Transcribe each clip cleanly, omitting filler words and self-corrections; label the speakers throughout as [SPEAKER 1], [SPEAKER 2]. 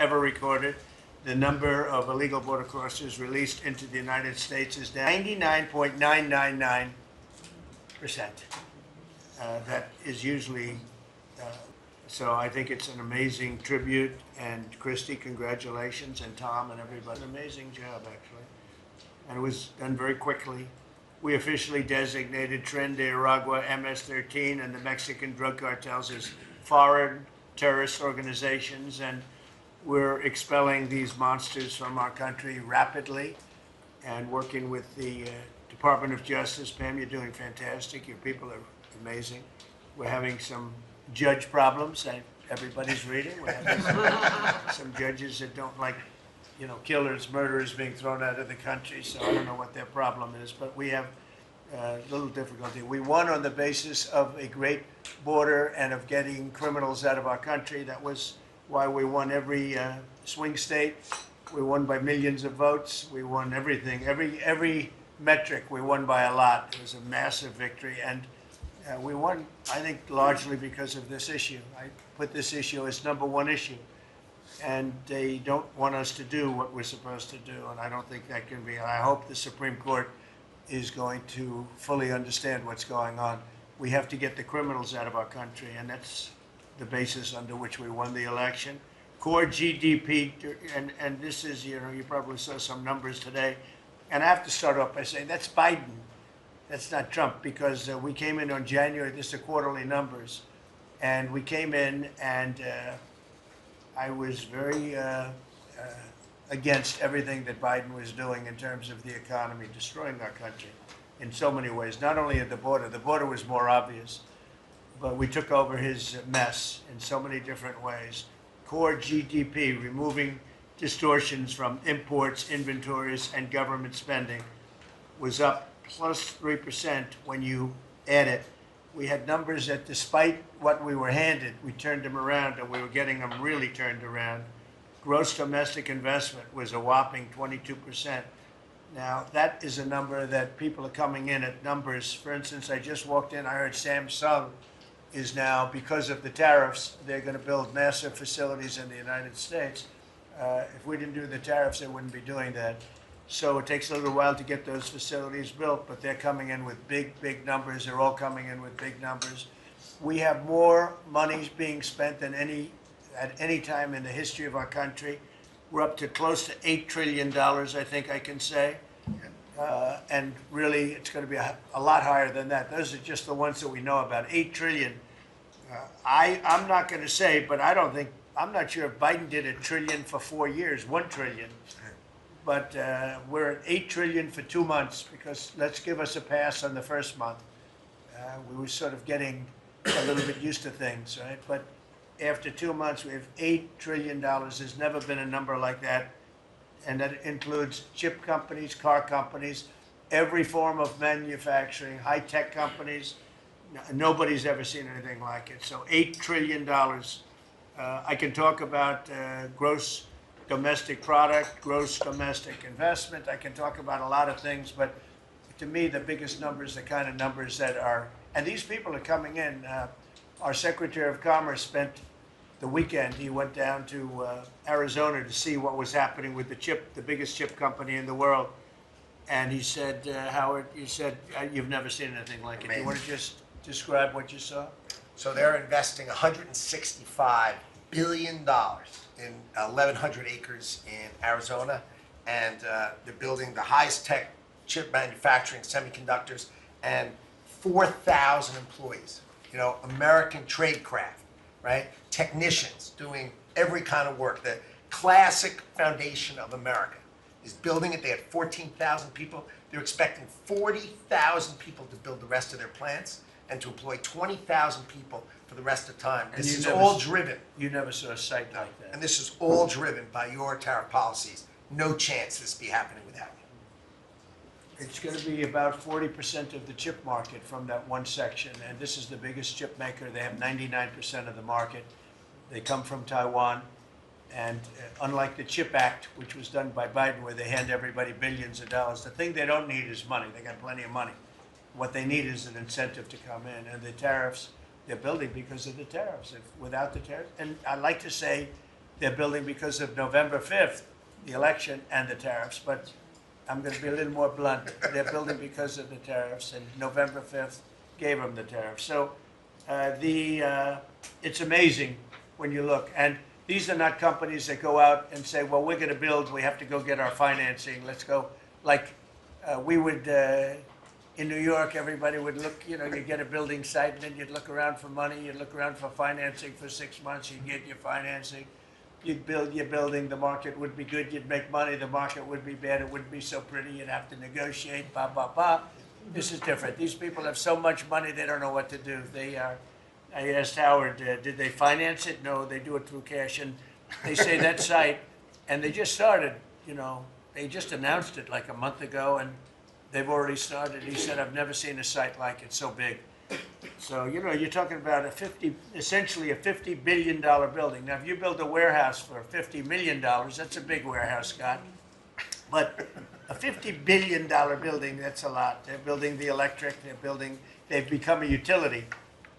[SPEAKER 1] ever recorded. The number of illegal border crossers released into the United States is down 99.999%. That is usually, so I think it's an amazing tribute. And Christy, congratulations, and Tom and everybody. An amazing job, actually. And it was done very quickly. We officially designated Tren de Aragua, MS-13, and the Mexican drug cartels as foreign terrorist organizations, and we're expelling these monsters from our country rapidly and working with the Department of Justice. Pam, you're doing fantastic. Your people are amazing. We're having some judge problems. Everybody's reading. We're having some judges that don't like, killers, murderers being thrown out of the country. So I don't know what their problem is, but we have little difficulty. We won on the basis of a great border and of getting criminals out of our country. That was why we won every swing state. We won by millions of votes. We won everything. Every metric we won by a lot. It was a massive victory. And we won, I think, largely because of this issue. I put this issue as #1 issue. And they don't want us to do what we're supposed to do. And I don't think that can be. I hope the Supreme Court is going to fully understand what's going on. We have to get the criminals out of our country, and that's the basis under which we won the election. Core GDP, and this is, you probably saw some numbers today. And I have to start off by saying that's Biden. That's not Trump, because we came in on January, this is quarterly numbers, and we came in and I was very against everything that Biden was doing in terms of the economy, destroying our country in so many ways. Not only at the border was more obvious, but we took over his mess in so many different ways. Core GDP, removing distortions from imports, inventories, and government spending, was up plus 3% when you add it. We had numbers that, despite what we were handed, we turned them around, and we were getting them really turned around. Gross domestic investment was a whopping 22%. Now, that is a number that people are coming in at numbers. For instance, I just walked in, I heard Samsung is now, because of the tariffs, they're going to build massive facilities in the United States. If we didn't do the tariffs, they wouldn't be doing that. So it takes a little while to get those facilities built, but they're coming in with big, big numbers. They're all coming in with big numbers. We have more money being spent than at any time in the history of our country. We're up to close to $8 trillion, I think I can say. And really, it's going to be a lot higher than that. Those are just the ones that we know about. 8 trillion. I'm not going to say, but I'm not sure if Biden did $1 trillion for 4 years, 1 trillion. But we're at 8 trillion for 2 months, because let's give us a pass on the first month. We were sort of getting a little bit used to things, right? But after 2 months, we have $8 trillion. There's never been a number like that. And that includes chip companies, car companies, every form of manufacturing, high-tech companies. Nobody's ever seen anything like it. So $8 trillion. I can talk about gross domestic product, gross domestic investment. I can talk about a lot of things, but to me, the biggest numbers, the kind of numbers that are, and these people are coming in. Our Secretary of Commerce spent the weekend. He went down to Arizona to see what was happening with the biggest chip company in the world. And he said, Howard, he said, you've never seen anything like it. Do you want to just describe what you saw?
[SPEAKER 2] So they're investing $165 billion in 1,100 acres in Arizona, and they're building the highest tech chip manufacturing, semiconductors, and 4,000 employees. American tradecraft, right? Technicians doing every kind of work. The classic foundation of America is building it. They had 14,000 people. They're expecting 40,000 people to build the rest of their plants and to employ 20,000 people for the rest of the time. This is all driven.
[SPEAKER 1] You never saw a site like that.
[SPEAKER 2] And this is all driven by your tariff policies. No chance this be happening without you.
[SPEAKER 1] It's going to be about 40% of the chip market from that one section. And this is the biggest chip maker. They have 99% of the market. They come from Taiwan. And unlike the CHIP Act, which was done by Biden, where they hand everybody billions of dollars, the thing they don't need is money. They got plenty of money. What they need is an incentive to come in. And the tariffs, they're building because of the tariffs. Without the tariffs, and I like to say They're building because of November 5th, the election and the tariffs, but I'm going to be a little more blunt. They're building because of the tariffs, and November 5th gave them the tariffs. So it's amazing when you look. And these are not companies that go out and say, well, we're going to build, we have to go get our financing. Let's go. Like we would, in New York, everybody would look, you get a building site, and then you'd look around for money, you'd look around for financing for 6 months, you'd get your financing. You'd build your building, the market would be good, you'd make money, the market would be bad, it wouldn't be so pretty, you'd have to negotiate, blah, blah, blah. This is different. These people have so much money, they don't know what to do. I asked Howard, did they finance it? No, they do it through cash. And they say that site, and they just started, they just announced it like a month ago, and they've already started. He said, I've never seen a site like it, so big. So, you're talking about essentially a $50 billion building. Now, if you build a warehouse for $50 million, that's a big warehouse, Scott. But a $50 billion building, that's a lot. They're building the electric, they've become a utility.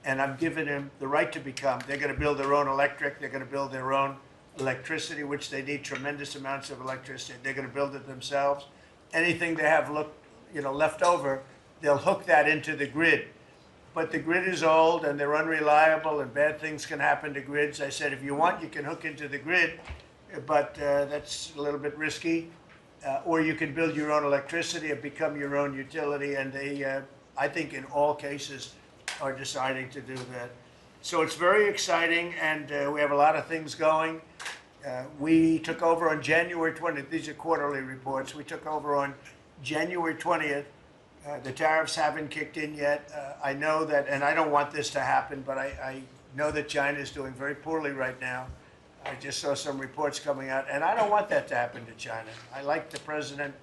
[SPEAKER 1] And I'm giving them the right to become. They're going to build their own electric, they're going to build their own electricity, which they need tremendous amounts of electricity. They're going to build it themselves. Anything they have left over, they'll hook that into the grid. But the grid is old and they're unreliable and bad things can happen to grids. I said, if you want, you can hook into the grid, but that's a little bit risky. Or you can build your own electricity and become your own utility. And they, I think in all cases, are deciding to do that. So it's very exciting, and we have a lot of things going. We took over on January 20th. These are quarterly reports. We took over on January 20th. The tariffs haven't kicked in yet. I know that, and I don't want this to happen, but I know that China is doing very poorly right now. I just saw some reports coming out, and I don't want that to happen to China. I like the president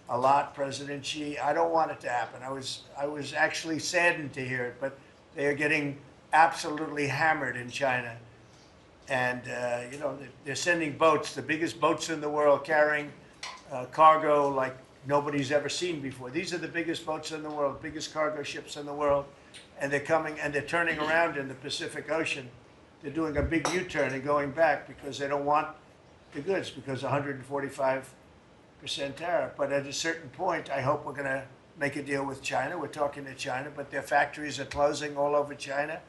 [SPEAKER 1] a lot, President Xi. I don't want it to happen. I was actually saddened to hear it, but they are getting absolutely hammered in China. And, they're sending boats, the biggest boats in the world, carrying cargo like nobody's ever seen before. These are the biggest boats in the world, biggest cargo ships in the world. And they're coming and they're turning around in the Pacific Ocean. They're doing a big U-turn and going back because they don't want the goods, because 145% tariff. But at a certain point, I hope we're going to make a deal with China. We're talking to China, but their factories are closing all over China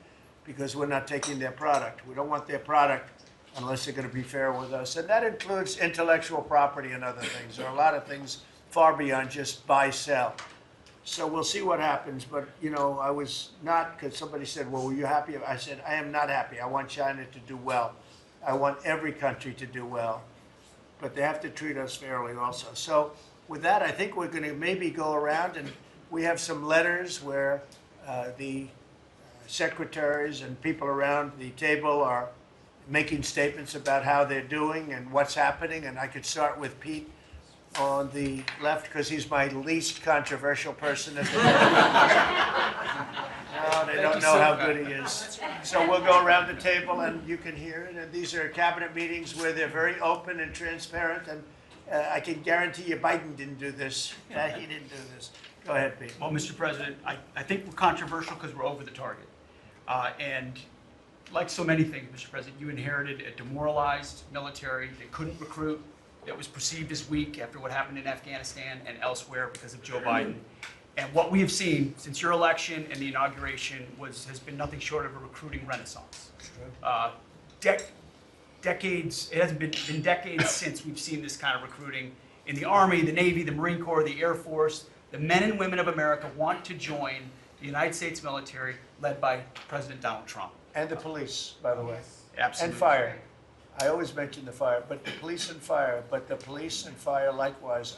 [SPEAKER 1] because we're not taking their product. We don't want their product unless they're going to be fair with us. And that includes intellectual property and other things. There are a lot of things far beyond just buy, sell. So we'll see what happens. But, I was not, because somebody said, well, were you happy? I said, I am not happy. I want China to do well. I want every country to do well. But they have to treat us fairly also. So with that, I think we're going to maybe go around, and we have some letters where the secretaries and people around the table are making statements about how they're doing and what's happening. And I could start with Pete on the left, because he's my least controversial person at the No, they don't know how good he is. So we'll go around the table and you can hear it. And these are cabinet meetings where they're very open and transparent. And I can guarantee you Biden didn't do this. He didn't do this. Go ahead, Pete.
[SPEAKER 3] Well, Mr. President, I think we're controversial because we're over the target. And like so many things, Mr. President, you inherited a demoralized military that couldn't recruit, that was perceived as weak after what happened in Afghanistan and elsewhere because of Joe Biden. And what we have seen since your election and the inauguration has been nothing short of a recruiting renaissance. Decades, it hasn't been decades since we've seen this kind of recruiting in the Army, the Navy, the Marine Corps, the Air Force. The men and women of America want to join the United States military led by President Donald Trump.
[SPEAKER 1] And the police, by the way.
[SPEAKER 3] Absolutely.
[SPEAKER 1] And fire. I always mention the fire, but the police and fire, likewise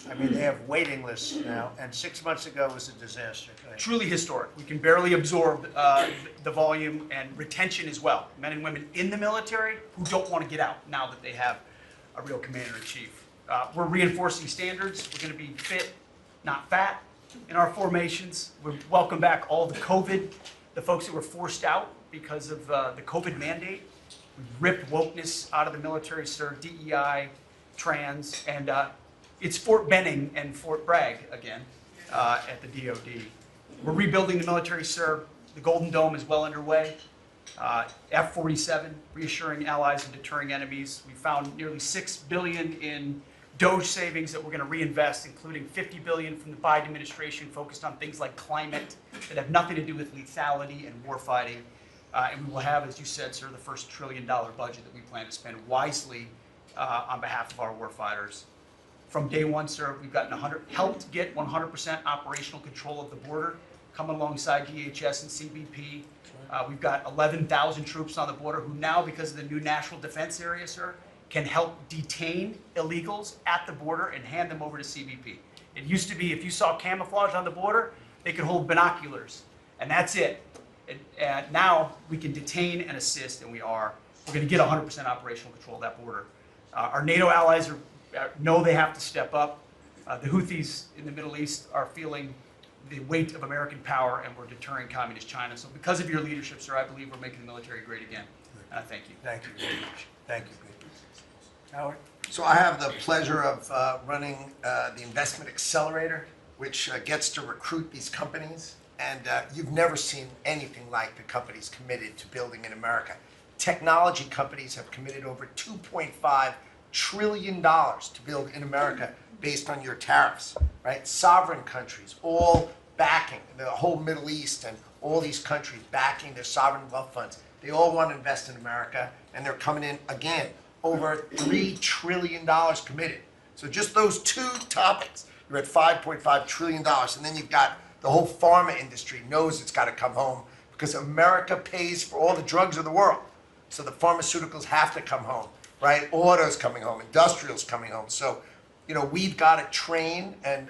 [SPEAKER 1] they have waiting lists now, and 6 months ago was a disaster.
[SPEAKER 3] Truly historic. We can barely absorb the volume and retention as well. Men and women in the military who don't want to get out now that they have a real commander-in-chief. We're reinforcing standards. We're going to be fit, not fat, in our formations. We welcome back all the folks who were forced out because of the COVID mandate. We've ripped wokeness out of the military, sir, DEI, trans, and it's Fort Benning and Fort Bragg again at the DOD. We're rebuilding the military, sir. The Golden Dome is well underway. F-47, reassuring allies and deterring enemies. We found nearly $6 billion in DOGE savings that we're going to reinvest, including $50 billion from the Biden administration focused on things like climate that have nothing to do with lethality and warfighting. And we will have, as you said, sir, the first $1 trillion budget that we plan to spend wisely on behalf of our warfighters. From day one, sir, we've gotten helped get 100% operational control of the border, coming alongside DHS and CBP. We've got 11,000 troops on the border who now, because of the new national defense area, sir, can help detain illegals at the border and hand them over to CBP. It used to be if you saw camouflage on the border, they could hold binoculars, and that's it. And now we can detain and assist, and we're going to get 100% operational control of that border. Our NATO allies know they have to step up. The Houthis in the Middle East are feeling the weight of American power, and we're deterring communist China. So because of your leadership, sir, I believe we're making the military great again. And I thank you.
[SPEAKER 1] Thank you very much. Thank you, Pete. Howard?
[SPEAKER 2] So I have the pleasure of running the Investment Accelerator, which gets to recruit these companies. And you've never seen anything like the companies committed to building in America. Technology companies have committed over $2.5 trillion to build in America based on your tariffs, right? Sovereign countries all backing, the whole Middle East and all these countries backing their sovereign wealth funds. They all want to invest in America, and they're coming in, again, over $3 trillion committed. So just those two topics, you're at $5.5 trillion. And then you've got the whole pharma industry knows it's got to come home because America pays for all the drugs of the world. So the pharmaceuticals have to come home, right? Autos coming home, industrials coming home. So, you know, we've got to train, and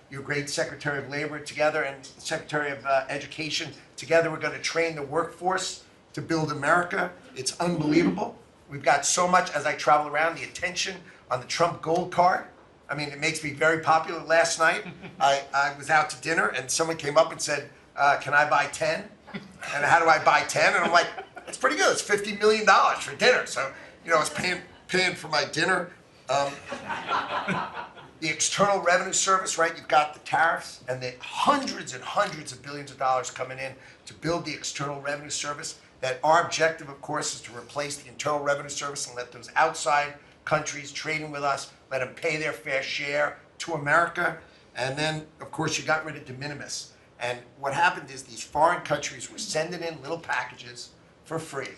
[SPEAKER 2] your great Secretary of Labor together and Secretary of Education together, we're going to train the workforce to build America. It's unbelievable. We've got so much, as I travel around, the attention on the Trump Gold Card. I mean, it makes me very popular. Last night, I was out to dinner, and someone came up and said, can I buy 10? And how do I buy 10? And I'm like, it's pretty good. It's $50 million for dinner. So, you know, I was paying for my dinner. The External Revenue Service, right? You've got the tariffs and the hundreds and hundreds of billions of dollars coming in to build the External Revenue Service. That our objective, of course, is to replace the Internal Revenue Service and let those outside countries trading with us, let them pay their fair share to America. And then, of course, you got rid of de minimis. And what happened is these foreign countries were sending in little packages for free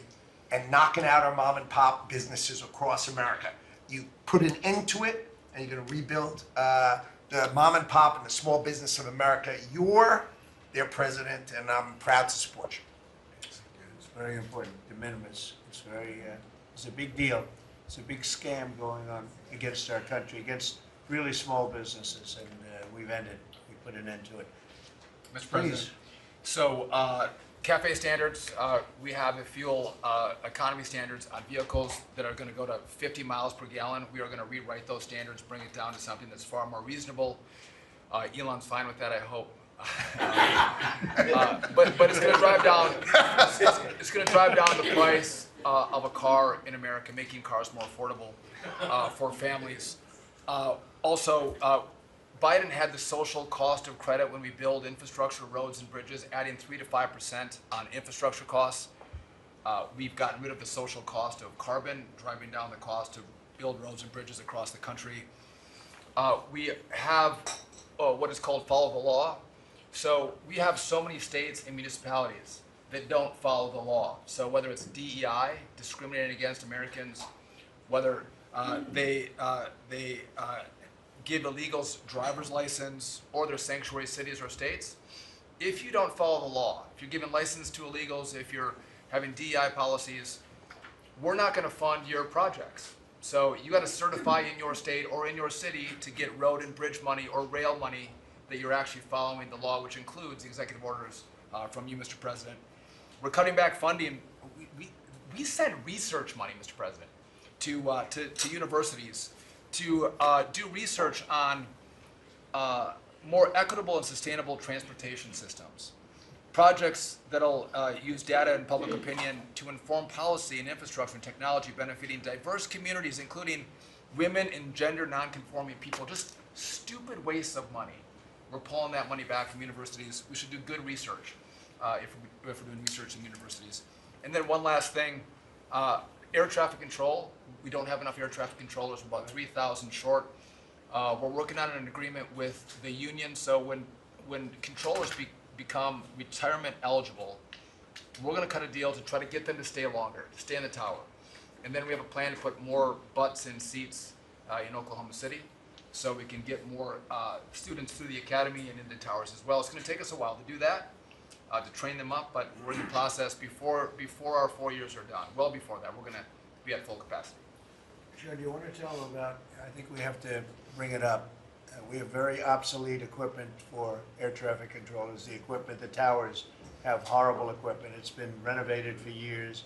[SPEAKER 2] and knocking out our mom and pop businesses across America. You put an end to it, and you're going to rebuild the mom and pop and the small business of America. You're their president, and I'm proud to support you.
[SPEAKER 1] It's very important. De minimis. It's a big deal. It's a big scam going on against our country, against really small businesses, and we put an end to it.
[SPEAKER 4] Mr. President,
[SPEAKER 1] Please.
[SPEAKER 4] so CAFE standards, we have the fuel economy standards on vehicles that are going to go to 50 miles per gallon. We are going to rewrite those standards, bring it down to something that's far more reasonable. Elon's fine with that, I hope. But it's going to drive down. It's going to drive down the price of a car in America, making cars more affordable for families. Also, Biden had the social cost of credit when we build infrastructure, roads, and bridges, adding 3 to 5% on infrastructure costs. We've gotten rid of the social cost of carbon, driving down the cost to build roads and bridges across the country. We have what is called follow the law. So we have so many states and municipalities that don't follow the law. So whether it's DEI, discriminating against Americans, whether they give illegals driver's license, or their sanctuary cities or states, if you don't follow the law, if you're giving license to illegals, if you're having DEI policies, we're not going to fund your projects. So you got to certify in your state or in your city to get road and bridge money or rail money that you're actually following the law, which includes executive orders from you, Mr. President. We're cutting back funding. We send research money, Mr. President, to universities to do research on more equitable and sustainable transportation systems. Projects that'll use data and public opinion to inform policy and infrastructure and technology benefiting diverse communities, including women and gender non-conforming people. Just stupid wastes of money. We're pulling that money back from universities. We should do good research if we're doing research in universities. And then one last thing, air traffic control. We don't have enough air traffic controllers. We're about 3,000 short. We're working on an agreement with the union, so when controllers become retirement eligible, we're going to cut a deal to try to get them to stay longer, to stay in the tower. And then we have a plan to put more butts in seats in Oklahoma City, so we can get more students through the academy and into towers as well. It's going to take us a while to do that, to train them up, but we're in the process before our 4 years are done. Well before that, we're going to be at full capacity.
[SPEAKER 1] Joe, do you want to tell them about, I think we have to bring it up, we have very obsolete equipment for air traffic controllers. The equipment, the towers have horrible equipment. It's been renovated for years.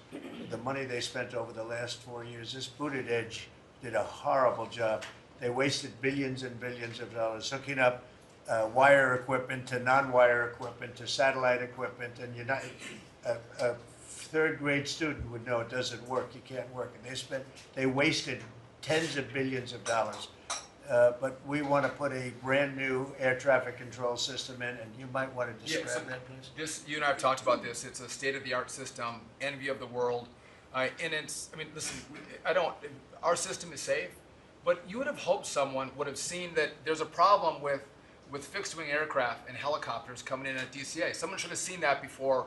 [SPEAKER 1] The money they spent over the last 4 years, this Buttigieg did a horrible job. They wasted billions and billions of dollars hooking up wire equipment to non-wire equipment to satellite equipment, and you're not, a third grade student would know it doesn't work. You can't work. And they wasted tens of billions of dollars. But we want to put a brand new air traffic control system in, and you might want to describe that, please.
[SPEAKER 4] You and I have talked about this. It's a state-of-the-art system, envy of the world. And listen, our system is safe, but you would have hoped someone would have seen that there's a problem with fixed-wing aircraft and helicopters coming in at DCA. Someone should have seen that before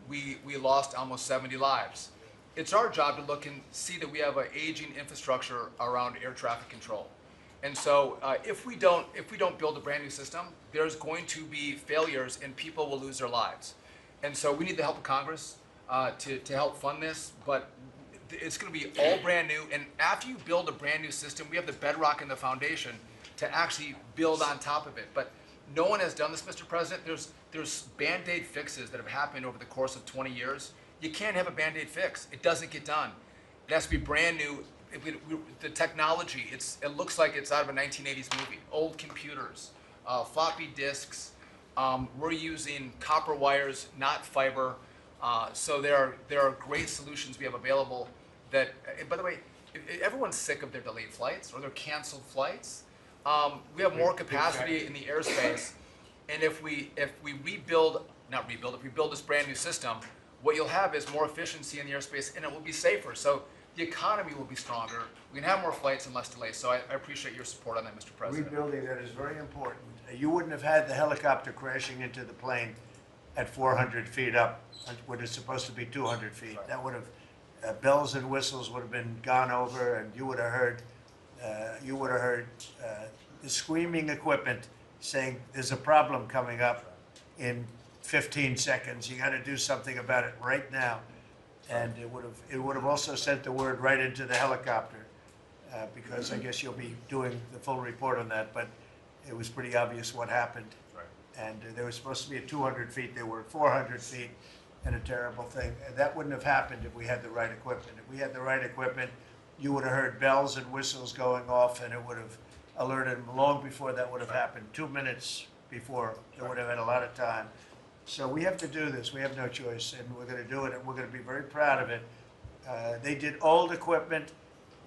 [SPEAKER 4] we lost almost 70 lives. It's our job to look and see that we have an aging infrastructure around air traffic control. And so if we don't build a brand new system, there's going to be failures and people will lose their lives. And so we need the help of Congress to help fund this, but it's going to be all brand new. And after you build a brand new system, we have the bedrock and the foundation to actually build on top of it. But no one has done this, Mr. President. There's Band-Aid fixes that have happened over the course of 20 years. You can't have a Band-Aid fix. It doesn't get done. It has to be brand new. The technology, it looks like it's out of a 1980s movie. Old computers, floppy disks. We're using copper wires, not fiber. So there are great solutions we have available that, by the way, everyone's sick of their delayed flights or their canceled flights. We have more capacity in the airspace, and if we build this brand new system, what you'll have is more efficiency in the airspace, and it will be safer. So the economy will be stronger. We can have more flights and less delays. So I appreciate your support on that, Mr. President.
[SPEAKER 1] Rebuilding that is very important. You wouldn't have had the helicopter crashing into the plane at 400 feet up when it's supposed to be 200 feet. That would have, bells and whistles would have been gone over, and you would have heard the screaming equipment saying there's a problem coming up in 15 seconds. You got to do something about it right now. And it would have also sent the word right into the helicopter, because I guess you'll be doing the full report on that, but it was pretty obvious what happened.
[SPEAKER 2] Right.
[SPEAKER 1] And they were supposed to be at 200 feet, they were at 400 feet, and a terrible thing. And that wouldn't have happened if we had the right equipment. If we had the right equipment, you would have heard bells and whistles going off, and it would have alerted them long before that would have happened. 2 minutes before, they would have had a lot of time. So we have to do this. We have no choice, and we're going to do it, and we're going to be very proud of it. They did old equipment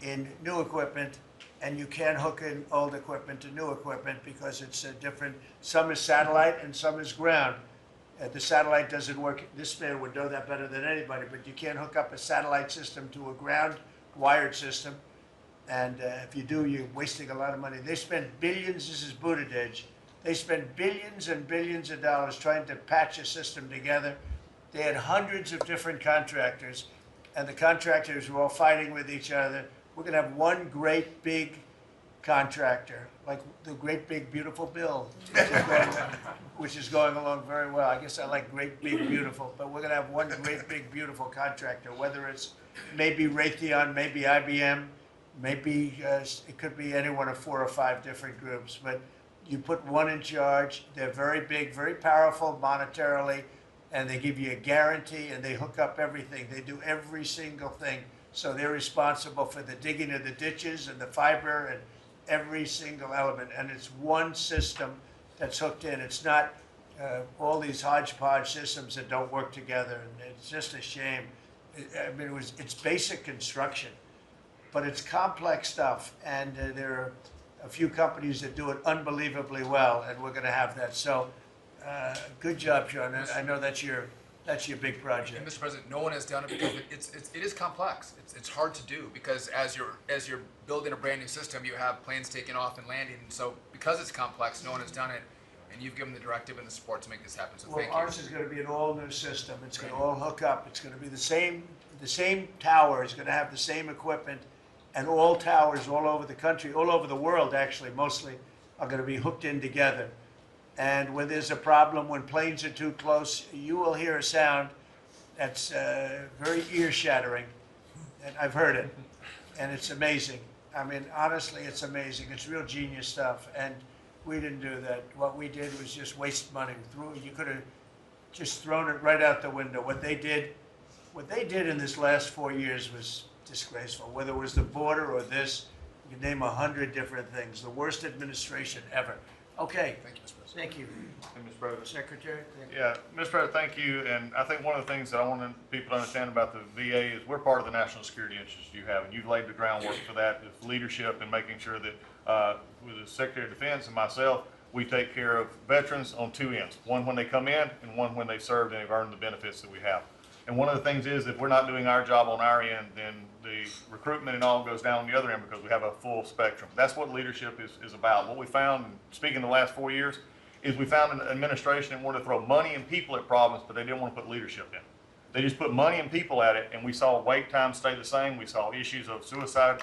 [SPEAKER 1] in new equipment, and you can't hook in old equipment to new equipment because it's different. Some is satellite and some is ground. The satellite doesn't work. This man would know that better than anybody, but you can't hook up a satellite system to a ground wired system. And if you do, you're wasting a lot of money. They spent billions. This is Buttigieg. They spent billions and billions of dollars trying to patch a system together. They had hundreds of different contractors, and the contractors were all fighting with each other. We're going to have one great big contractor, like the Great Big Beautiful Bill, which is going along very well. I guess I like Great Big Beautiful, but we're going to have one Great Big Beautiful contractor, whether it's maybe Raytheon, maybe IBM, maybe it could be any one of 4 or 5 different groups, but you put one in charge. They're very big, very powerful monetarily, and they give you a guarantee, and they hook up everything. They do every single thing. So they're responsible for the digging of the ditches and the fiber and every single element. And it's one system that's hooked in. It's not all these hodgepodge systems that don't work together. And it's just a shame. I mean, it's basic construction, but it's complex stuff. And there are a few companies that do it unbelievably well, and we're going to have that. So good job, Sean. I know that's your That's your big
[SPEAKER 4] And
[SPEAKER 1] project.
[SPEAKER 4] Mr. President, no one has done it because it is complex. It's hard to do because as you're building a brand new system, you have planes taking off and landing. And so because it's complex, no one has done it, and you've given the directive and the support to make this happen. So
[SPEAKER 1] Well,
[SPEAKER 4] thank
[SPEAKER 1] ours
[SPEAKER 4] you.
[SPEAKER 1] is gonna be an all-new system. It's gonna all hook up. It's gonna be the same tower is gonna have the same equipment, and all towers all over the country, all over the world, actually, mostly, are gonna be hooked in together. And when there's a problem, when planes are too close, you will hear a sound that's very ear-shattering, and I've heard it, and it's amazing. I mean, honestly, it's amazing. It's real genius stuff, and we didn't do that. What we did was just waste money. You could have just thrown it right out the window. What they did in this last 4 years was disgraceful. Whether it was the border or this, you can name 100 different things. The worst administration ever. Okay,
[SPEAKER 4] Thank you, Mr. President.
[SPEAKER 1] thank you.
[SPEAKER 5] And Mr. President.
[SPEAKER 1] Secretary? Thank you.
[SPEAKER 5] Yeah, Mr. President, thank you. And I think one of the things that I want people to understand about the VA is we're part of the national security interest you have, and you've laid the groundwork for that with leadership and making sure that with the Secretary of Defense and myself, we take care of veterans on two ends, one when they come in and one when they've served and they've earned the benefits that we have. And one of the things is if we're not doing our job on our end, then the recruitment and all goes down on the other end because we have a full spectrum. That's what leadership is about. What we found, speaking the last 4 years, is we found an administration that wanted to throw money and people at problems, but they didn't want to put leadership in. They just put money and people at it, and we saw wait times stay the same. We saw issues of suicide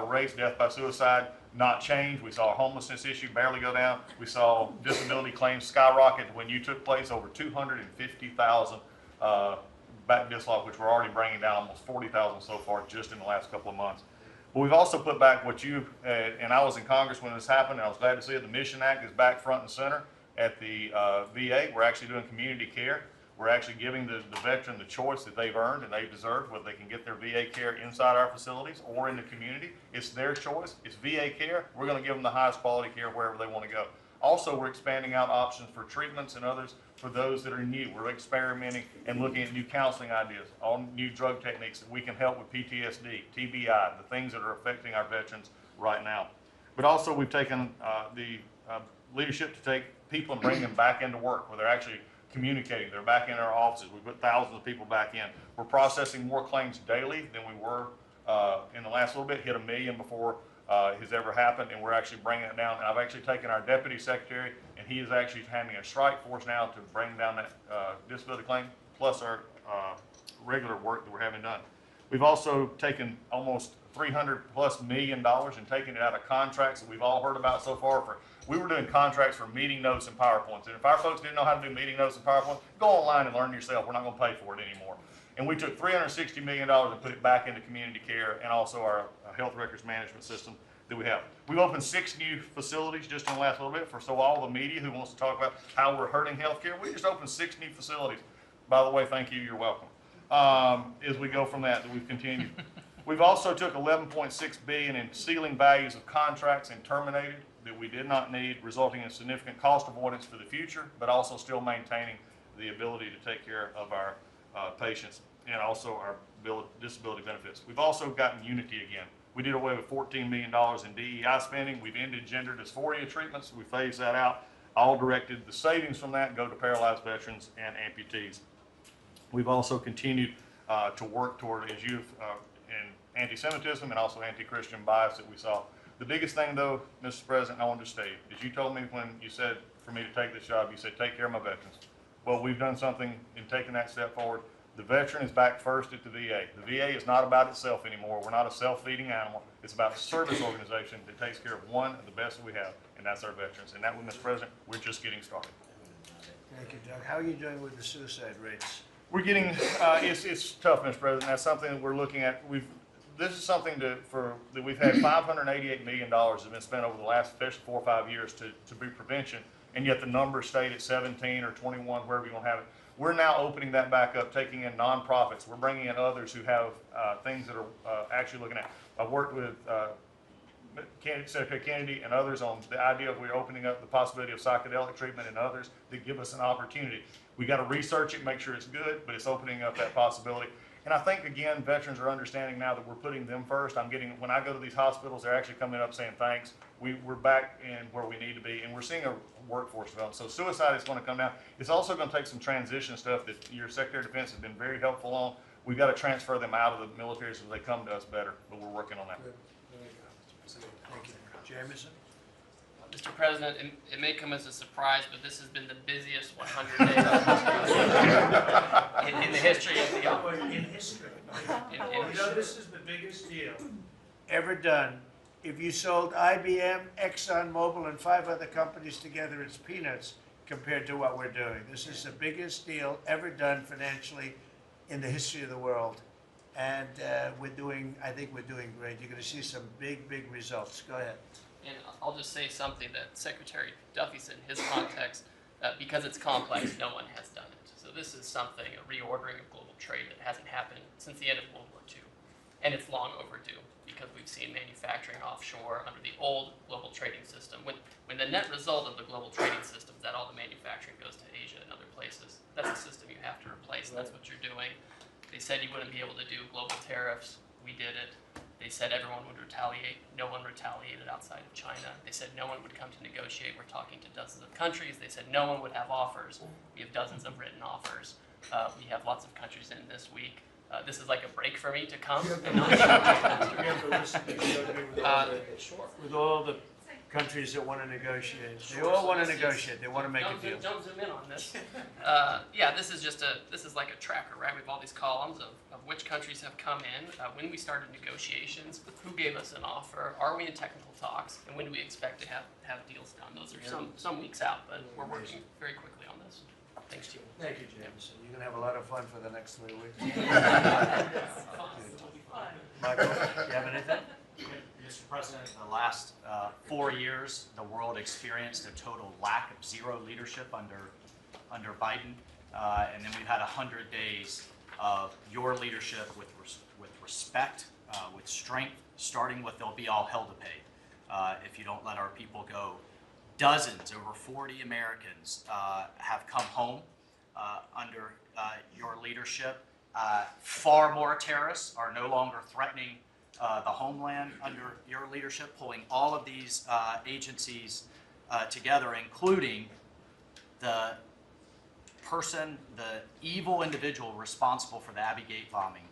[SPEAKER 5] rates, death by suicide, not change. We saw our homelessness issue barely go down. We saw disability claims skyrocket. When you took place, over 250,000 back dislodged, which we're already bringing down almost 40,000 so far just in the last couple of months. But we've also put back what you, and I was in Congress when this happened, and I was glad to see it. The Mission Act is back front and center at the VA. We're actually doing community care. We're actually giving the veteran the choice that they've earned and they've deserved, whether they can get their VA care inside our facilities or in the community. It's their choice. It's VA care. We're going to give them the highest quality care wherever they want to go. Also, we're expanding out options for treatments and others for those that are new. We're experimenting and looking at new counseling ideas, all new drug techniques that we can help with PTSD, TBI, the things that are affecting our veterans right now. But also, we've taken the leadership to take people and bring them back into work where they're actually communicating. They're back in our offices. We put thousands of people back in. We're processing more claims daily than we were in the last little bit, hit 1 million before has ever happened, and we're actually bringing it down. And I've actually taken our deputy secretary, and he is actually handling a strike force now to bring down that disability claim, plus our regular work that we're having done. We've also taken almost $300+ million and taken it out of contracts that we've all heard about so far. We were doing contracts for meeting notes and PowerPoints, and if our folks didn't know how to do meeting notes and PowerPoints, go online and learn yourself. We're not going to pay for it anymore. And we took $360 million and put it back into community care and also our health records management system that we have. We've opened 6 new facilities just in the last little bit so all the media who wants to talk about how we're hurting healthcare, we just opened 6 new facilities. By the way, thank you, you're welcome. As we go from that we've continued. We've also took $11.6 billion in ceiling values of contracts and terminated that we did not need, resulting in significant cost avoidance for the future, but also still maintaining the ability to take care of our patients and also our disability benefits. We've also gotten unity again. We did away with $14 million in DEI spending. We've ended gender dysphoria treatments. We phased that out. All directed, the savings from that go to paralyzed veterans and amputees. We've also continued to work toward, as you've, in anti-Semitism and also anti-Christian bias that we saw. The biggest thing though, Mr. President, I wanted to state, is you told me when you said for me to take this job, you said take care of my veterans. Well, we've done something in taking that step forward. The veteran is back first at the VA. The VA is not about itself anymore. We're not a self-feeding animal. It's about a service organization that takes care of one of the best that we have, and that's our veterans. And that one, Mr. President, we're just getting started.
[SPEAKER 1] Thank you, Doug. How are you doing with the suicide rates?
[SPEAKER 5] We're getting, it's tough, Mr. President. That's something that we're looking at. This is something that we've had $588 million has been spent over the last 4 or 5 years to be prevention, and yet the numbers stayed at 17 or 21, wherever you want to have it. We're now opening that back up, taking in nonprofits. We're bringing in others who have things that are actually looking at. I've worked with Secretary Kennedy and others on the idea of we're opening up the possibility of psychedelic treatment and others that give us an opportunity. We got to research it, make sure it's good, but it's opening up that possibility. And I think, again, veterans are understanding now that we're putting them first. When I go to these hospitals, they're actually coming up saying, thanks, we're back in where we need to be, and we're seeing a workforce development. So suicide is gonna come down. It's also gonna take some transition stuff that your Secretary of Defense has been very helpful on. We've got to transfer them out of the military so they come to us better, but we're working on that.
[SPEAKER 1] Thank you. Jameson?
[SPEAKER 6] Mr. President, it may come as a surprise, but this has been the busiest 100 days in the history of the office.
[SPEAKER 1] In history.
[SPEAKER 6] In
[SPEAKER 1] This is the biggest deal ever done. If you sold IBM, ExxonMobil, and 5 other companies together, it's peanuts compared to what we're doing. This is the biggest deal ever done financially in the history of the world. And I think we're doing great. You're going to see some big, big results. Go ahead.
[SPEAKER 6] And I'll just say something that Secretary Duffy said in his context, because it's complex, no one has done it. So this is something, a reordering of global trade that hasn't happened since the end of World War II. And it's long overdue because we've seen manufacturing offshore under the old global trading system. When the net result of the global trading system is that all the manufacturing goes to Asia and other places, that's a system you have to replace, and that's what you're doing. They said you wouldn't be able to do global tariffs. We did it. They said everyone would retaliate. No one retaliated outside of China. They said no one would come to negotiate. We're talking to dozens of countries. They said no one would have offers. We have dozens of written offers. We have lots of countries in this week. This is like a break for me to come. And not sure.
[SPEAKER 1] With all the countries that want to negotiate. They all want to negotiate. They want to make a deal.
[SPEAKER 6] Don't zoom in on this. Yeah, this is like a tracker, right? We have all these columns of which countries have come in, when we started negotiations, who gave us an offer, are we in technical talks, and when do we expect to have deals done? Those are some weeks out, but we're working very quickly on this. Thanks to you.
[SPEAKER 1] Thank you, Jameson. You're going to have a lot of fun for the next 3 weeks. Michael, do you have anything?
[SPEAKER 7] Mr. President, the last 4 years, the world experienced a total lack of zero leadership under Biden, and then we've had 100 days of your leadership with respect, with strength, starting with there'll be all hell to pay if you don't let our people go. Dozens, over 40 Americans have come home under your leadership. Far more terrorists are no longer threatening the homeland under your leadership, pulling all of these agencies together, including the evil individual responsible for the Abbey Gate bombing,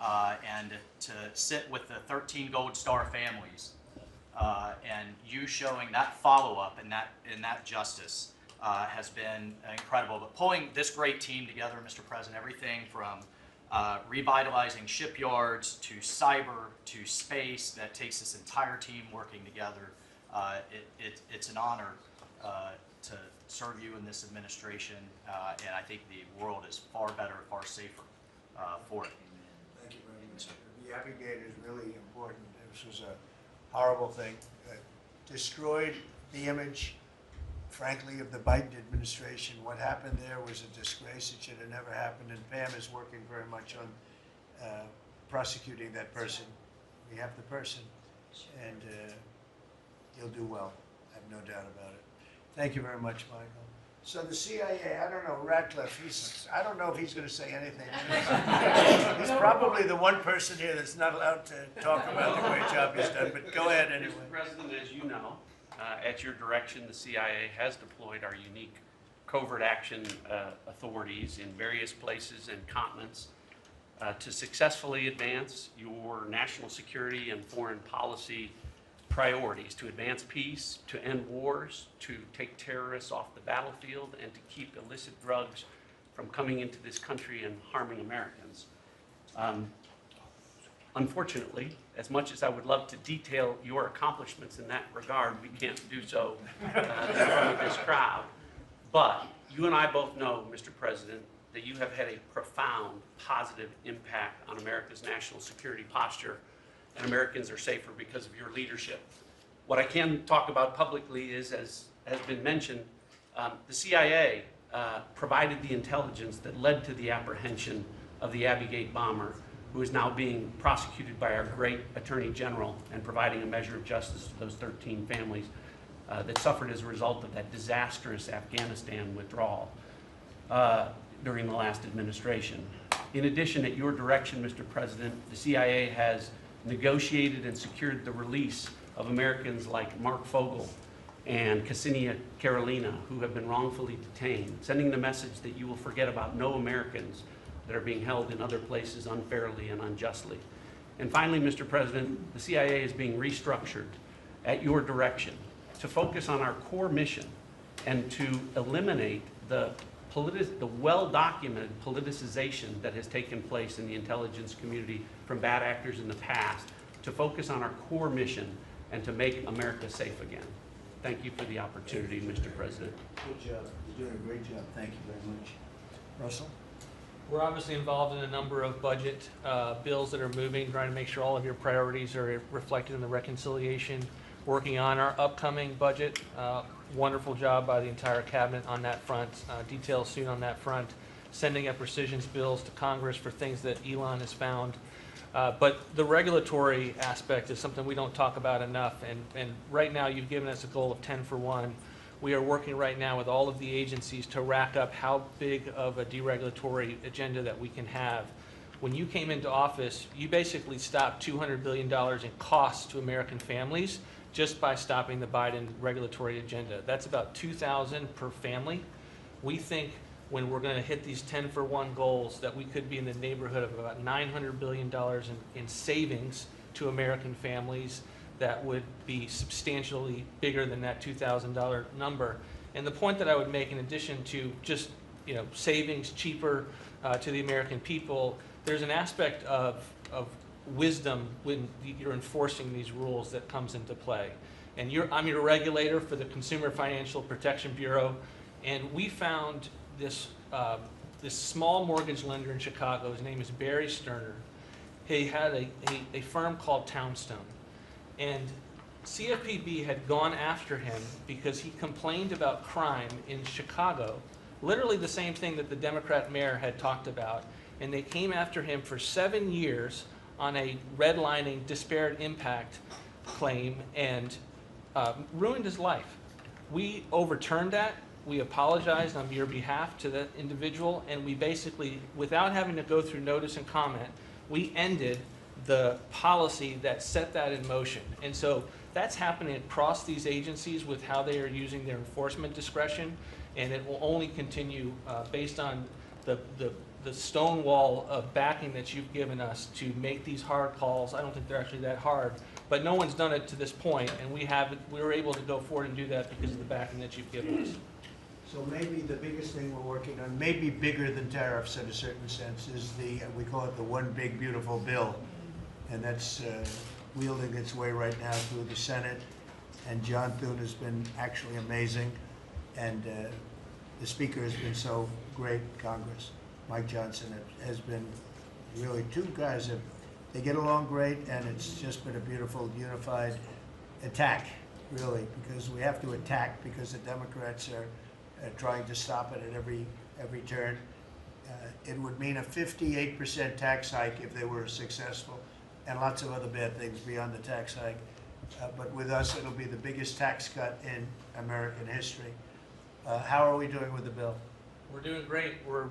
[SPEAKER 7] and to sit with the 13 Gold Star families, and you showing that follow-up and that justice has been incredible. But pulling this great team together, Mr. President, everything from revitalizing shipyards to cyber to space, that takes this entire team working together. It's an honor to serve you in this administration, and I think the world is far better, far safer for it.
[SPEAKER 1] Thank you very much. The Abbey Gate is really important. This was a horrible thing. Destroyed the image, frankly, of the Biden administration. What happened there was a disgrace. It should have never happened, and Pam is working very much on prosecuting that person. We have the person, and he'll do well. I have no doubt about it. Thank you very much, Michael. So the CIA, I don't know, Ratcliffe, I don't know if he's going to say anything. He's probably the one person here that's not allowed to talk about the great job he's done, but go ahead anyway.
[SPEAKER 8] Mr. President, as you know, at your direction, the CIA has deployed our unique covert action authorities in various places and continents to successfully advance your national security and foreign policy priorities, to advance peace, to end wars, to take terrorists off the battlefield, and to keep illicit drugs from coming into this country and harming Americans. Unfortunately, as much as I would love to detail your accomplishments in that regard, we can't do so in front of this crowd. But you and I both know, Mr. President, that you have had a profound positive impact on America's national security posture, and Americans are safer because of your leadership. What I can talk about publicly is, as has been mentioned, the CIA provided the intelligence that led to the apprehension of the Abbey Gate bomber, who is now being prosecuted by our great Attorney General and providing a measure of justice to those 13 families that suffered as a result of that disastrous Afghanistan withdrawal during the last administration. In addition, at your direction, Mr. President, the CIA has negotiated and secured the release of Americans like Mark Fogel and Ksenia Carolina, who have been wrongfully detained, sending the message that you will forget about no Americans that are being held in other places unfairly and unjustly. And finally, Mr. President, the CIA is being restructured at your direction to focus on our core mission and to eliminate the well-documented politicization that has taken place in the intelligence community from bad actors in the past, to focus on our core mission and to make America safe again. Thank you for the opportunity, Mr. President.
[SPEAKER 1] Good job. You're doing a great job. Thank you very much. Russell?
[SPEAKER 9] We're obviously involved in a number of budget bills that are moving, trying to make sure all of your priorities are reflected in the reconciliation, working on our upcoming budget. Wonderful job by the entire cabinet on that front. Details soon on that front. Sending up rescissions bills to Congress for things that Elon has found. But the regulatory aspect is something we don't talk about enough. And right now you've given us a goal of 10 for 1. We are working right now with all of the agencies to rack up how big of a deregulatory agenda that we can have. When you came into office, you basically stopped $200 billion in costs to American families just by stopping the Biden regulatory agenda. That's about $2,000 per family. We think when we're going to hit these 10 for 1 goals that we could be in the neighborhood of about $900 billion in savings to American families that would be substantially bigger than that $2,000 number. And the point that I would make, in addition to just savings cheaper to the American people, there's an aspect of wisdom when you're enforcing these rules that comes into play. And I'm your regulator for the Consumer Financial Protection Bureau, and we found this small mortgage lender in Chicago. His name is Barry Sterner. He had a firm called Townstone, and CFPB had gone after him because he complained about crime in Chicago, literally the same thing that the Democrat mayor had talked about, and they came after him for 7 years on a redlining disparate impact claim and ruined his life. We overturned that. We apologized on your behalf to that individual, and we basically, without having to go through notice and comment, we ended the policy that set that in motion. And so that's happening across these agencies with how they are using their enforcement discretion, and it will only continue based on the stone wall of backing that you've given us to make these hard calls. I don't think they're actually that hard, but no one's done it to this point, and we were able to go forward and do that because of the backing that you've given us.
[SPEAKER 1] So maybe the biggest thing we're working on, maybe bigger than tariffs in a certain sense, is we call it the one big beautiful bill. And that's wielding its way right now through the Senate. And John Thune has been actually amazing. And the Speaker has been so great, Congress. Mike Johnson has been really two guys that they get along great, and it's just been a beautiful unified attack, really, because we have to attack because the Democrats are trying to stop it at every turn. It would mean a 58% tax hike if they were successful, and lots of other bad things beyond the tax hike. But with us, it'll be the biggest tax cut in American history. How are we doing with the bill?
[SPEAKER 9] We're doing great. We're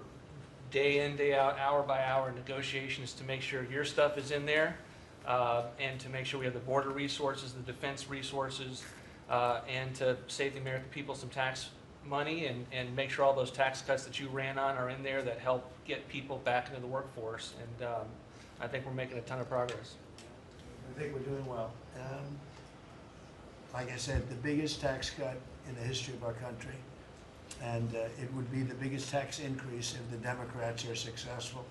[SPEAKER 9] day in, day out, hour by hour negotiations to make sure your stuff is in there, and to make sure we have the border resources, the defense resources, and to save the American people some tax money and make sure all those tax cuts that you ran on are in there that help get people back into the workforce. And I think we're making a ton of progress.
[SPEAKER 1] I think we're doing well. Like I said, the biggest tax cut in the history of our country. And it would be the biggest tax increase if the Democrats are successful.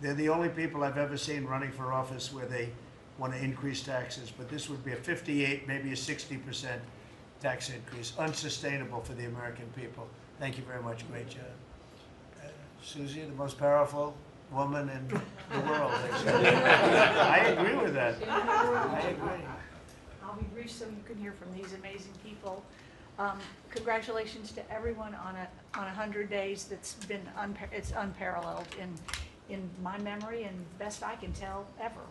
[SPEAKER 1] They're the only people I've ever seen running for office where they want to increase taxes, but this would be a 58, maybe a 60% tax increase, unsustainable for the American people. Thank you very much. Great job. Susie, the most powerful woman in the world. I agree with that. I agree.
[SPEAKER 10] I'll be brief so you can hear from these amazing people. Congratulations to everyone on 100 days. That's been it's unparalleled in my memory and best I can tell ever.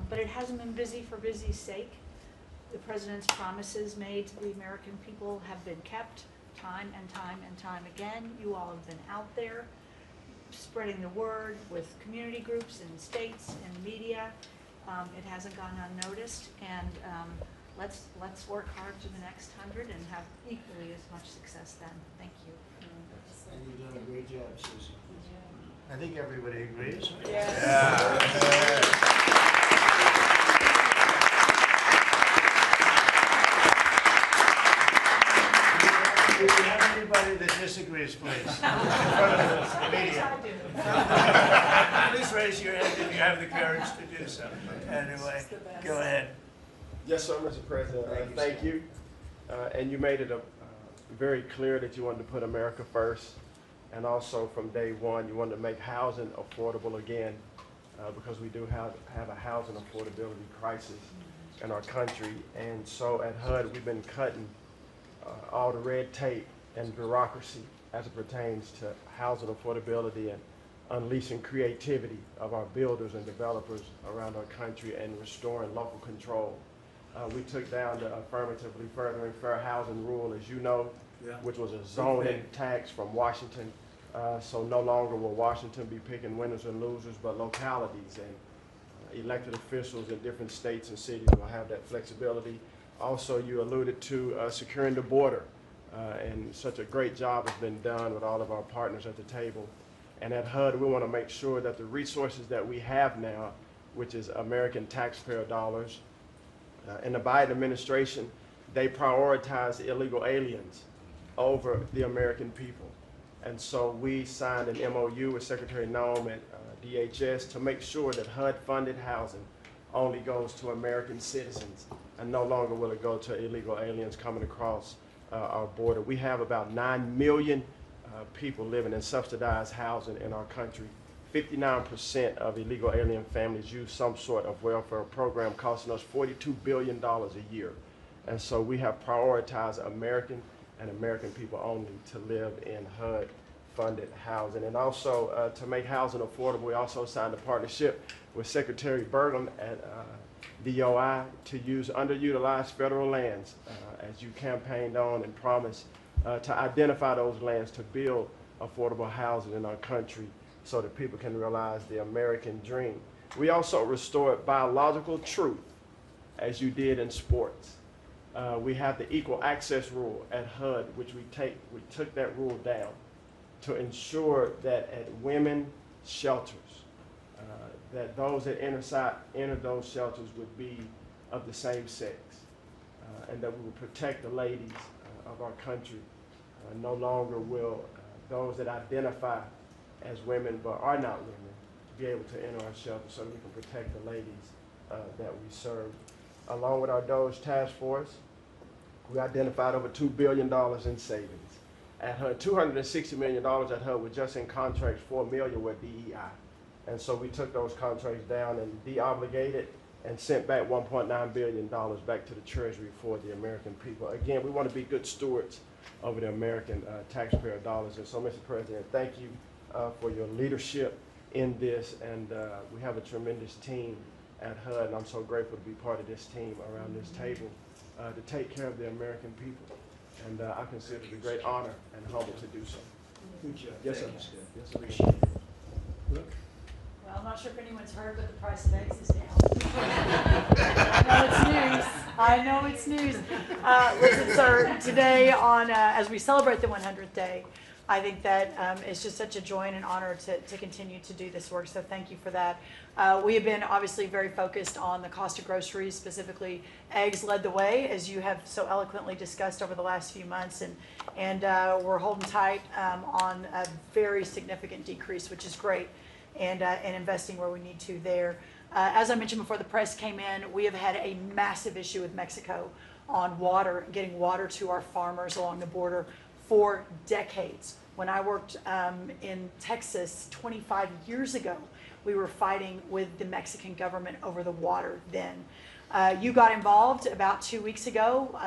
[SPEAKER 10] But it hasn't been busy for busy's sake. The president's promises made to the American people have been kept time and time and time again. You all have been out there spreading the word with community groups and states and media. It hasn't gone unnoticed, and let's work hard to the next 100 and have equally as much success then. Thank you.
[SPEAKER 1] And you've done a great job, Susan. I think everybody agrees. If you have anybody that disagrees, please. In front of the media. Please raise your hand if you have the courage to do so. Anyway, go ahead.
[SPEAKER 11] Yes, sir, Mr. President. Thank you. And you made it very clear that you wanted to put America first. And also from day one, you wanted to make housing affordable again, because we do have a housing affordability crisis in our country. And so at HUD, we've been cutting all the red tape and bureaucracy as it pertains to housing affordability and unleashing creativity of our builders and developers around our country and restoring local control. We took down the affirmatively furthering fair housing rule, as you know, which was a zoning tax from Washington. So no longer will Washington be picking winners and losers, but localities and elected officials in different states and cities will have that flexibility. Also, you alluded to securing the border, and such a great job has been done with all of our partners at the table. And at HUD, we want to make sure that the resources that we have now, which is American taxpayer dollars, in the Biden administration, they prioritize illegal aliens over the American people. And so we signed an MOU with Secretary Noem at DHS to make sure that HUD-funded housing only goes to American citizens, and no longer will it go to illegal aliens coming across our border. We have about 9 million people living in subsidized housing in our country. 59% of illegal alien families use some sort of welfare program, costing us $42 billion a year. And so we have prioritized American and American people only to live in HUD-funded housing. And also to make housing affordable, we also signed a partnership with Secretary Burgum at DOI to use underutilized federal lands, as you campaigned on and promised, to identify those lands to build affordable housing in our country so that people can realize the American dream. We also restored biological truth, as you did in sports. We have the equal access rule at HUD, which we took that rule down to ensure that at women's shelters, that those that enter those shelters would be of the same sex, and that we will protect the ladies of our country. No longer will those that identify as women but are not women be able to enter our shelter, so that we can protect the ladies that we serve. Along with our DOGE task force, we identified over $2 billion in savings. At HUD, $260 million at HUD were just in contracts, $4 million with DEI. And so we took those contracts down and de-obligated and sent back $1.9 billion back to the Treasury for the American people. Again, we want to be good stewards over the American taxpayer dollars. And so, Mr. President, thank you for your leadership in this. And we have a tremendous team at HUD, and I'm so grateful to be part of this team around this table to take care of the American people. And I consider it a great honor and humble to do so.
[SPEAKER 1] Good job.
[SPEAKER 11] Yes, sir.
[SPEAKER 1] Thanks, Steph.
[SPEAKER 11] Yes, sir.
[SPEAKER 1] Appreciate it. Look.
[SPEAKER 10] Well, I'm not sure if anyone's heard, but the price of eggs is down. I know it's news. Listen, sir, today on, as we celebrate the 100th day, I think that it's just such a joy and an honor to continue to do this work, so thank you for that. We have been obviously very focused on the cost of groceries, specifically eggs led the way, as you have so eloquently discussed over the last few months, and we're holding tight on a very significant decrease, which is great, and investing where we need to there. As I mentioned before the press came in, we have had a massive issue with Mexico on water, getting water to our farmers along the border for decades. When I worked in Texas 25 years ago, we were fighting with the Mexican government over the water then. You got involved about 2 weeks ago.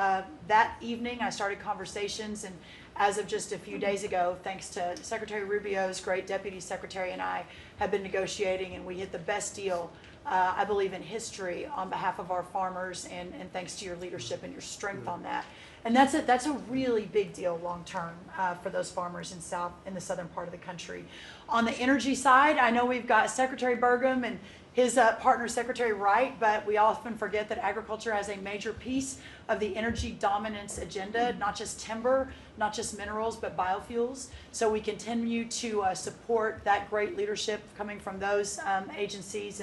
[SPEAKER 10] That evening I started conversations, and as of just a few days ago, thanks to Secretary Rubio's great deputy secretary and I have been negotiating, and we hit the best deal I believe, in history on behalf of our farmers, and thanks to your leadership and your strength on that. And that's a really big deal long term for those farmers in the southern part of the country. On the energy side, I know we've got Secretary Burgum and his partner Secretary Wright, but we often forget that agriculture has a major piece of the energy dominance agenda, not just timber, not just minerals, but biofuels. So we continue to support that great leadership coming from those agencies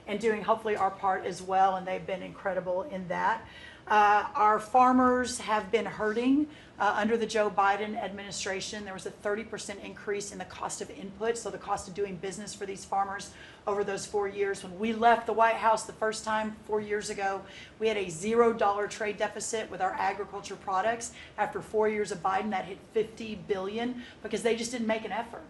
[SPEAKER 10] and doing hopefully our part as well, and they've been incredible in that. Our farmers have been hurting under the Joe Biden administration. There was a 30% increase in the cost of input, so the cost of doing business for these farmers over those 4 years. When we left the White House the first time 4 years ago, we had a $0 trade deficit with our agriculture products. After 4 years of Biden, that hit $50 billion because they just didn't make an effort.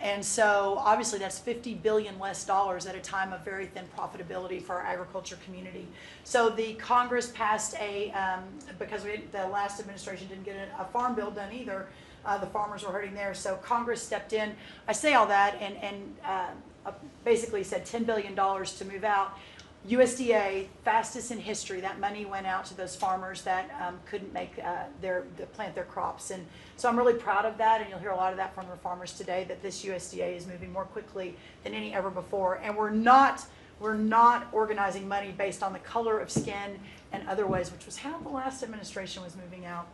[SPEAKER 10] And so obviously that's $50 billion less dollars at a time of very thin profitability for our agriculture community. So the Congress passed because the last administration didn't get a farm bill done either, the farmers were hurting there. So Congress stepped in. I say all that and basically said $10 billion to move out. USDA, fastest in history, that money went out to those farmers that couldn't make plant their crops. And so I'm really proud of that, and you'll hear a lot of that from the farmers today, that this USDA is moving more quickly than any ever before. And we're not organizing money based on the color of skin and other ways, which was how the last administration was moving out.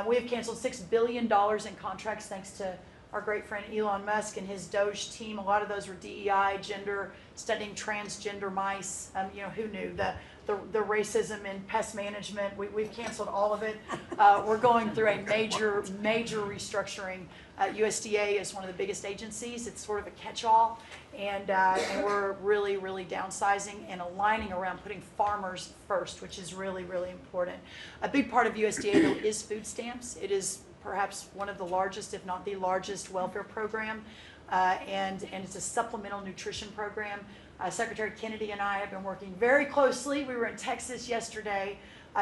[SPEAKER 10] We have canceled $6 billion in contracts thanks to our great friend Elon Musk and his Doge team. A lot of those were DEI, gender, studying transgender mice. Who knew? The racism in pest management, we've canceled all of it. We're going through a major restructuring. USDA is one of the biggest agencies. It's sort of a catch-all, and we're really downsizing and aligning around putting farmers first, which is really important. A big part of USDA though is food stamps. It is perhaps one of the largest, if not the largest, welfare program, and it's a supplemental nutrition program. Secretary Kennedy and I have been working very closely. We were in Texas yesterday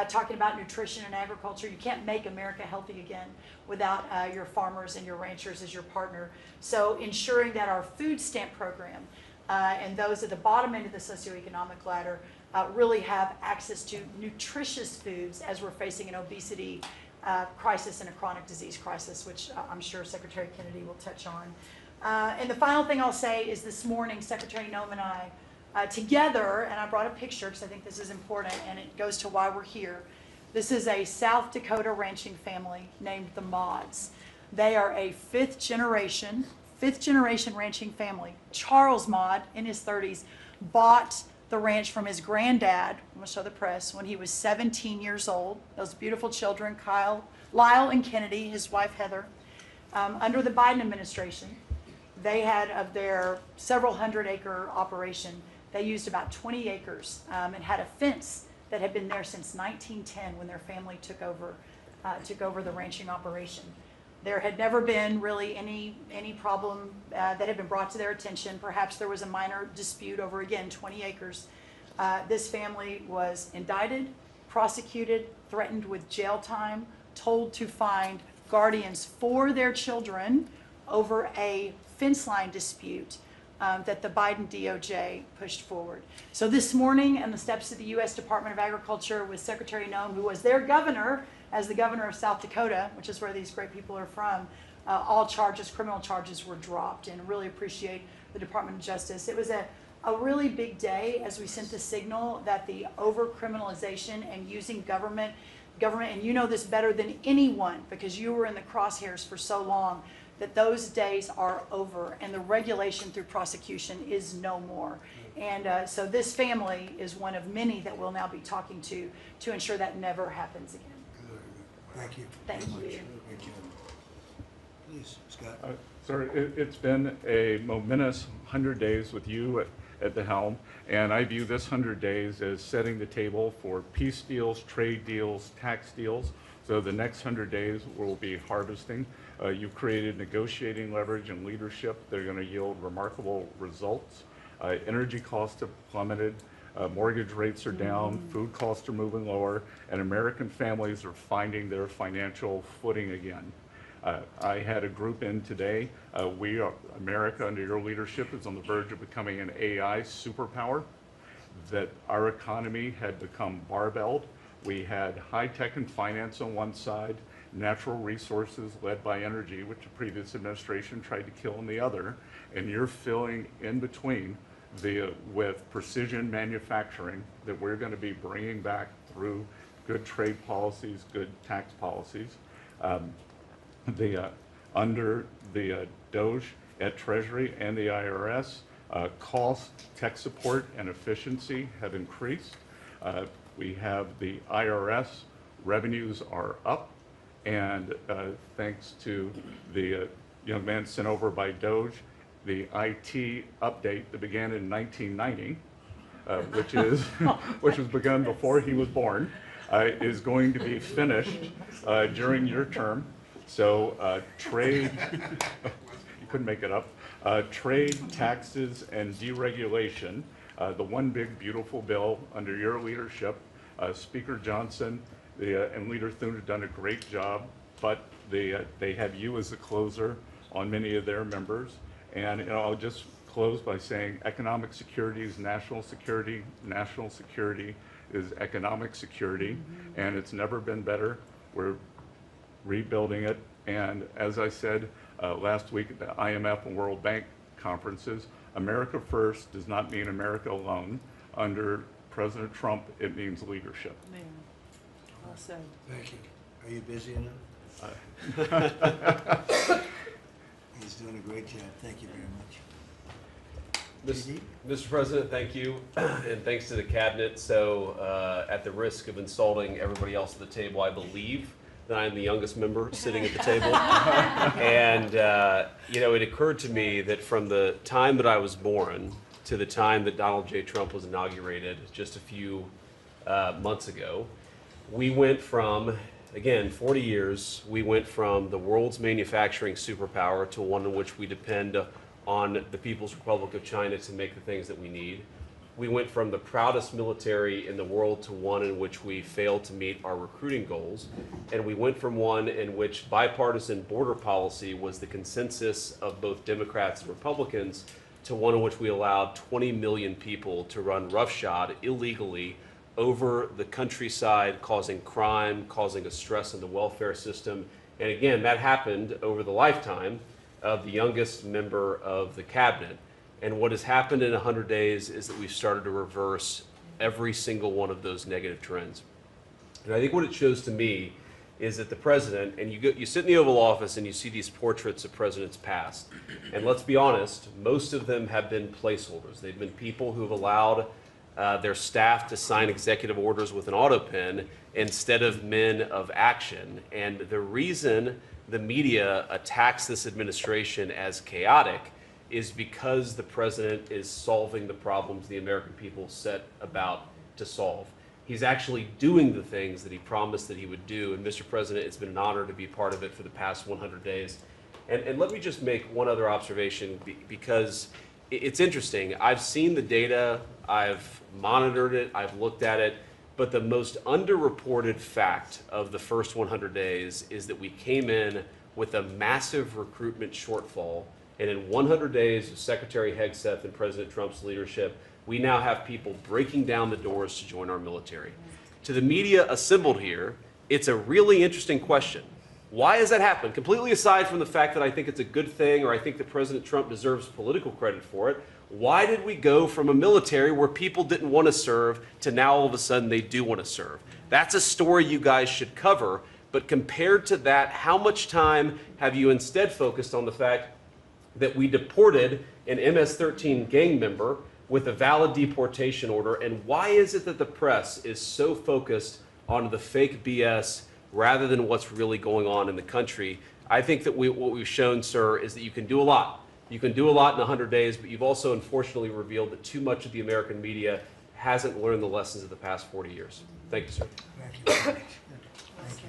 [SPEAKER 10] talking about nutrition and agriculture. You can't make America healthy again without your farmers and your ranchers as your partner. So ensuring that our food stamp program and those at the bottom end of the socioeconomic ladder really have access to nutritious foods as we're facing an obesity crisis and a chronic disease crisis, which I'm sure Secretary Kennedy will touch on. And the final thing I'll say is this morning, Secretary Noem and I, together, and I brought a picture because I think this is important and it goes to why we're here. This is a South Dakota ranching family named the Mods. They are a fifth generation ranching family. Charles Mod, in his 30s, bought the ranch from his granddad, I'm going to show the press, when he was 17 years old. Those beautiful children, Lyle and Kennedy, his wife Heather. Under the Biden administration, they had, of their several hundred-acre operation, they used about 20 acres and had a fence that had been there since 1910 when their family took over the ranching operation. There had never been really any problem that had been brought to their attention. Perhaps there was a minor dispute over, again, 20 acres. This family was indicted, prosecuted, threatened with jail time, told to find guardians for their children over a fence line dispute that the Biden DOJ pushed forward. So this morning, on the steps of the U.S. Department of Agriculture with Secretary Noem, who was their governor, as the governor of South Dakota, which is where these great people are from, all criminal charges were dropped, and really appreciate the Department of Justice. It was a really big day as we sent the signal that the over-criminalization and using government, and you know this better than anyone because you were in the crosshairs for so long, that those days are over and the regulation through prosecution is no more. And so this family is one of many that we'll now be talking to ensure that never happens again.
[SPEAKER 1] Thank you.
[SPEAKER 10] Thank you.
[SPEAKER 1] Great job. Please, Scott.
[SPEAKER 12] Sir, it's been a momentous 100 days with you at the helm, and I view this 100 days as setting the table for peace deals, trade deals, tax deals. So the next 100 days will be harvesting. You've created negotiating leverage and leadership that are going to yield remarkable results. Energy costs have plummeted. Mortgage rates are down, food costs are moving lower, and American families are finding their financial footing again. I had a group in today. America, under your leadership, is on the verge of becoming an AI superpower. that our economy had become barbelled. We had high tech and finance on one side, natural resources led by energy, which the previous administration tried to kill, on the other, and you're filling in between with precision manufacturing that we're going to be bringing back through good trade policies, good tax policies. Under the DOGE at Treasury and the IRS, cost, tech support, and efficiency have increased. We have the IRS revenues are up, and thanks to the young man sent over by DOGE, the IT update that began in 1990, which was begun before he was born, is going to be finished during your term. So trade, you couldn't make it up, trade, taxes, and deregulation, the one big beautiful bill under your leadership. Speaker Johnson and Leader Thune have done a great job, but they have you as the closer on many of their members. And I'll just close by saying economic security is national security is economic security, and it's never been better. We're rebuilding it, and as I said last week at the IMF and World Bank conferences, America first does not mean America alone. Under President Trump, it means leadership.
[SPEAKER 10] Man, well said.
[SPEAKER 1] Thank you. Are you busy enough? He's doing a great job. Thank you very much.
[SPEAKER 13] Mr. President, thank you, and thanks to the cabinet. So at the risk of insulting everybody else at the table, I believe that I'm the youngest member sitting at the table. And it occurred to me that from the time that I was born to the time that Donald J. Trump was inaugurated just a few months ago, we went from, again, 40 years, we went from the world's manufacturing superpower to one in which we depend on the People's Republic of China to make the things that we need. We went from the proudest military in the world to one in which we failed to meet our recruiting goals. And we went from one in which bipartisan border policy was the consensus of both Democrats and Republicans to one in which we allowed 20 million people to run roughshod illegally over the countryside, causing crime, causing a stress on the welfare system. And again, that happened over the lifetime of the youngest member of the cabinet. And what has happened in 100 days is that we've started to reverse every single one of those negative trends. And I think what it shows to me is that the president, and you sit in the Oval Office and you see these portraits of presidents past, and let's be honest, most of them have been placeholders. They've been people who have allowed their staff to sign executive orders with an auto pen instead of men of action. And the reason the media attacks this administration as chaotic is because the president is solving the problems the American people set about to solve. He's actually doing the things that he promised that he would do. And Mr. President, it's been an honor to be part of it for the past 100 days. And let me just make one other observation because it's interesting. I've seen the data, I've monitored it, I've looked at it, but the most underreported fact of the first 100 days is that we came in with a massive recruitment shortfall. And in 100 days of Secretary Hegseth and President Trump's leadership, we now have people breaking down the doors to join our military. To the media assembled here, it's a really interesting question. Why has that happened? Completely aside from the fact that I think it's a good thing or I think that President Trump deserves political credit for it, why did we go from a military where people didn't want to serve to now all of a sudden they do want to serve? That's a story you guys should cover, but compared to that, how much time have you instead focused on the fact that we deported an MS-13 gang member with a valid deportation order? And why is it that the press is so focused on the fake BS rather than what's really going on in the country? I think that what we've shown, sir, is that you can do a lot. You can do a lot in 100 days, but you've also unfortunately revealed that too much of the American media hasn't learned the lessons of the past 40 years. Thank you, sir.
[SPEAKER 1] Thank you. Thank you.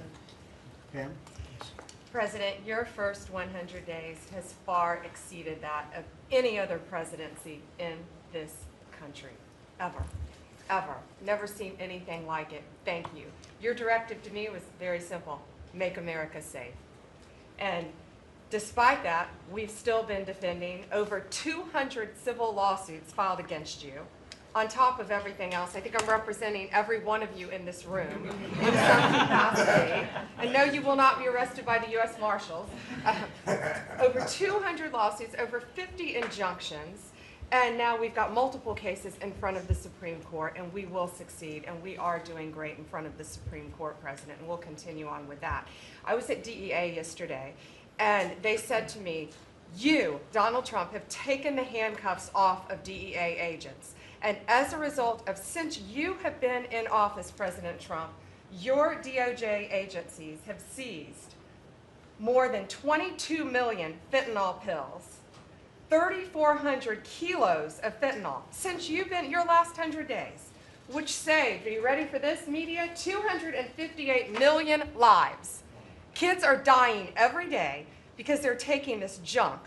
[SPEAKER 1] Pam?
[SPEAKER 14] President, your first 100 days has far exceeded that of any other presidency in this country, ever, ever. Never seen anything like it. Thank you. Your directive to me was very simple: make America safe. And despite that, we've still been defending over 200 civil lawsuits filed against you. on top of everything else, I think I'm representing every one of you in this room in some capacity. And no, you will not be arrested by the U.S. Marshals. Over 200 lawsuits, over 50 injunctions, and now we've got multiple cases in front of the Supreme Court, and we will succeed, and we are doing great in front of the Supreme Court, President, and we'll continue on with that. I was at DEA yesterday, and they said to me, you, Donald Trump, have taken the handcuffs off of DEA agents. And as a result of, since you have been in office, President Trump, your DOJ agencies have seized more than 22 million fentanyl pills, 3,400 kilos of fentanyl since you've been, your last 100 days, which saved, are you ready for this, media? 258 million lives. Kids are dying every day because they're taking this junk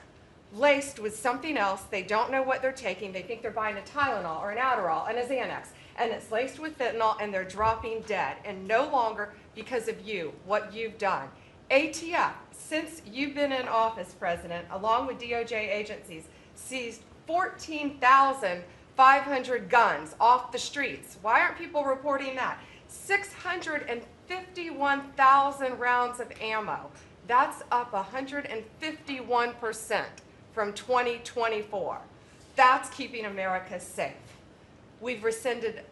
[SPEAKER 14] laced with something else. They don't know what they're taking. They think they're buying a Tylenol or an Adderall and a Xanax, and it's laced with fentanyl, and they're dropping dead. And no longer because of you, what you've done. ATF, since you've been in office, President, along with DOJ agencies, seized 14,500 guns off the streets. Why aren't people reporting that? 651,000 rounds of ammo. That's up 151% from 2024. That's keeping America safe. We've rescinded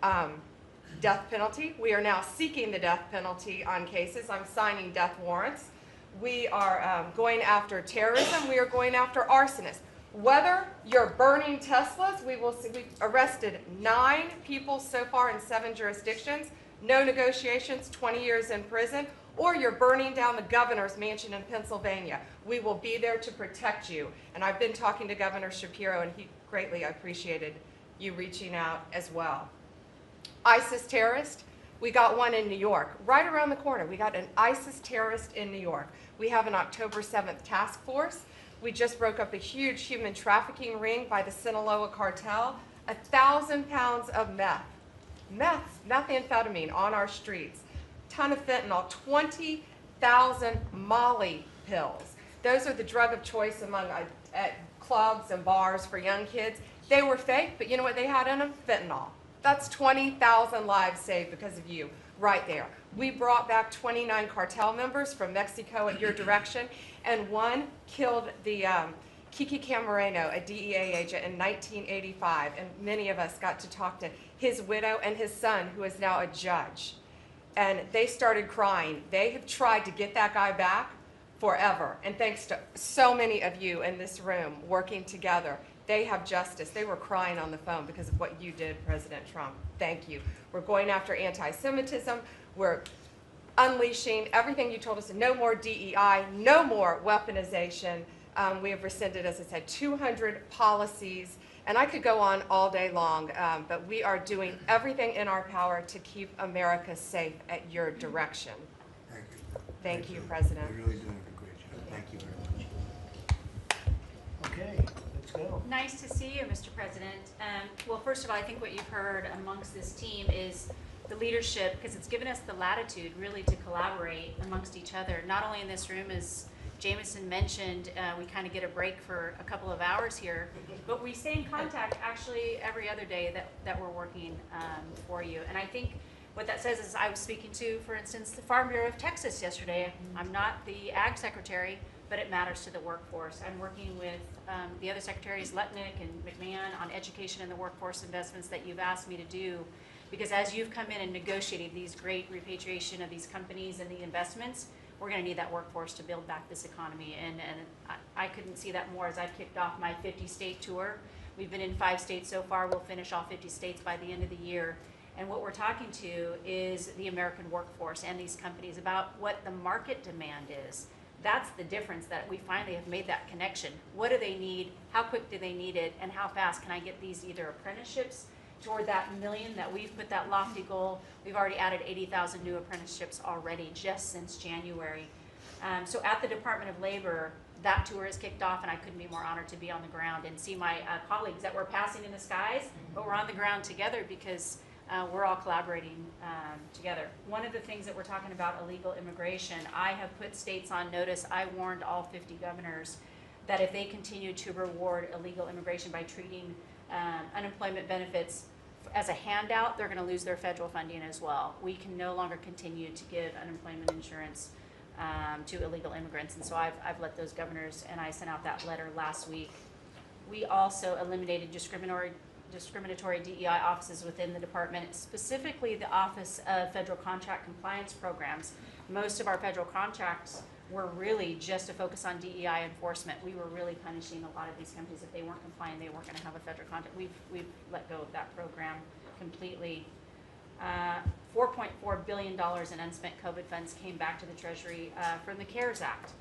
[SPEAKER 14] death penalty. We are now seeking the death penalty on cases. I'm signing death warrants. We are going after terrorism. We are going after arsonists. Whether you're burning Teslas, we've arrested 9 people so far in 7 jurisdictions, no negotiations, 20 years in prison, or you're burning down the governor's mansion in Pennsylvania. We will be there to protect you. And I've been talking to Governor Shapiro, and he greatly appreciated you reaching out as well. ISIS terrorist, we got one in New York, right around the corner. We got an ISIS terrorist in New York. We have an October 7th task force. We just broke up a huge human trafficking ring by the Sinaloa cartel. 1,000 pounds of methamphetamine on our streets. Ton of fentanyl, 20,000 Molly pills. Those are the drug of choice among at clubs and bars for young kids. They were fake, but you know what they had in them? Fentanyl. That's 20,000 lives saved because of you, right there. We brought back 29 cartel members from Mexico in your direction, and one killed the Kiki Camareno, a DEA agent, in 1985, and many of us got to talk to his widow and his son, who is now a judge. And they started crying. They have tried to get that guy back forever. And thanks to so many of you in this room working together, they have justice. They were crying on the phone because of what you did, President Trump. Thank you. We're going after anti-Semitism. We're unleashing everything you told us. No more DEI, no more weaponization. We have rescinded, as I said, 200 policies. And I could go on all day long, but we are doing everything in our power to keep America safe at your direction.
[SPEAKER 1] Thank you.
[SPEAKER 14] Thank you, President.
[SPEAKER 1] You're really doing a great job. Thank you very much. Okay, let's go.
[SPEAKER 15] Nice to see you, Mr. President. Well, first of all, I think what you've heard amongst this team is the leadership, because it's given us the latitude really to collaborate amongst each other, not only in this room as Jameson mentioned, we kind of get a break for a couple of hours here, but we stay in contact actually every other day that we're working for you. And I think what that says is I was speaking to, for instance, the Farm Bureau of Texas yesterday. I'm not the Ag Secretary, but it matters to the workforce. I'm working with the other secretaries, Letnick and McMahon, on education and the workforce investments that you've asked me to do. Because as you've come in and negotiated these great repatriation of these companies and the investments, we're going to need that workforce to build back this economy. And I couldn't see that more as I've kicked off my 50-state tour. We've been in 5 states so far. We'll finish all 50 states by the end of the year. And what we're talking to is the American workforce and these companies about what the market demand is. That's the difference, that we finally have made that connection. What do they need? How quick do they need it? And how fast can I get these either apprenticeships toward that million that we've put that lofty goal. We've already added 80,000 new apprenticeships already just since January. So at the Department of Labor, that tour is kicked off, and I couldn't be more honored to be on the ground and see my colleagues that we're passing in the skies, but we're on the ground together because we're all collaborating together. One of the things that we're talking about, illegal immigration, I have put states on notice. I warned all 50 governors that if they continue to reward illegal immigration by treating unemployment benefits as a handout, they're going to lose their federal funding as well. We can no longer continue to give unemployment insurance to illegal immigrants, and so I've let those governors, and I sent out that letter last week. We also eliminated discriminatory DEI offices within the department, specifically the Office of Federal Contract Compliance Programs. Most of our federal contracts were really just to focus on DEI enforcement. We were really punishing a lot of these companies. If they weren't compliant, they weren't going to have a federal contract. We've let go of that program completely. $4.4 billion in unspent COVID funds came back to the Treasury from the CARES Act.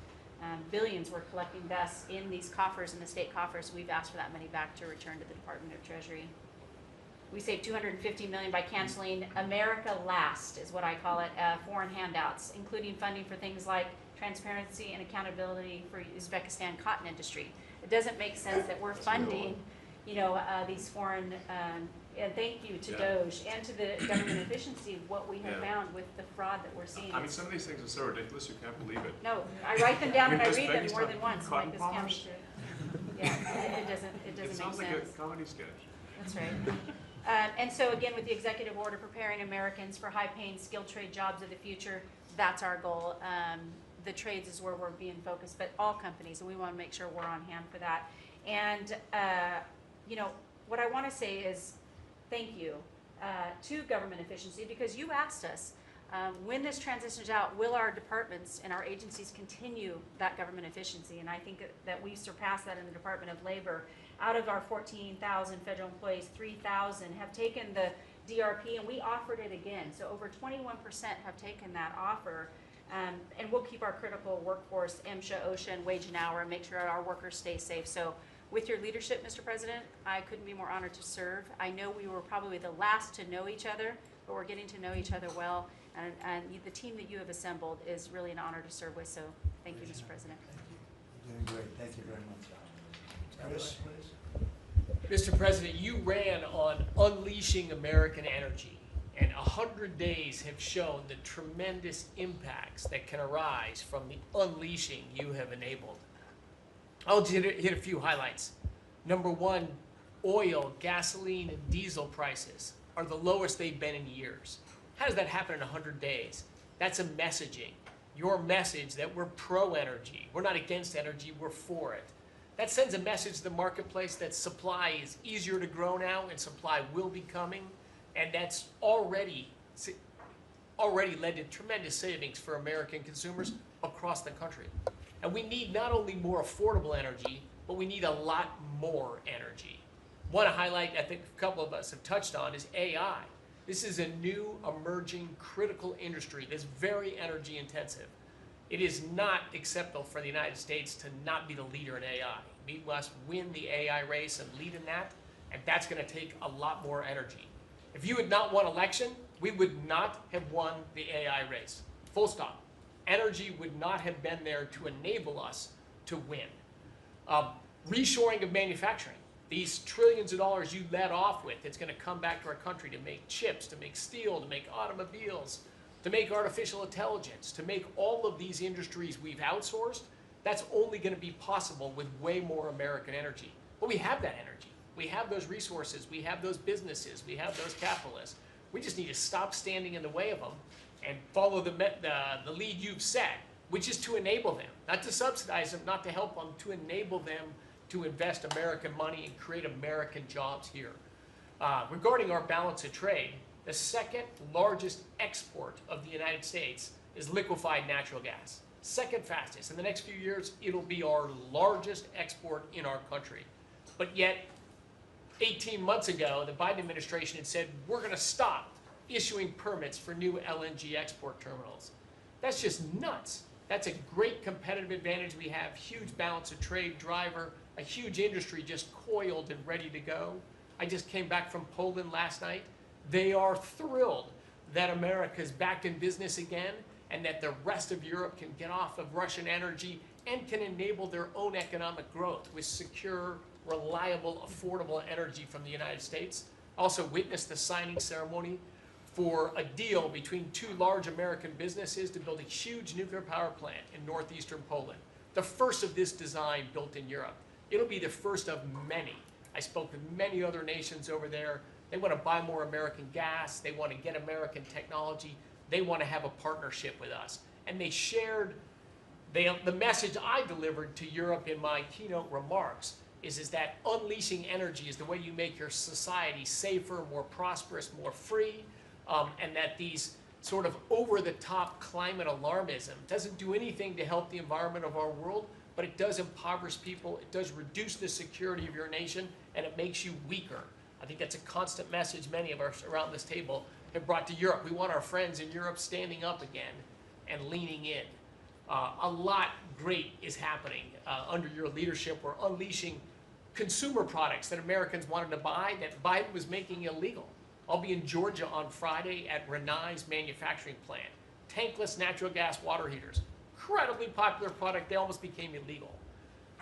[SPEAKER 15] Billions were collecting thus in these coffers, in the state coffers. We've asked for that money back to return to the Department of Treasury. We saved $250 million by canceling America Last, is what I call it, foreign handouts, including funding for things like transparency and accountability for Uzbekistan cotton industry. It doesn't make sense that we're funding, these foreign, and thank you to DOJ and to the government efficiency of what we have found with the fraud that we're seeing.
[SPEAKER 16] I mean, some of these things are so ridiculous, you can't believe it.
[SPEAKER 15] No, I write them down and I read them
[SPEAKER 16] Uzbekistan
[SPEAKER 15] more than once,
[SPEAKER 16] cotton
[SPEAKER 15] like this county
[SPEAKER 16] palmers?
[SPEAKER 15] should. Yeah, it doesn't make
[SPEAKER 16] It
[SPEAKER 15] sense.
[SPEAKER 16] sounds like a comedy sketch.
[SPEAKER 15] That's right. And so again, with the executive order preparing Americans for high-paying, skilled trade jobs of the future, that's our goal. The trades is where we're being focused, but all companies, and we want to make sure we're on hand for that. And, what I want to say is thank you to government efficiency, because you asked us, when this transitions out, will our departments and our agencies continue that government efficiency? And I think that we surpassed that in the Department of Labor. Out of our 14,000 federal employees, 3,000 have taken the DRP, and we offered it again. So over 21% have taken that offer. And we'll keep our critical workforce, MSHA, OSHA, and wage and hour, and make sure our workers stay safe. So with your leadership, Mr. President, I couldn't be more honored to serve. I know we were probably the last to know each other, but we're getting to know each other well. And the team that you have assembled is really an honor to serve with. So thank you, Mr. President.
[SPEAKER 1] Doing great. Thank you very much. Chris, please.
[SPEAKER 17] Mr. President, you ran on unleashing American energy, and 100 days have shown the tremendous impacts that can arise from the unleashing you have enabled. I'll hit a few highlights. Number one, oil, gasoline, and diesel prices are the lowest they've been in years. How does that happen in 100 days? That's a messaging. Your message that we're pro-energy. We're not against energy, we're for it. That sends a message to the marketplace that supply is easier to grow now and supply will be coming, and that's already led to tremendous savings for American consumers across the country. And we need not only more affordable energy, but we need a lot more energy. One highlight I think a couple of us have touched on is AI. This is a new emerging critical industry that's very energy intensive. It is not acceptable for the United States to not be the leader in AI. We must win the AI race and lead in that, and that's going to take a lot more energy. If you had not won election, we would not have won the AI race. Full stop. Energy would not have been there to enable us to win. Reshoring of manufacturing. These trillions of dollars you led off with, it's going to come back to our country to make chips, to make steel, to make automobiles, to make artificial intelligence, to make all of these industries we've outsourced. That's only going to be possible with way more American energy. But we have that energy. We have those resources. We have those businesses. We have those capitalists. We just need to stop standing in the way of them and follow the lead you've set, which is to enable them, not to subsidize them, not to help them, to enable them to invest American money and create American jobs here. Regarding our balance of trade, the second largest export of the United States is liquefied natural gas. Second fastest. In the next few years, it'll be our largest export in our country. But yet, 18 months ago, the Biden administration had said, we're going to stop issuing permits for new LNG export terminals. That's just nuts. That's a great competitive advantage we have, huge balance of trade driver, a huge industry just coiled and ready to go. I just came back from Poland last night. They are thrilled that America is back in business again and that the rest of Europe can get off of Russian energy and can enable their own economic growth with secure, reliable, affordable energy from the United States. Also witnessed the signing ceremony for a deal between two large American businesses to build a huge nuclear power plant in northeastern Poland. The first of this design built in Europe. It'll be the first of many. I spoke with many other nations over there They want to buy more American gas. They want to get American technology. They want to have a partnership with us. And they shared the message I delivered to Europe in my keynote remarks is that unleashing energy is the way you make your society safer, more prosperous, more free, and that these sort of over-the-top climate alarmism doesn't do anything to help the environment of our world, but it does impoverish people, it does reduce the security of your nation, and it makes you weaker. I think that's a constant message many of us around this table have brought to Europe. We want our friends in Europe standing up again and leaning in. A lot great is happening under your leadership. We're unleashing consumer products that Americans wanted to buy that Biden was making illegal. I'll be in Georgia on Friday at Renai's manufacturing plant. Tankless natural gas water heaters. Incredibly popular product. They almost became illegal.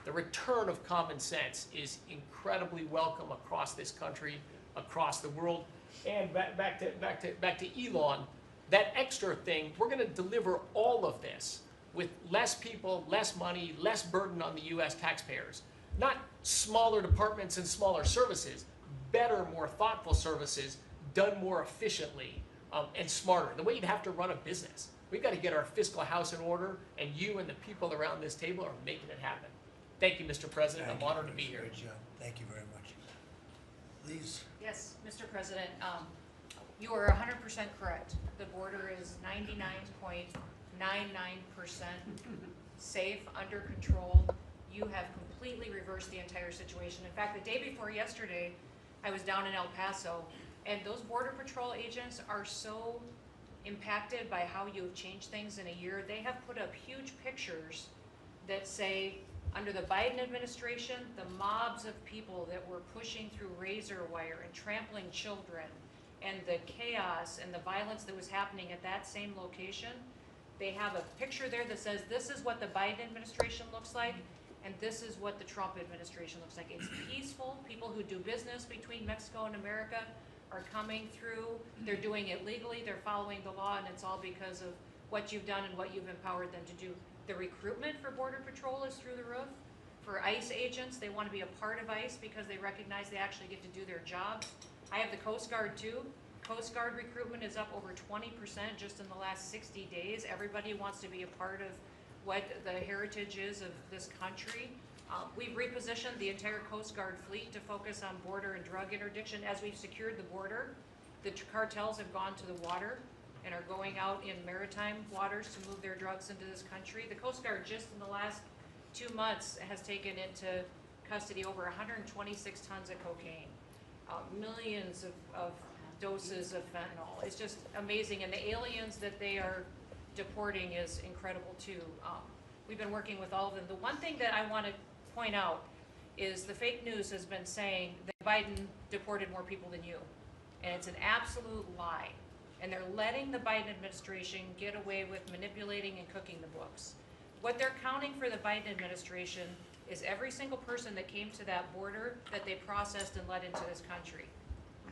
[SPEAKER 17] The return of common sense is incredibly welcome across this country, across the world. And back to Elon, that extra thing, we're going to deliver all of this with less people, less money, less burden on the U.S. taxpayers. Not smaller departments and smaller services, better, more thoughtful services done more efficiently and smarter. The way you'd have to run a business. We've got to get our fiscal house in order, and you and the people around this table are making it happen. Thank you, Mr. President. I'm honored to be here.
[SPEAKER 1] Great job. Thank you very much. Please.
[SPEAKER 18] Yes, Mr. President, you are 100% correct. The border is 99.99% safe, under control. You have completely reversed the entire situation. In fact, the day before yesterday, I was down in El Paso, and those Border Patrol agents are so impacted by how you've changed things in a year. They have put up huge pictures that say, under the Biden administration, the mobs of people that were pushing through razor wire and trampling children, and the chaos and the violence that was happening at that same location, they have a picture there that says, this is what the Biden administration looks like, and this is what the Trump administration looks like. It's peaceful. People who do business between Mexico and America are coming through. They're doing it legally. They're following the law, and it's all because of what you've done and what you've empowered them to do. The recruitment for Border Patrol is through the roof. For ICE agents, they want to be a part of ICE because they recognize they actually get to do their job. I have the Coast Guard too. Coast Guard recruitment is up over 20% just in the last 60 days. Everybody wants to be a part of what the heritage is of this country. We've repositioned the entire Coast Guard fleet to focus on border and drug interdiction. As we've secured the border, the cartels have gone to the water and are going out in maritime waters to move their drugs into this country. The Coast Guard just in the last 2 months has taken into custody over 126 tons of cocaine, millions of doses of fentanyl. It's just amazing, and the aliens that they are deporting is incredible too. We've been working with all of them. The one thing that I want to point out is the fake news has been saying that Biden deported more people than you, and it's an absolute lie. And they're letting the Biden administration get away with manipulating and cooking the books. What they're counting for the Biden administration is every single person that came to that border that they processed and let into this country.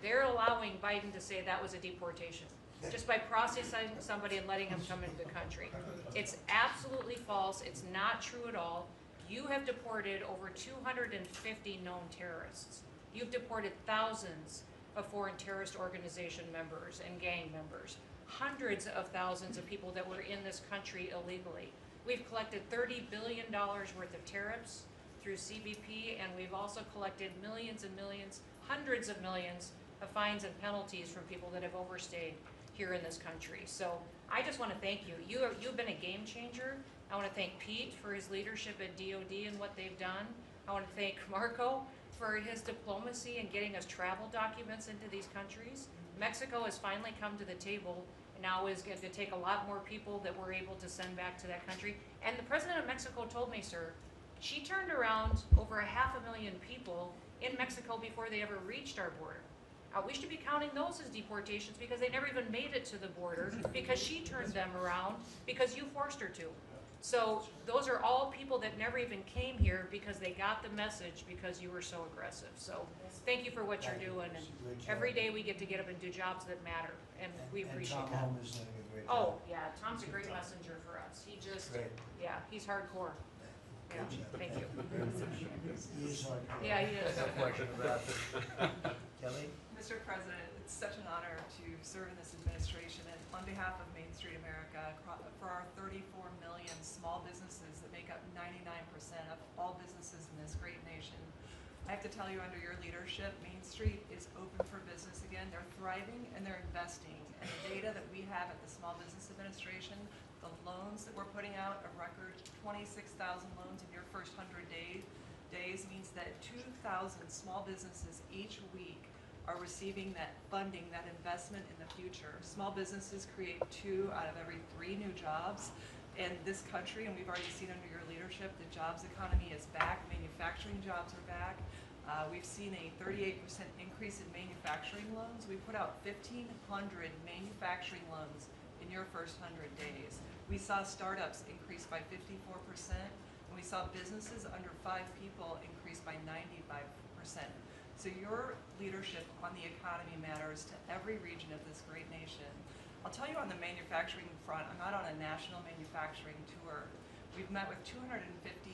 [SPEAKER 18] They're allowing Biden to say that was a deportation, just by processing somebody and letting them come into the country. It's absolutely false. It's not true at all. You have deported over 250 known terrorists. You've deported thousands of foreign terrorist organization members and gang members, hundreds of thousands of people that were in this country illegally. We've collected $30 billion worth of tariffs through CBP, and we've also collected millions and millions, hundreds of millions of fines and penalties from people that have overstayed here in this country. So I just want to thank you. You've been a game changer. I want to thank Pete for his leadership at DOD and what they've done. I want to thank Marco for his diplomacy and getting us travel documents into these countries. Mexico has finally come to the table and now is going to take a lot more people that we're able to send back to that country. And the president of Mexico told me, sir, she turned around over 500,000 people in Mexico before they ever reached our border. We should be counting those as deportations because they never even made it to the border because she turned them around because you forced her to. So those are all people that never even came here because they got the message because you were so aggressive. So thank you for what you're doing, and every day we get to get up and do jobs that matter, and we appreciate
[SPEAKER 1] Tom
[SPEAKER 18] that.
[SPEAKER 1] Holm is doing a great job.
[SPEAKER 18] Oh, yeah, Tom's a great messenger for us. He just,
[SPEAKER 1] Great.
[SPEAKER 18] yeah, he's hardcore. Yeah,
[SPEAKER 1] Good job.
[SPEAKER 18] thank you.
[SPEAKER 1] He is hardcore.
[SPEAKER 18] Yeah, he is.
[SPEAKER 1] No question about it. Kelly?
[SPEAKER 19] Mr. President, it's such an honor to serve in this administration, and on behalf of Main Street America, for our 34 million small businesses that make up 99% of all businesses in this great nation, I have to tell you, under your leadership, Main Street is open for business again. They're thriving and they're investing. And the data that we have at the Small Business Administration, the loans that we're putting out, a record 26,000 loans in your first 100 days means that 2,000 small businesses each week are receiving that funding, that investment in the future. Small businesses create 2 out of every 3 new jobs in this country, and we've already seen under your leadership the jobs economy is back, manufacturing jobs are back. We've seen a 38% increase in manufacturing loans. We put out 1,500 manufacturing loans in your first 100 days. We saw startups increase by 54%, and we saw businesses under 5 people increase by 95%. So your leadership on the economy matters to every region of this great nation. I'll tell you on the manufacturing front, I'm out on a national manufacturing tour. We've met with 250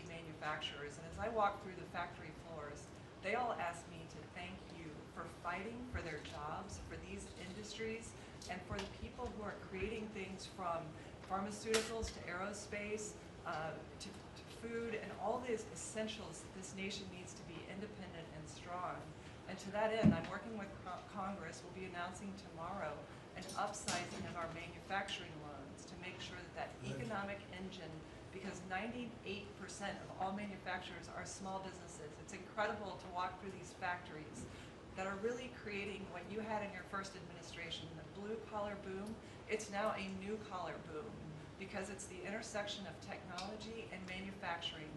[SPEAKER 19] manufacturers, and as I walk through the factory floors, they all ask me to thank you for fighting for their jobs, for these industries, and for the people who are creating things from pharmaceuticals to aerospace, to food, and all these essentials that this nation needs to be independent and strong. And to that end, I'm working with Congress. We'll be announcing tomorrow an upsizing of our manufacturing loans to make sure that that economic engine, because 98% of all manufacturers are small businesses. It's incredible to walk through these factories that are really creating what you had in your first administration, the blue collar boom. It's now a new collar boom because it's the intersection of technology and manufacturing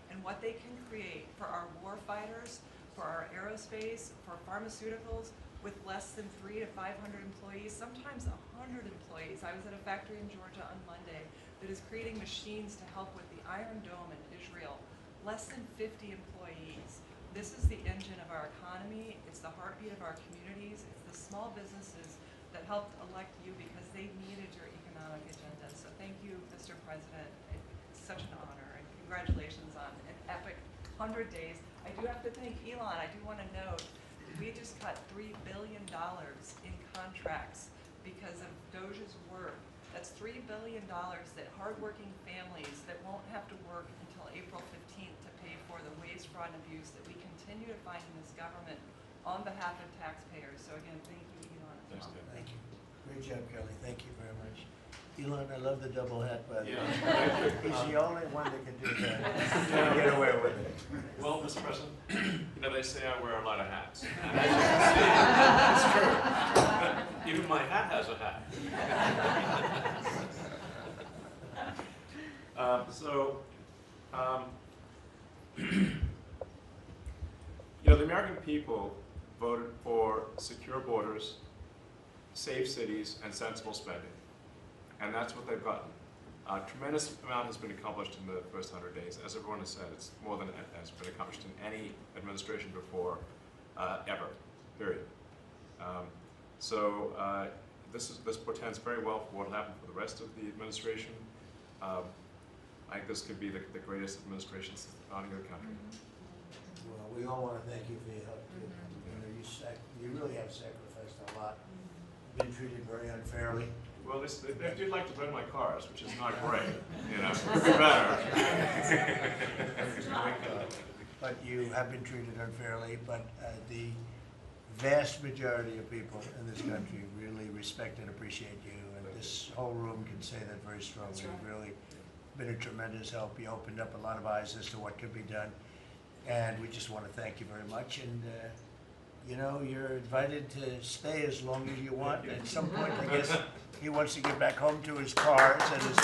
[SPEAKER 19] and what they can create for our war fighters, for our aerospace, for pharmaceuticals, with less than 300 to 500 employees, sometimes 100 employees. I was at a factory in Georgia on Monday that is creating machines to help with the Iron Dome in Israel. Less than 50 employees. This is the engine of our economy. It's the heartbeat of our communities. It's the small businesses that helped elect you because they needed your economic agenda. So thank you, Mr. President. It's such an honor, and congratulations on an epic 100 days. I do have to thank Elon. I do want to note, we just cut $3 billion in contracts because of Doge's work. That's $3 billion that hardworking families that won't have to work until April 15th to pay for the waste, fraud, and abuse that we continue to find in this government on behalf of taxpayers. So again, thank you, Elon.
[SPEAKER 1] Thanks, Deb. Thank you. Great job, Kelly. Thank you very much. Elon, I love the double hat, by the way. He's the only one that can do that. Get away with it.
[SPEAKER 20] Well, Mr. President, they say I wear a lot of hats. And as you can see, it's true. Even my hat has a hat. The American people voted for secure borders, safe cities, and sensible spending. And that's what they've gotten. A tremendous amount has been accomplished in the first 100 days. As everyone has said, it's more than has been accomplished in any administration before, ever, period. This portends very well for what will happen for the rest of the administration. I think this could be the greatest administration since the founding of the country.
[SPEAKER 1] Well, we all want to thank you for your help, too. You really have sacrificed a lot. Been treated very unfairly.
[SPEAKER 20] Well, they do like to burn my cars, which is not great. Could be better.
[SPEAKER 1] But you have been treated unfairly, but the vast majority of people in this country really respect and appreciate you, and this whole room can say that very strongly. You've really been a tremendous help. You opened up a lot of eyes as to what could be done, and we just want to thank you very much. And you're invited to stay as long as you want. At some point, I guess he wants to get back home to his cars and his.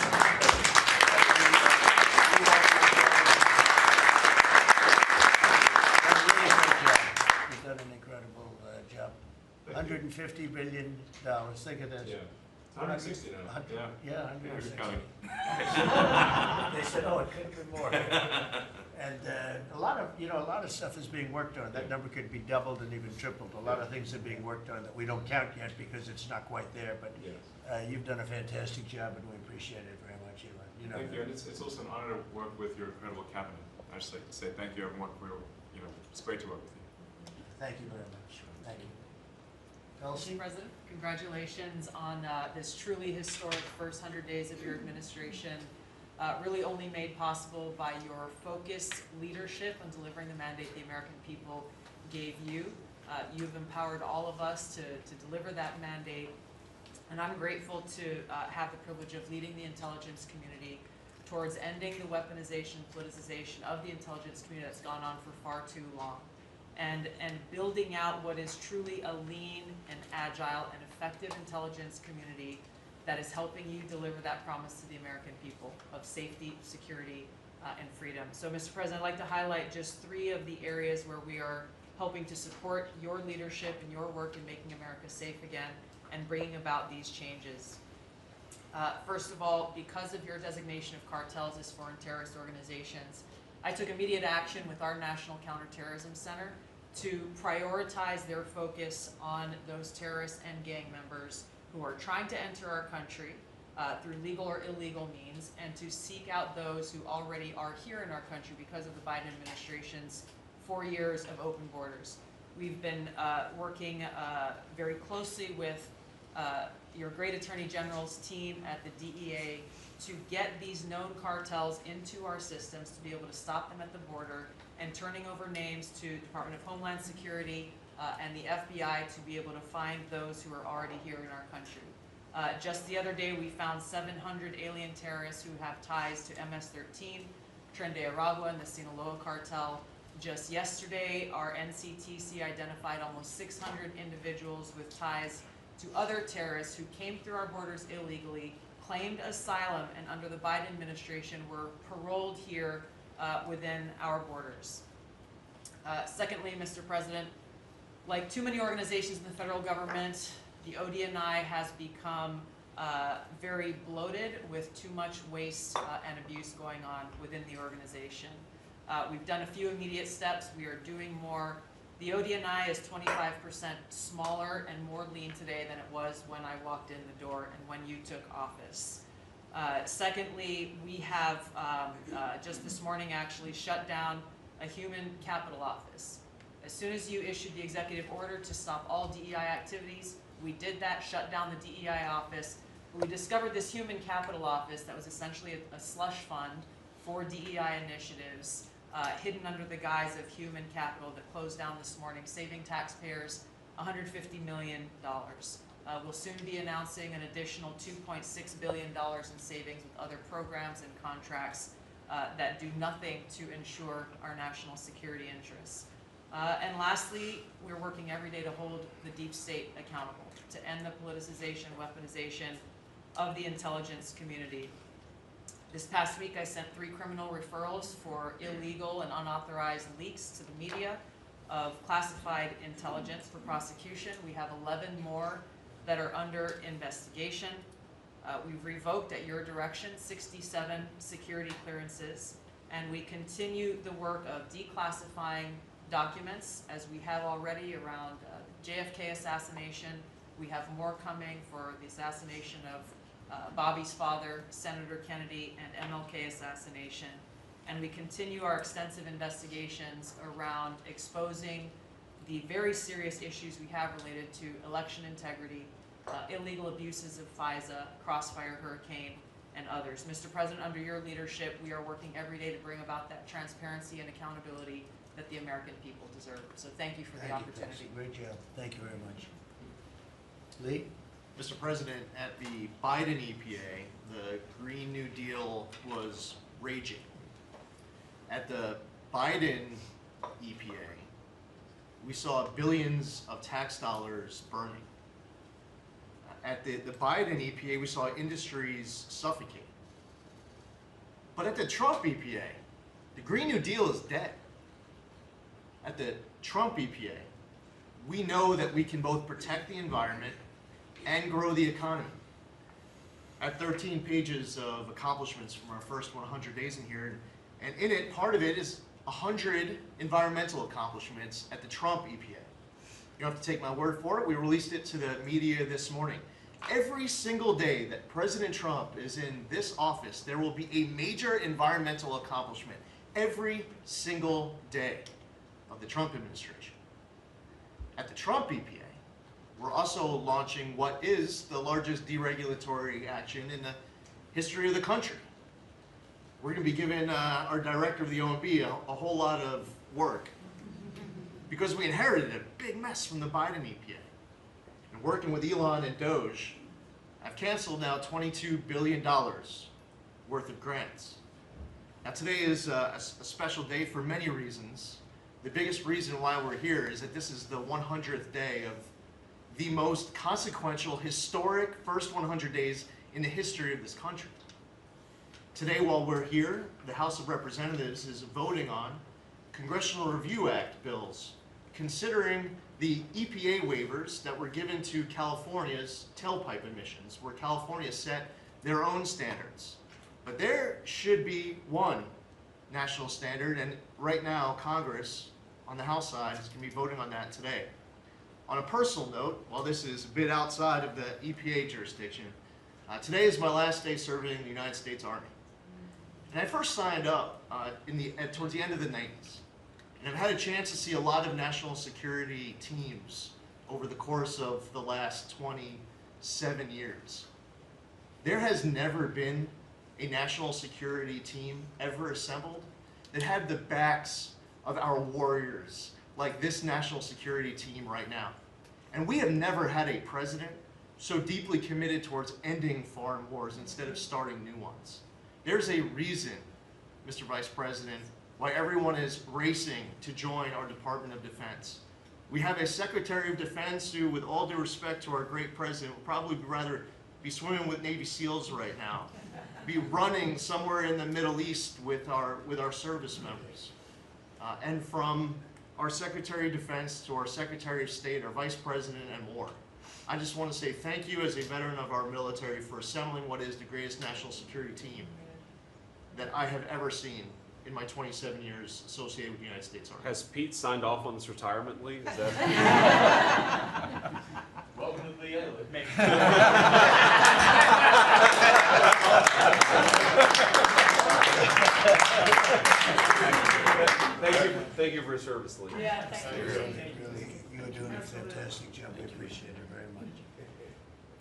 [SPEAKER 1] You've done an incredible job. $150 billion. Think of that.
[SPEAKER 20] Yeah. 160 now.
[SPEAKER 1] Yeah, 160.
[SPEAKER 20] Coming.
[SPEAKER 1] They said, oh, it could have been more. And a lot of stuff is being worked on. That number could be doubled and even tripled. A lot of things are being worked on that we don't count yet because it's not quite there. But you've done a fantastic job, and we appreciate it very much, Elon.
[SPEAKER 20] Thank you. And it's also an honor to work with your incredible cabinet. I just like to say thank you, everyone. It's great to work with you.
[SPEAKER 1] Thank you very much. Thank you. Elsie?
[SPEAKER 21] Mr. President, congratulations on this truly historic first 100 days of your administration. Really only made possible by your focused leadership on delivering the mandate the American people gave you. You've empowered all of us to deliver that mandate, and I'm grateful to have the privilege of leading the intelligence community towards ending the weaponization, politicization of the intelligence community that's gone on for far too long, and building out what is truly a lean and agile and effective intelligence community that is helping you deliver that promise to the American people of safety, security, and freedom. So, Mr. President, I'd like to highlight just 3 of the areas where we are helping to support your leadership and your work in making America safe again and bringing about these changes. First of all, because of your designation of cartels as foreign terrorist organizations, I took immediate action with our National Counterterrorism Center to prioritize their focus on those terrorists and gang members who are trying to enter our country through legal or illegal means, and to seek out those who already are here in our country because of the Biden administration's 4 years of open borders. We've been working very closely with your great Attorney General's team at the DEA to get these known cartels into our systems, to be able to stop them at the border, and turning over names to Department of Homeland Security and the FBI to be able to find those who are already here in our country. Just the other day, we found 700 alien terrorists who have ties to MS-13, Tren de Aragua, and the Sinaloa cartel. Just yesterday, our NCTC identified almost 600 individuals with ties to other terrorists who came through our borders illegally, claimed asylum, and under the Biden administration were paroled here within our borders. Secondly, Mr. President, like too many organizations in the federal government, the ODNI has become very bloated with too much waste and abuse going on within the organization. We've done a few immediate steps. We are doing more. The ODNI is 25% smaller and more lean today than it was when I walked in the door and when you took office. Secondly, we have just this morning actually shut down a human capital office. As soon as you issued the executive order to stop all DEI activities, we did that, shut down the DEI office. We discovered this human capital office that was essentially a slush fund for DEI initiatives, hidden under the guise of human capital, that closed down this morning, saving taxpayers $150 million. We'll soon be announcing an additional $2.6 billion in savings with other programs and contracts that do nothing to ensure our national security interests. And lastly, we're working every day to hold the deep state accountable, to end the politicization, weaponization of the intelligence community. This past week, I sent 3 criminal referrals for illegal and unauthorized leaks to the media of classified intelligence for prosecution. We have 11 more that are under investigation. We've revoked, at your direction, 67 security clearances, and we continue the work of declassifying documents, as we have already around JFK assassination. We have more coming for the assassination of Bobby's father, Senator Kennedy, and MLK assassination. And we continue our extensive investigations around exposing the very serious issues we have related to election integrity, illegal abuses of FISA, Crossfire Hurricane, and others. Mr. President, under your leadership, we are working every day to bring about that transparency and accountability that the American people deserve. So thank you for the opportunity.
[SPEAKER 1] Great job. Thank you very much. Lee?
[SPEAKER 22] Mr. President, at the Biden EPA, the Green New Deal was raging. At the Biden EPA, we saw billions of tax dollars burning. At the Biden EPA, we saw industries suffocate. But at the Trump EPA, the Green New Deal is dead. At the Trump EPA, we know that we can both protect the environment and grow the economy. I have 13 pages of accomplishments from our first 100 days in here, and in it, part of it is 100 environmental accomplishments at the Trump EPA. You don't have to take my word for it. We released it to the media this morning. Every single day that President Trump is in this office, there will be a major environmental accomplishment. Every single day of the Trump administration. At the Trump EPA, We're also launching what is the largest deregulatory action in the history of the country. We're going to be giving our director of the OMB a whole lot of work because we inherited a big mess from the Biden EPA. And working with Elon and Doge, I've canceled now $22 billion worth of grants. Now today is a special day for many reasons. The biggest reason why we're here is that this is the 100th day of the most consequential, historic first 100 days in the history of this country. Today, while we're here, the House of Representatives is voting on Congressional Review Act bills, considering the EPA waivers that were given to California's tailpipe emissions, where California set their own standards. But there should be one national standard, and right now, Congress, on the House side, is going to be voting on that today. On a personal note, while this is a bit outside of the EPA jurisdiction, today is my last day serving in the United States Army. And I first signed up towards the end of the 90s. And I've had a chance to see a lot of national security teams over the course of the last 27 years. There has never been a national security team ever assembled that had the backs of our warriors like this national security team right now. And we have never had a president so deeply committed towards ending foreign wars instead of starting new ones. There's a reason, Mr. Vice President, why everyone is racing to join our Department of Defense. We have a Secretary of Defense who, with all due respect to our great president, would probably rather be swimming with Navy SEALs right now, be running somewhere in the Middle East with our service members. And from our Secretary of Defense to our Secretary of State, our Vice President, and more. I just want to say thank you as a veteran of our military for assembling what is the greatest national security team that I have ever seen in my 27 years associated with the United States Army.
[SPEAKER 13] Has Pete signed off on this retirement leave? Is that?
[SPEAKER 8] Welcome to the end. Thank you for your service, Lee.
[SPEAKER 10] Yeah, thank you.
[SPEAKER 1] You're doing a fantastic job. We appreciate it very much.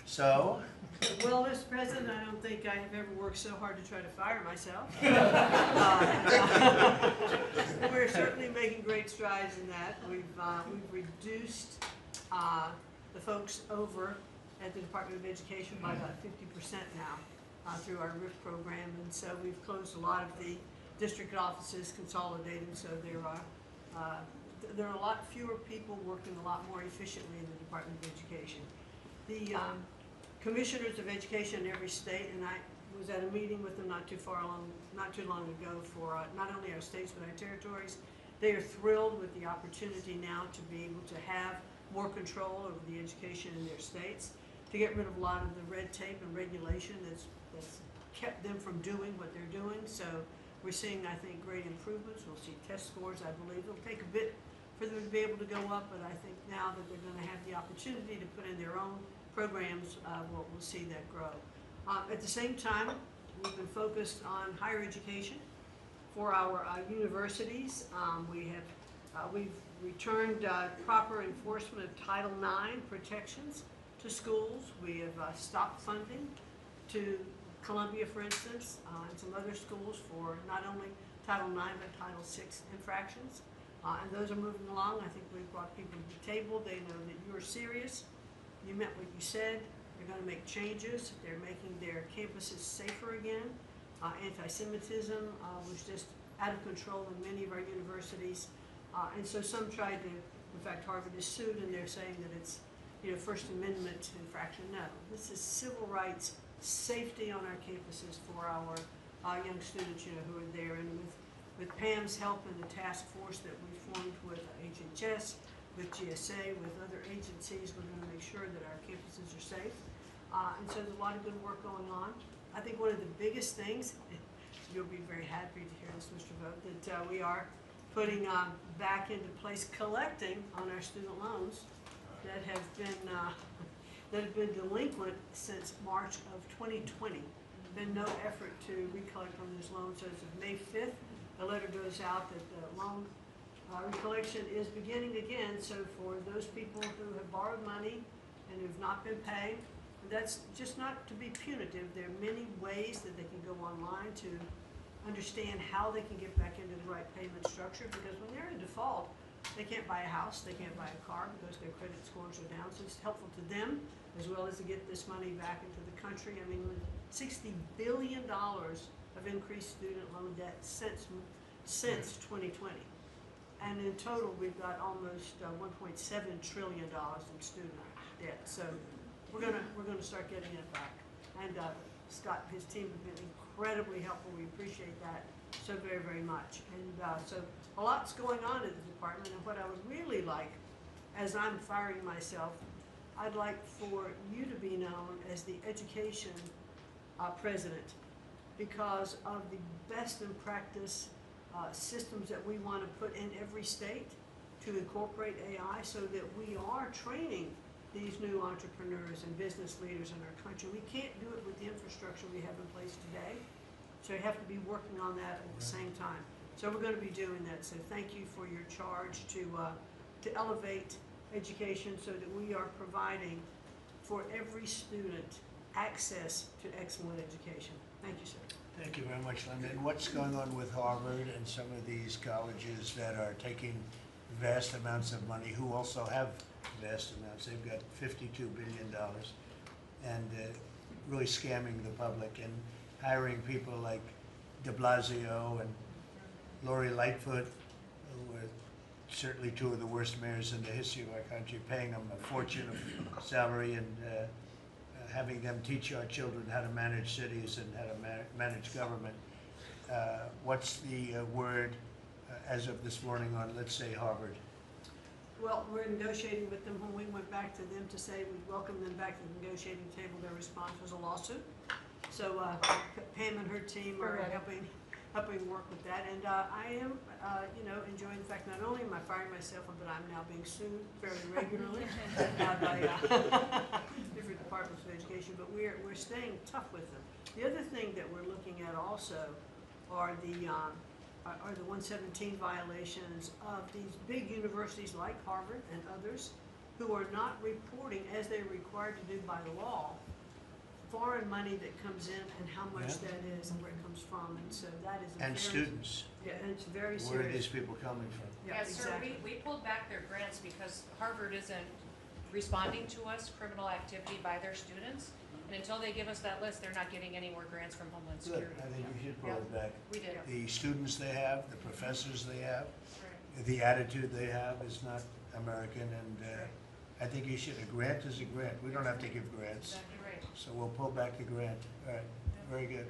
[SPEAKER 1] So,
[SPEAKER 2] Well, Mr. President, I don't think I have ever worked so hard to try to fire myself. We're certainly making great strides in that. We've reduced the folks over at the Department of Education by about 50% now through our RIF program, and so we've closed a lot of the district offices, consolidated, so there are a lot fewer people working a lot more efficiently in the Department of Education. The commissioners of education in every state, and I was at a meeting with them not too long ago for not only our states but our territories. They are thrilled with the opportunity now to be able to have more control over the education in their states, to get rid of a lot of the red tape and regulation that's kept them from doing what they're doing. So we're seeing, I think, great improvements. We'll see test scores, I believe. It'll take a bit for them to be able to go up, but I think now that they're going to have the opportunity to put in their own programs, we'll see that grow. At the same time, we've been focused on higher education for our universities. We've returned proper enforcement of Title IX protections to schools. We have stopped funding to Columbia, for instance, and some other schools for not only Title IX but Title VI infractions. And those are moving along. I think we've brought people to the table. They know that you are serious. You meant what you said. They're going to make changes. They're making their campuses safer again. Anti-Semitism was just out of control in many of our universities. And so some tried to, in fact, Harvard is sued, and they're saying that it's, First Amendment infraction. No, this is civil rights, safety on our campuses for our young students, who are there. And with Pam's help and the task force that we formed with HHS, with GSA, with other agencies, we're going to make sure that our campuses are safe. And so there's a lot of good work going on. I think one of the biggest things, you'll be very happy to hear this, Mr. Vogt, that we are putting back into place collecting on our student loans that have been delinquent since March of 2020. Been no effort to recollect on those loans. So as of May 5th, a letter goes out that the loan recollection is beginning again. So for those people who have borrowed money and who've not been paying. And that's just not to be punitive. There are many ways that they can go online to understand how they can get back into the right payment structure, because when they're in default, they can't buy a house, they can't buy a car because their credit scores are down. So it's helpful to them as well as to get this money back into the country. I mean, $60 billion of increased student loan debt since 2020. And in total, we've got almost $1.7 trillion in student debt. So we're gonna start getting it back. And Scott and his team have been incredibly helpful. We appreciate that so very, very much. And so a lot's going on at the department. And what I would really like, as I'm firing myself, I'd like for you to be known as the education president, because of the best in practice systems that we want to put in every state to incorporate AI, so that we are training these new entrepreneurs and business leaders in our country. We can't do it with the infrastructure we have in place today, so you have to be working on that at the same time. So we're going to be doing that. So thank you for your charge to elevate education so that we are providing for every student access to excellent education. Thank you, sir.
[SPEAKER 1] Thank you very much, Linda. And what's going on with Harvard and some of these colleges that are taking vast amounts of money, who also have vast amounts? They've got $52 billion, and really scamming the public and hiring people like de Blasio and Lori Lightfoot, who were certainly two of the worst mayors in the history of our country, paying them a fortune of salary and having them teach our children how to manage cities and how to manage government. What's the word as of this morning on, let's say, Harvard?
[SPEAKER 2] Well, we're negotiating with them. When we went back to them to say we welcome them back to the negotiating table, their response was a lawsuit. So Pam and her team are helping work with that. And I am, enjoying the fact not only am I firing myself, but I'm now being sued very regularly by different departments of education. But we're staying tough with them. The other thing that we're looking at also are the 117 violations of these big universities like Harvard and others who are not reporting, as they're required to do by law, foreign money that comes in and how much that is and where it comes from. And so that is
[SPEAKER 1] And students.
[SPEAKER 2] Yeah, and it's very serious.
[SPEAKER 1] Where are these people coming from?
[SPEAKER 2] Yeah,
[SPEAKER 18] Yes, sir,
[SPEAKER 2] exactly.
[SPEAKER 18] we pulled back their grants because Harvard isn't responding to us, criminal activity by their students. And until they give us that list, they're not getting any more grants from Homeland
[SPEAKER 1] Good.
[SPEAKER 18] Security.
[SPEAKER 1] I think you should pull it back.
[SPEAKER 18] We did.
[SPEAKER 1] The students they have, the professors they have,
[SPEAKER 18] Right.
[SPEAKER 1] the attitude they have is not American, and I think you should. A grant is a grant. We don't have to give grants.
[SPEAKER 18] Exactly right.
[SPEAKER 1] So we'll pull back the grant. All right, very good.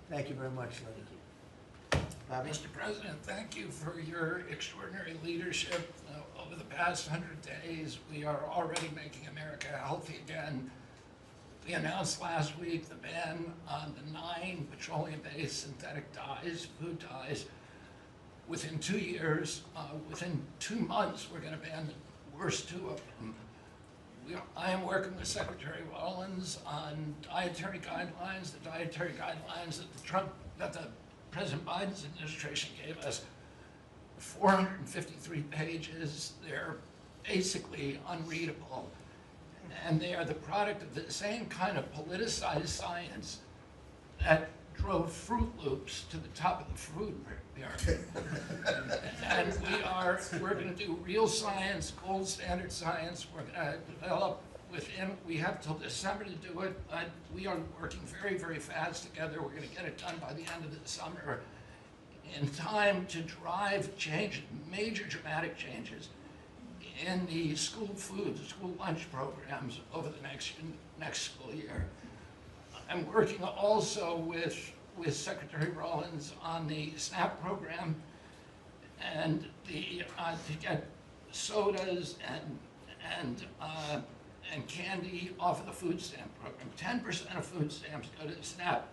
[SPEAKER 1] Thank you very much, Linda. Bobby?
[SPEAKER 3] Mr. President, thank you for your extraordinary leadership. Over the past 100 days, we are already making America healthy again. We announced last week the ban on the 9 petroleum-based synthetic dyes, food dyes. Within 2 years, within 2 months, we're going to ban the worst 2 of them. I am working with Secretary Rollins on dietary guidelines, the dietary guidelines that the President Biden's administration gave us. 453 pages. They're basically unreadable. And they are the product of the same kind of politicized science that drove Fruit Loops to the top of the food pyramid. And we're going to do real science, gold standard science. We're going to develop we have till December to do it, but we are working very, very fast together. We're going to get it done by the end of the summer in time to drive change, major dramatic changes in the school food, the school lunch programs over the next school year. I'm working also with Secretary Rollins on the SNAP program and to get sodas and candy off of the food stamp program. 10% of food stamps go to the SNAP.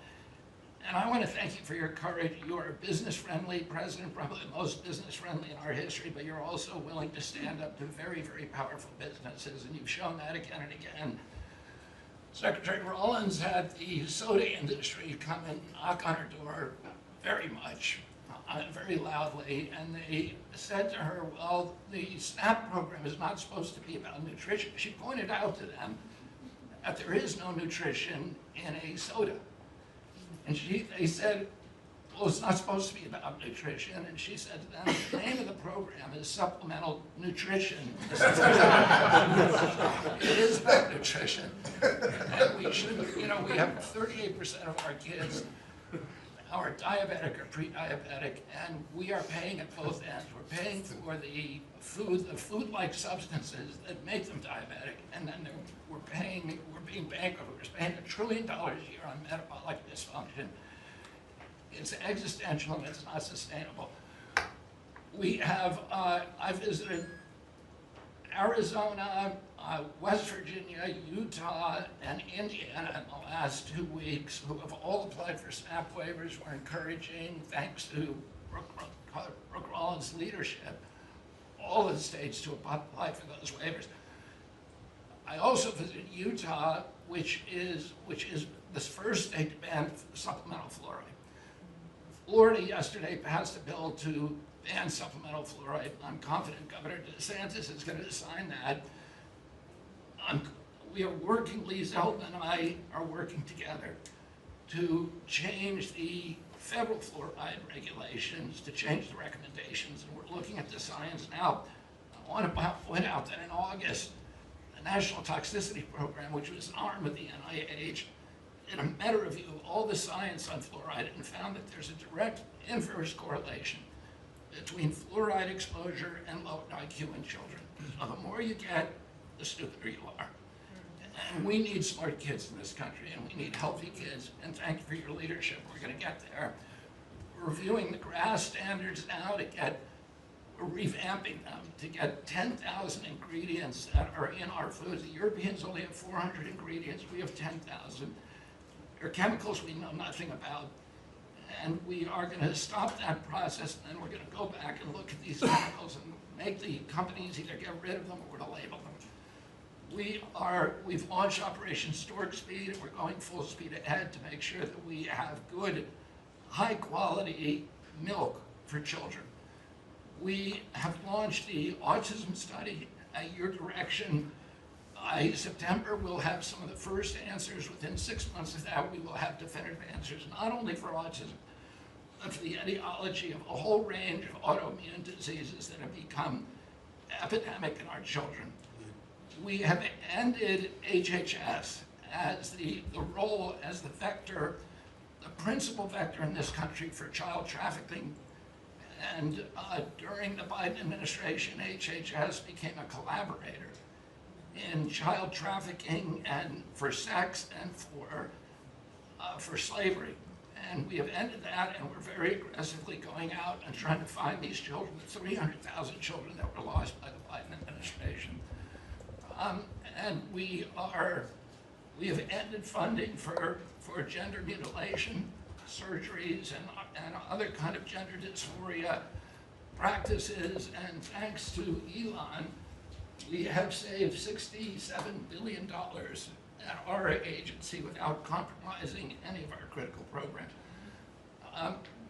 [SPEAKER 3] And I want to thank you for your courage. You are a business-friendly president, probably the most business-friendly in our history, but you're also willing to stand up to very, very powerful businesses, and you've shown that again and again. Secretary Rollins had the soda industry come and knock on her door very much, very loudly, and they said to her, well, the SNAP program is not supposed to be about nutrition. She pointed out to them that there is no nutrition in a soda. And they said, well, it's not supposed to be about nutrition. And she said to them, the name of the program is supplemental nutrition. It is about nutrition. And we should, you know, we have 38% of our kids are diabetic or pre-diabetic, and we are paying at both ends. We're paying for the food-like substances that make them diabetic, and then we're being bankrupt. We're spending $1 trillion a year on metabolic dysfunction. It's existential and it's not sustainable. We have, I visited Arizona, West Virginia, Utah, and Indiana in the last 2 weeks, who have all applied for SNAP waivers. We're encouraging, thanks to Brooke Rollins' leadership, all of the states to apply for those waivers. I also visited Utah, which is the first state to ban supplemental fluoride. Florida yesterday passed a bill to ban supplemental fluoride. I'm confident Governor DeSantis is going to sign that. We are working, Lee Zeldin and I are working together to change the federal fluoride regulations, to change the recommendations, and we're looking at the science now. I want to point out that in August, the National Toxicity Program, which was an arm of the NIH, did a meta-review of all the science on fluoride and found that there's a direct inverse correlation between fluoride exposure and low IQ in children. So the more you get, the stupider you are. And we need smart kids in this country, and we need healthy kids, and thank you for your leadership. We're going to get there. We're reviewing the GRAS standards now we're revamping them to get 10,000 ingredients that are in our foods. The Europeans only have 400 ingredients, we have 10,000. There are chemicals we know nothing about, and we are going to stop that process, and then we're going to go back and look at these chemicals and make the companies either get rid of them or we're going to label them. We've launched Operation Stork Speed, and we're going full speed ahead to make sure that we have good, high-quality milk for children. We have launched the autism study at your direction. By September, we'll have some of the first answers. Within 6 months of that, we will have definitive answers, not only for autism, but for the etiology of a whole range of autoimmune diseases that have become epidemic in our children. We have ended HHS as the role as the vector, the principal vector in this country for child trafficking. And during the Biden administration, HHS became a collaborator in child trafficking and for sex and for slavery. And we have ended that, and we're very aggressively going out and trying to find these children, the 300,000 children that were lost by the Biden administration. And we have ended funding for gender mutilation surgeries and other kind of gender dysphoria practices, and thanks to Elon, we have saved $67 billion at our agency without compromising any of our critical programs.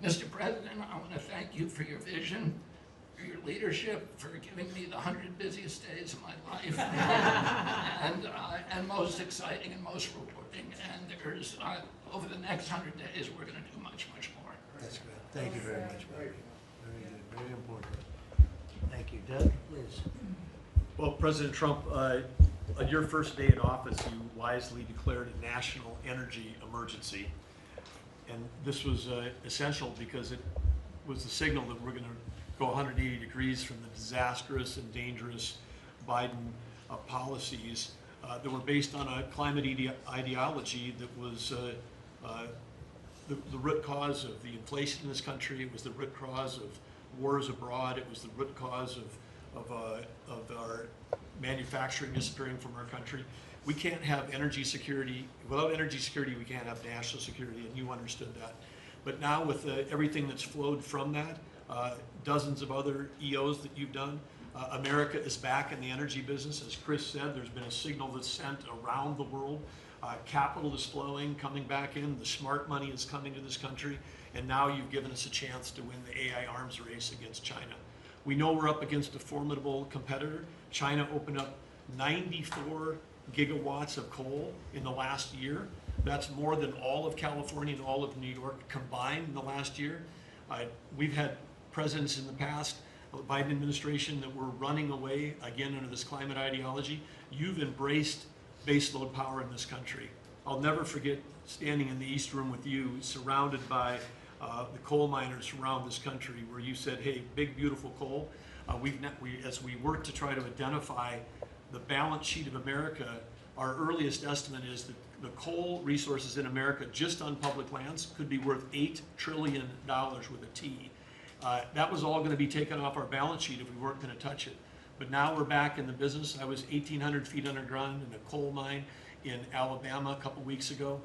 [SPEAKER 3] Mr. President, I want to thank you for your vision, for your leadership, for giving me the 100 busiest days of my life, and most exciting and most rewarding. And there's, over the next 100 days, we're going to do much, much more.
[SPEAKER 1] That's good. Thank you very much, Barry. Very good, very important. Thank you. Doug, please.
[SPEAKER 4] Well, President Trump, on your first day in office, you wisely declared a national energy emergency. And this was essential because it was the signal that we're going to go 180 degrees from the disastrous and dangerous Biden policies that were based on a climate ideology that was the root cause of the inflation in this country. It was the root cause of wars abroad. It was the root cause of our manufacturing disappearing from our country. We can't have energy security. Without energy security, we can't have national security, and you understood that. But now with everything that's flowed from that, dozens of other EOs that you've done, America is back in the energy business. As Chris said, there's been a signal that's sent around the world. Capital is flowing, coming back in. The smart money is coming to this country. And now you've given us a chance to win the AI arms race against China. We know we're up against a formidable competitor. China opened up 94 gigawatts of coal in the last year. That's more than all of California and all of New York combined in the last year. We've had presidents in the past, the Biden administration, that were running away, again, under this climate ideology. You've embraced baseload power in this country. I'll never forget standing in the East Room with you, surrounded by the coal miners around this country, where you said, hey, big, beautiful coal. As we work to try to identify the balance sheet of America, our earliest estimate is that the coal resources in America, just on public lands, could be worth $8 trillion with a T. That was all going to be taken off our balance sheet if we weren't going to touch it. But now we're back in the business. I was 1,800 feet underground in a coal mine in Alabama a couple weeks ago.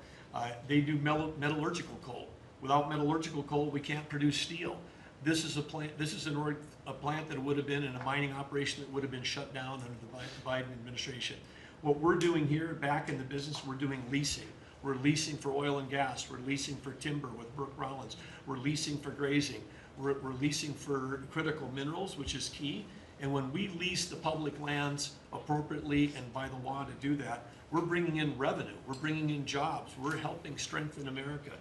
[SPEAKER 4] They do metallurgical coal. Without metallurgical coal, we can't produce steel. This is a plant. This is a plant that would have been in a mining operation that would have been shut down under the Biden administration. What we're doing here, back in the business, we're doing leasing. We're leasing for oil and gas. We're leasing for timber with Brooke Rollins. We're leasing for grazing. We're leasing for critical minerals, which is key. And when we lease the public lands appropriately and by the law to do that, we're bringing in revenue. We're bringing in jobs. We're helping strengthen America.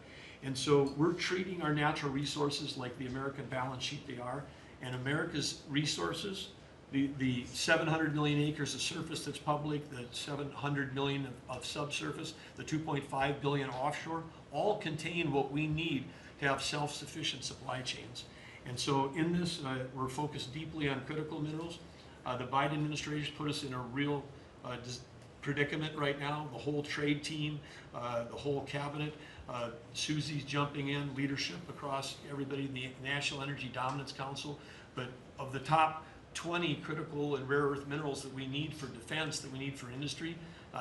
[SPEAKER 4] And so we're treating our natural resources like the American balance sheet they are. And America's resources, the 700 million acres of surface that's public, the 700 million of subsurface, the 2.5 billion offshore, all contain what we need to have self-sufficient supply chains. And so in this, we're focused deeply on critical minerals. The Biden administration put us in a real predicament right now. The whole trade team, the whole cabinet, Susie's jumping in, leadership across everybody, the National Energy Dominance Council. But of the top 20 critical and rare earth minerals that we need for defense, that we need for industry,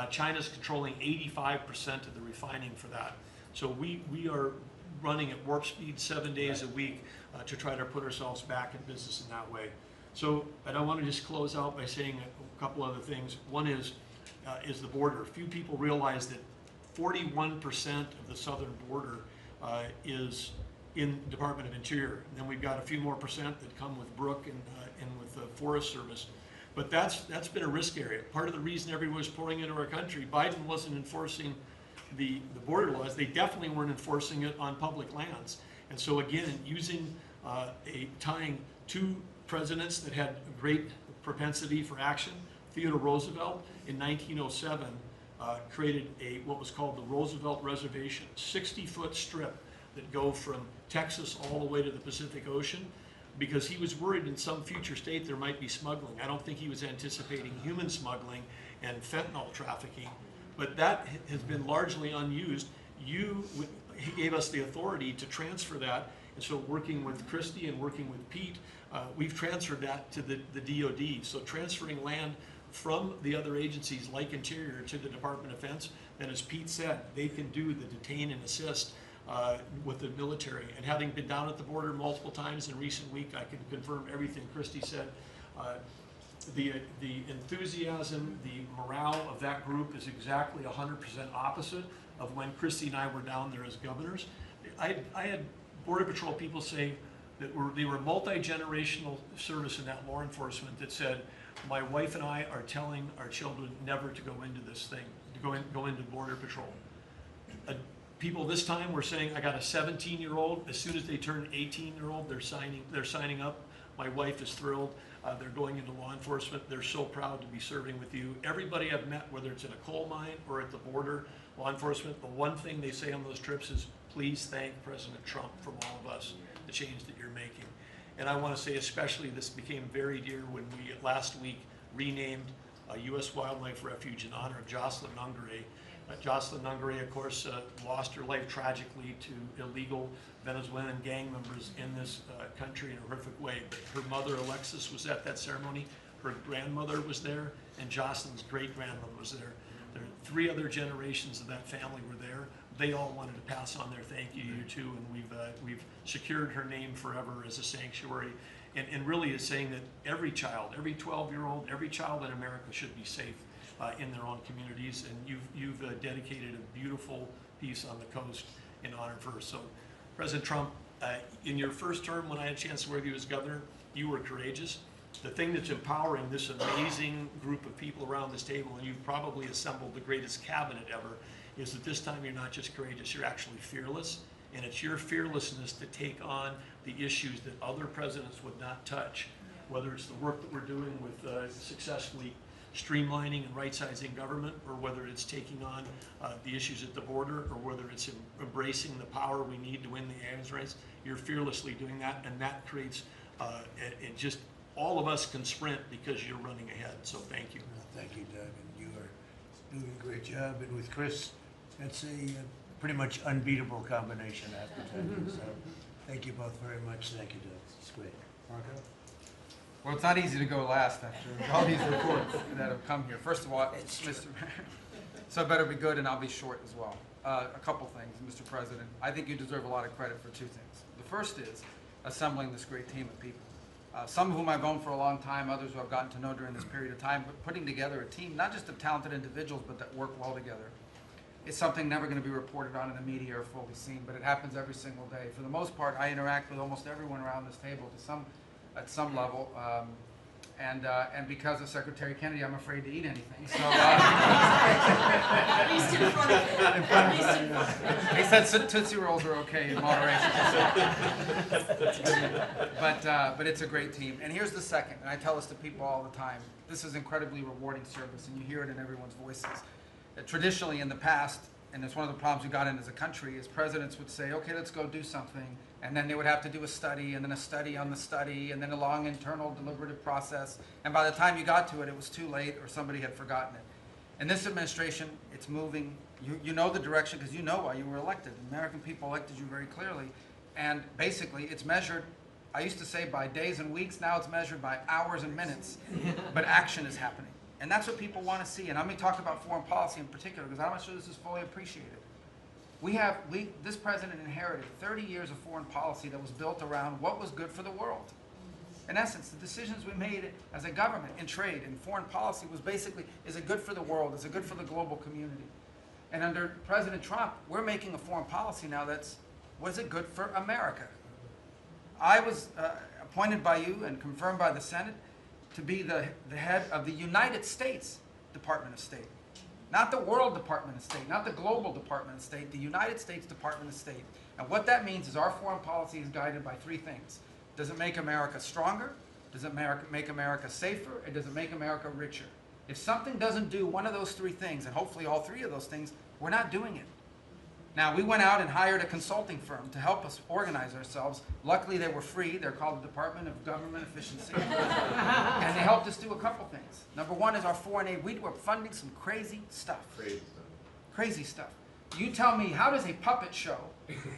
[SPEAKER 4] China's controlling 85% of the refining for that. So we are running at warp speed 7 days a week to try to put ourselves back in business in that way. So, and I want to just close out by saying a couple other things. One is the border. Few people realize that 41% of the southern border is in the Department of Interior. And then we've got a few more percent that come with Brooke and with the Forest Service. But that's been a risk area. Part of the reason everyone was pouring into our country, Biden wasn't enforcing the border laws. They definitely weren't enforcing it on public lands. And so again, using tying two presidents that had a great propensity for action, Theodore Roosevelt in 1907 created what was called the Roosevelt Reservation, 60-foot strip that go from Texas all the way to the Pacific Ocean, because he was worried in some future state there might be smuggling. I don't think he was anticipating human smuggling and fentanyl trafficking, but that has been largely unused. He gave us the authority to transfer that, and so working with Christie and working with Pete, we've transferred that to the DOD. So transferring land from the other agencies like Interior to the Department of Defense, and as Pete said, they can do the detain and assist with the military. And having been down at the border multiple times in recent week, I can confirm everything Christie said. The enthusiasm, the morale of that group is exactly 100% opposite of when Christie and I were down there as governors. I had Border Patrol people say that they were multi-generational service in that law enforcement that said, my wife and I are telling our children never to go into this thing, to go into Border Patrol. People this time were saying, I got a 17-year-old. As soon as they turn 18-year-old, they're signing up. My wife is thrilled. They're going into law enforcement. They're so proud to be serving with you. Everybody I've met, whether it's in a coal mine or at the border, law enforcement, the one thing they say on those trips is, please thank President Trump from all of us, the change that you're making. And I want to say especially this became very dear when we last week renamed a U.S. Wildlife Refuge in honor of Jocelyn Nungare. Jocelyn Nungare, of course, lost her life tragically to illegal Venezuelan gang members in this country in a horrific way. But her mother, Alexis, was at that ceremony. Her grandmother was there, and Jocelyn's great-grandmother was there. There are 3 other generations of that family were there. They all wanted to pass on their thank you to you, and we've secured her name forever as a sanctuary. And really is saying that every child, every 12-year-old, every child in America should be safe in their own communities, and you've dedicated a beautiful piece on the coast in honor of her. So, President Trump, in your first term, when I had a chance to work with you as governor, you were courageous. the thing that's empowering this amazing group of people around this table, and you've probably assembled the greatest cabinet ever, is that this time you're not just courageous, you're actually fearless. And it's your fearlessness to take on the issues that other presidents would not touch, whether it's the work that we're doing with successfully streamlining and right-sizing government, or whether it's taking on the issues at the border, or whether it's embracing the power we need to win the arms race. You're fearlessly doing that, and that creates, it just, all of us can sprint because you're running ahead, so thank you.
[SPEAKER 1] Thank you, Doug, and you are doing a great job, and with Chris, that's a pretty much unbeatable combination after 10 years, so thank you both very much. Thank you, Doug. It's great. Marco?
[SPEAKER 5] Well, it's not easy to go last after all these reports that have come here. First of all, Mr. So I better be good, and I'll be short as well. A couple things, Mr. President. I think you deserve a lot of credit for two things. The first is assembling this great team of people. Some of whom I've known for a long time, others who I've gotten to know during this period of time, but putting together a team, not just of talented individuals, but that work well together. It's something never going to be reported on in the media or fully seen, but it happens every single day. For the most part, I interact with almost everyone around this table at some level, and because of Secretary Kennedy, I'm afraid to eat anything. So,
[SPEAKER 2] At least in front of him. At least in front of him.
[SPEAKER 5] he said Tootsie Rolls are okay in moderation. But it's a great team. And here's the second, and I tell this to people all the time. This is incredibly rewarding service, and you hear it in everyone's voices. Traditionally in the past, and it's one of the problems we got in as a country, is presidents would say, okay, let's go do something, and then they would have to do a study, and then a study on the study, and then a long internal deliberative process, and by the time you got to it, it was too late, or somebody had forgotten it. In this administration, it's moving. You know the direction because you know why you were elected. The American people elected you very clearly, and basically it's measured, I used to say by days and weeks, now it's measured by hours and minutes, but action is happening. And that's what people want to see. And I'm going to talk about foreign policy in particular because I'm not sure this is fully appreciated. This president inherited 30 years of foreign policy that was built around what was good for the world. In essence, the decisions we made as a government in trade and foreign policy was basically, is it good for the world? Is it good for the global community? And under President Trump, we're making a foreign policy now that's, was it good for America? I was appointed by you and confirmed by the Senate to be the head of the United States Department of State. Not the World Department of State, not the Global Department of State, the United States Department of State. And what that means is our foreign policy is guided by three things. Does it make America stronger? Does it make America safer? And does it make America richer? If something doesn't do one of those three things, and hopefully all three of those things, we're not doing it. Now, we went out and hired a consulting firm to help us organize ourselves. Luckily, they were free. They're called the Department of Government Efficiency. And they helped us do a couple things. Number one is our foreign aid. We were funding some crazy stuff. Crazy stuff. You tell me, how does a puppet show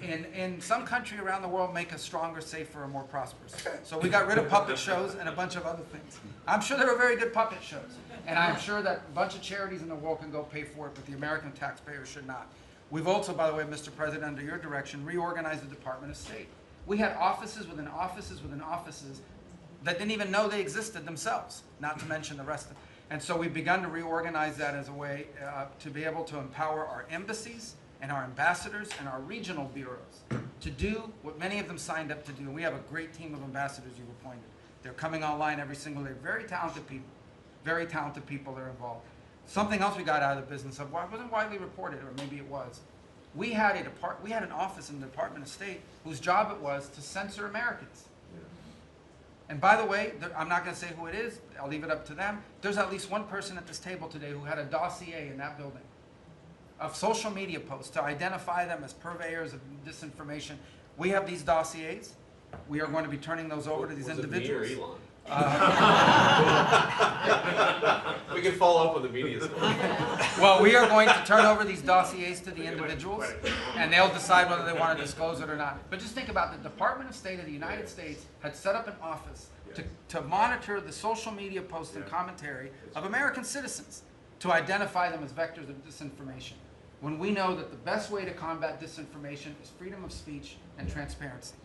[SPEAKER 5] in some country around the world make us stronger, safer, and more prosperous? So we got rid of puppet shows and a bunch of other things. I'm sure there were very good puppet shows. And I'm sure that a bunch of charities in the world can go pay for it, but the American taxpayer should not. We've also, by the way, Mr. President, under your direction, reorganized the Department of State. We had offices within offices within offices that didn't even know they existed themselves, not to mention the rest of them. And so we've begun to reorganize that as a way to be able to empower our embassies and our ambassadors and our regional bureaus to do what many of them signed up to do. And we have a great team of ambassadors you've appointed. They're coming online every single day. Very talented people that are involved. Something else we got out of the business of, wasn't widely reported, or maybe it was. We had an office in the Department of State whose job it was to censor Americans. And by the way, I'm not going to say who it is. I'll leave it up to them. There's at least one person at this table today who had a dossier in that building of social media posts to identify them as purveyors of disinformation. We have these dossiers. We are going to be turning those over to these individuals.
[SPEAKER 13] Was it me or Elon? We can follow up with the media story.
[SPEAKER 5] Well, we are going to turn over these dossiers to the individuals, and they'll decide whether they want to disclose it or not. But just think about the Department of State of the United States had set up an office to monitor the social media posts and commentary of American citizens to identify them as vectors of disinformation. When we know that the best way to combat disinformation is freedom of speech and transparency.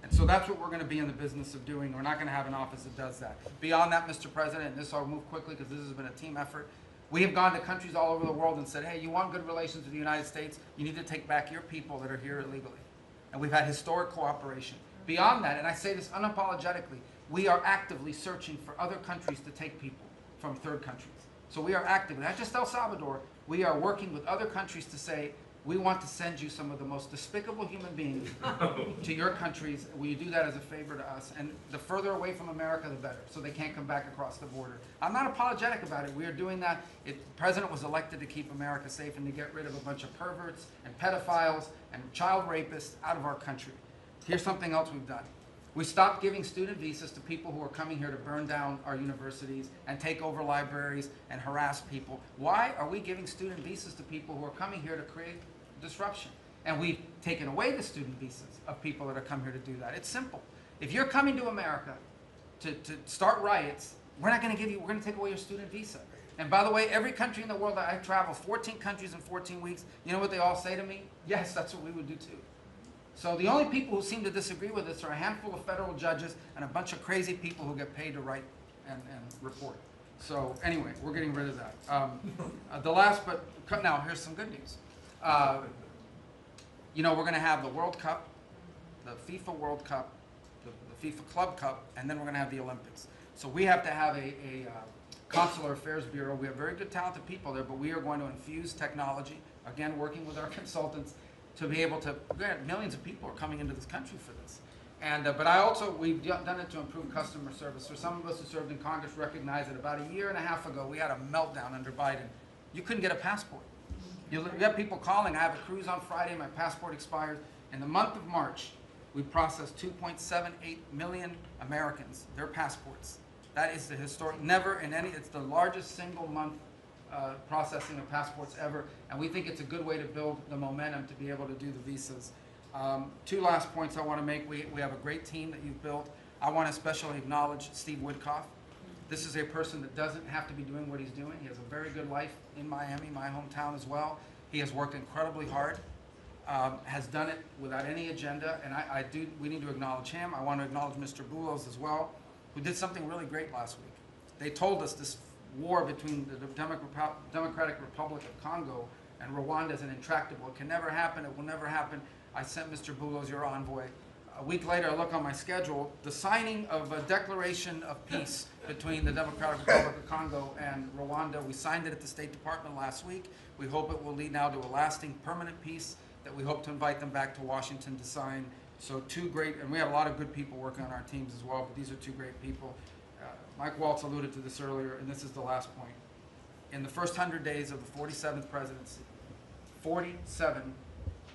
[SPEAKER 5] And so that's what we're going to be in the business of doing. We're not going to have an office that does that. Beyond that, Mr. President, and this I'll move quickly because this has been a team effort, we have gone to countries all over the world and said, hey, you want good relations with the United States, you need to take back your people that are here illegally. And we've had historic cooperation. Beyond that, and I say this unapologetically, we are actively searching for other countries to take people from third countries. So we are actively, not just El Salvador, we are working with other countries to say, we want to send you some of the most despicable human beings to your countries. Will you do that as a favor to us? And the further away from America, the better, so they can't come back across the border. I'm not apologetic about it. We are doing that. The president was elected to keep America safe and to get rid of a bunch of perverts and pedophiles and child rapists out of our country. Here's something else we've done. We stopped giving student visas to people who are coming here to burn down our universities and take over libraries and harass people. Why are we giving student visas to people who are coming here to create disruption? And we've taken away the student visas of people that are coming here to do that. It's simple. If you're coming to America to start riots, we're not going to give you, we're going to take away your student visa. And by the way, every country in the world that I've traveled, 14 countries in 14 weeks, you know what they all say to me? Yes, that's what we would do too. So the only people who seem to disagree with us are a handful of federal judges and a bunch of crazy people who get paid to write and report. So anyway, we're getting rid of that. The last, but now here's some good news. You know, we're going to have the World Cup, the FIFA World Cup, the FIFA Club Cup, and then we're going to have the Olympics. So we have to have a Consular Affairs Bureau. We have very good, talented people there, but we are going to infuse technology, again, working with our consultants, to be able to, millions of people are coming into this country for this. And, but we've done it to improve customer service. For some of us who served in Congress recognize that about a year and a half ago, we had a meltdown under Biden. You couldn't get a passport. You have people calling, I have a cruise on Friday, my passport expires. In the month of March, we processed 2.78 million Americans, their passports. That is the historic, never in any, it's the largest single month processing of passports ever, and we think it's a good way to build the momentum to be able to do the visas. Two last points I want to make. We have a great team that you've built. I want to especially acknowledge Steve Woodcock. This is a person that doesn't have to be doing what he's doing. He has a very good life in Miami, my hometown as well. He has worked incredibly hard, has done it without any agenda, and we need to acknowledge him. I want to acknowledge Mr. Boulos as well, who did something really great last week. They told us this war between the Democratic Republic of Congo and Rwanda is an intractable. It can never happen. It will never happen. I sent Mr. Boulos, your envoy. A week later, I look on my schedule, the signing of a declaration of peace between the Democratic Republic of Congo and Rwanda. We signed it at the State Department last week. We hope it will lead now to a lasting, permanent peace that we hope to invite them back to Washington to sign. So two great, and we have a lot of good people working on our teams as well, but these are two great people. Mike Waltz alluded to this earlier, and this is the last point. In the first 100 days of the 47th presidency, 47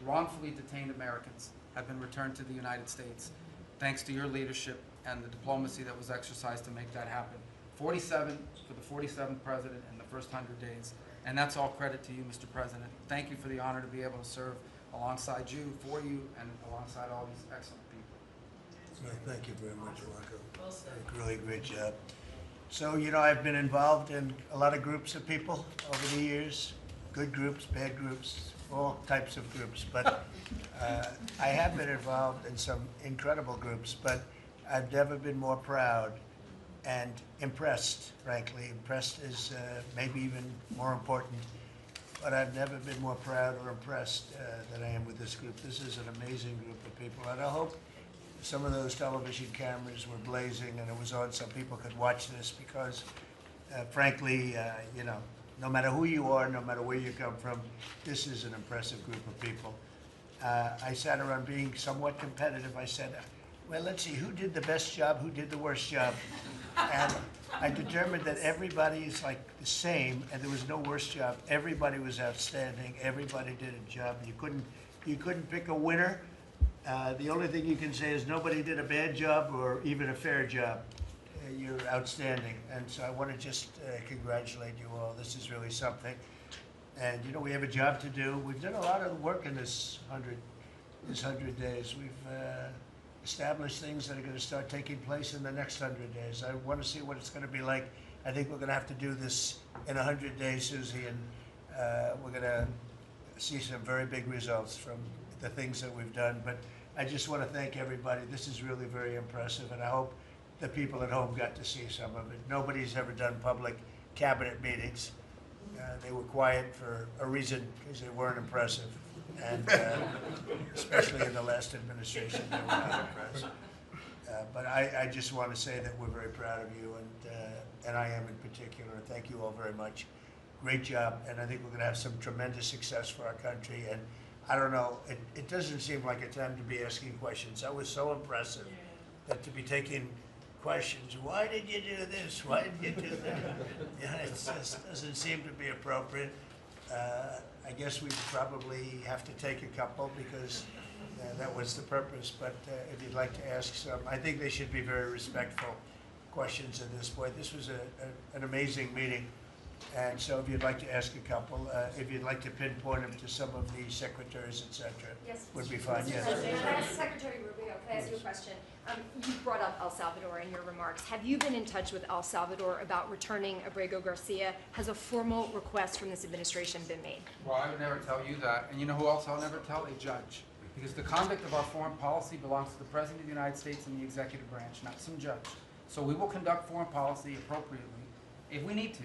[SPEAKER 5] wrongfully detained Americans have been returned to the United States, thanks to your leadership and the diplomacy that was exercised to make that happen. 47 for the 47th president in the first 100 days, and that's all credit to you, Mr. President. Thank you for the honor to be able to serve alongside you, for you, and alongside all these excellent people.
[SPEAKER 1] Thank you very much, Marco. Really great job. So, you know, I've been involved in a lot of groups of people over the years, good groups, bad groups, all types of groups, but I have been involved in some incredible groups, but I've never been more proud and impressed, frankly. Impressed is maybe even more important, but I've never been more proud or impressed than I am with this group. This is an amazing group of people, and I hope some of those television cameras were blazing and it was on so people could watch this because, frankly, you know, no matter who you are, no matter where you come from, this is an impressive group of people. I sat around being somewhat competitive. I said, well, let's see, who did the best job, who did the worst job? And I determined that everybody is like the same and there was no worst job. Everybody was outstanding. Everybody did a job. You couldn't pick a winner. The only thing you can say is nobody did a bad job or even a fair job. You're outstanding. And so I want to just congratulate you all. This is really something. And, you know, we have a job to do. We've done a lot of work in this 100 days. We've established things that are going to start taking place in the next 100 days. I want to see what it's going to be like. I think we're going to have to do this in 100 days, Susie, and we're going to see some very big results from the things that we've done. But I just want to thank everybody. This is really very impressive, and I hope the people at home got to see some of it. Nobody's ever done public cabinet meetings. They were quiet for a reason, because they weren't impressive. and especially in the last administration, they were not impressed. But I just want to say that we're very proud of you, and I am in particular. Thank you all very much. Great job, and I think we're going to have some tremendous success for our country. And I don't know, it doesn't seem like a time to be asking questions. That was so impressive that to be taking questions. Why did you do this? Why did you do that? Yeah, it just doesn't seem to be appropriate. I guess we probably have to take a couple because that was the purpose. But if you'd like to ask some, I think they should be very respectful questions at this point. This was an amazing meeting. And so if you'd like to ask a couple, if you'd like to pinpoint them to some of the secretaries, et cetera,
[SPEAKER 6] Yes.
[SPEAKER 1] would be fine. Yes.
[SPEAKER 6] Secretary Rubio, can I ask you a question? You brought up El Salvador in your remarks. Have you been in touch with El Salvador about returning Abrego Garcia? Has a formal request from this administration been made?
[SPEAKER 5] Well, I would never tell you that. And you know who else I'll never tell? A judge. Because the conduct of our foreign policy belongs to the President of the United States and the executive branch, not some judge. So we will conduct foreign policy appropriately if we need to.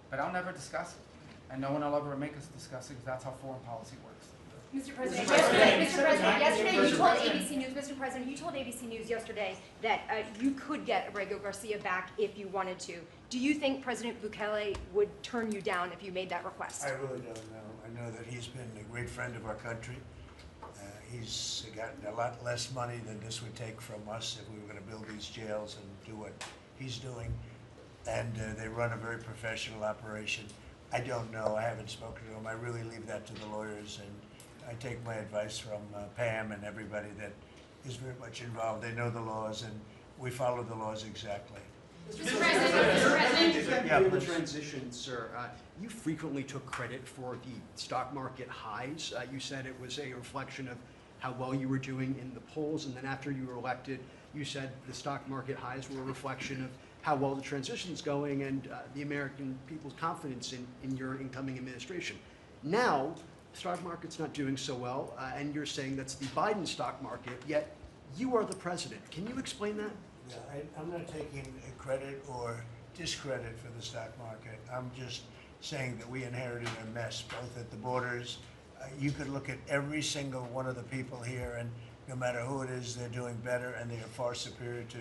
[SPEAKER 5] But I'll never discuss it. And no one will ever make us discuss it because that's how foreign policy works.
[SPEAKER 6] Mr. President, yesterday you told ABC News, Mr. President, you told ABC News yesterday that you could get Abrego Garcia back if you wanted to. Do you think President Bukele would turn you down if you made that request?
[SPEAKER 1] I really don't know. I know that he's been a great friend of our country. He's gotten a lot less money than this would take from us if we were going to build these jails and do what he's doing. And they run a very professional operation. I don't know. I haven't spoken to him. I really leave that to the lawyers, and I take my advice from Pam and everybody that is very much involved. They know the laws, and we follow the laws exactly.
[SPEAKER 7] Mr. President.
[SPEAKER 1] Yeah,
[SPEAKER 7] During the
[SPEAKER 1] please.
[SPEAKER 7] transition, sir, you frequently took credit for the stock market highs. You said it was a reflection of how well you were doing in the polls, and then after you were elected, you said the stock market highs were a reflection of how well the transition's going and the American people's confidence in your incoming administration. Now, the stock market's not doing so well, and you're saying that's the Biden stock market, yet you are the president. Can you explain that?
[SPEAKER 1] Yeah, I'm not taking credit or discredit for the stock market. I'm just saying that we inherited a mess, both at the borders. You could look at every single one of the people here, and no matter who it is, they're doing better, and they are far superior to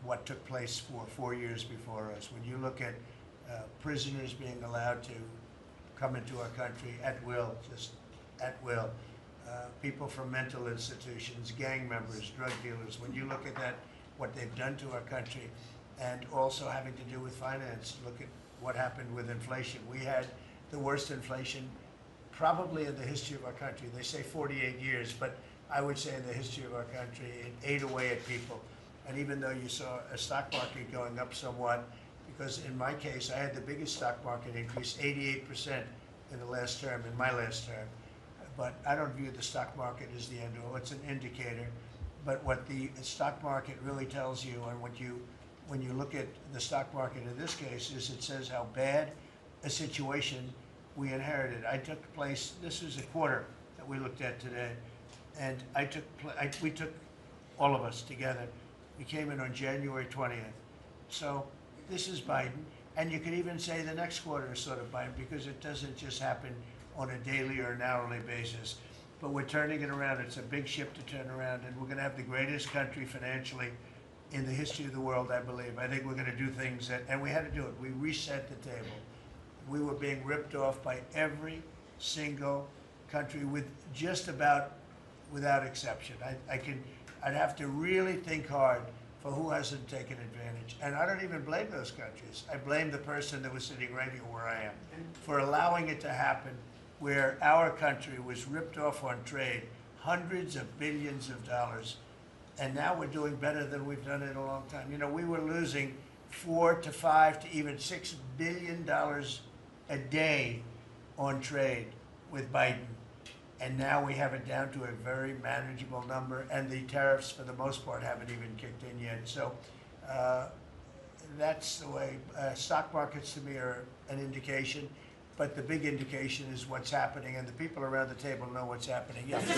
[SPEAKER 1] what took place for 4 years before us. When you look at prisoners being allowed to come into our country at will, just at will, people from mental institutions, gang members, drug dealers, when you look at that, what they've done to our country, and also having to do with finance, look at what happened with inflation. We had the worst inflation probably in the history of our country. They say 48 years, but I would say in the history of our country, it ate away at people. And even though you saw a stock market going up somewhat, because in my case, I had the biggest stock market increase, 88% in the last term, in my last term. But I don't view the stock market as the end all. It's an indicator. But what the stock market really tells you, and when you look at the stock market in this case, is it says how bad a situation we inherited. I took place, this is a quarter that we looked at today, and we took all of us together. We came in on January 20th. So this is Biden, and you could even say the next quarter is sort of Biden because it doesn't just happen on a daily or an hourly basis. But we're turning it around. It's a big ship to turn around, and we're going to have the greatest country financially in the history of the world, I believe. I think we're going to do things that, and we had to do it. We reset the table. We were being ripped off by every single country with just about, without exception. I'd have to really think hard for who hasn't taken advantage. And I don't even blame those countries. I blame the person that was sitting right here where I am for allowing it to happen, where our country was ripped off on trade, hundreds of billions of dollars, and now we're doing better than we've done in a long time. You know, we were losing $4 to $5 to even $6 billion a day on trade with Biden. And now we have it down to a very manageable number, and the tariffs, for the most part, haven't even kicked in yet. So that's the way. Stock markets, to me, are an indication. but the big indication is what's happening, and the people around the table know what's happening. Yes.
[SPEAKER 15] The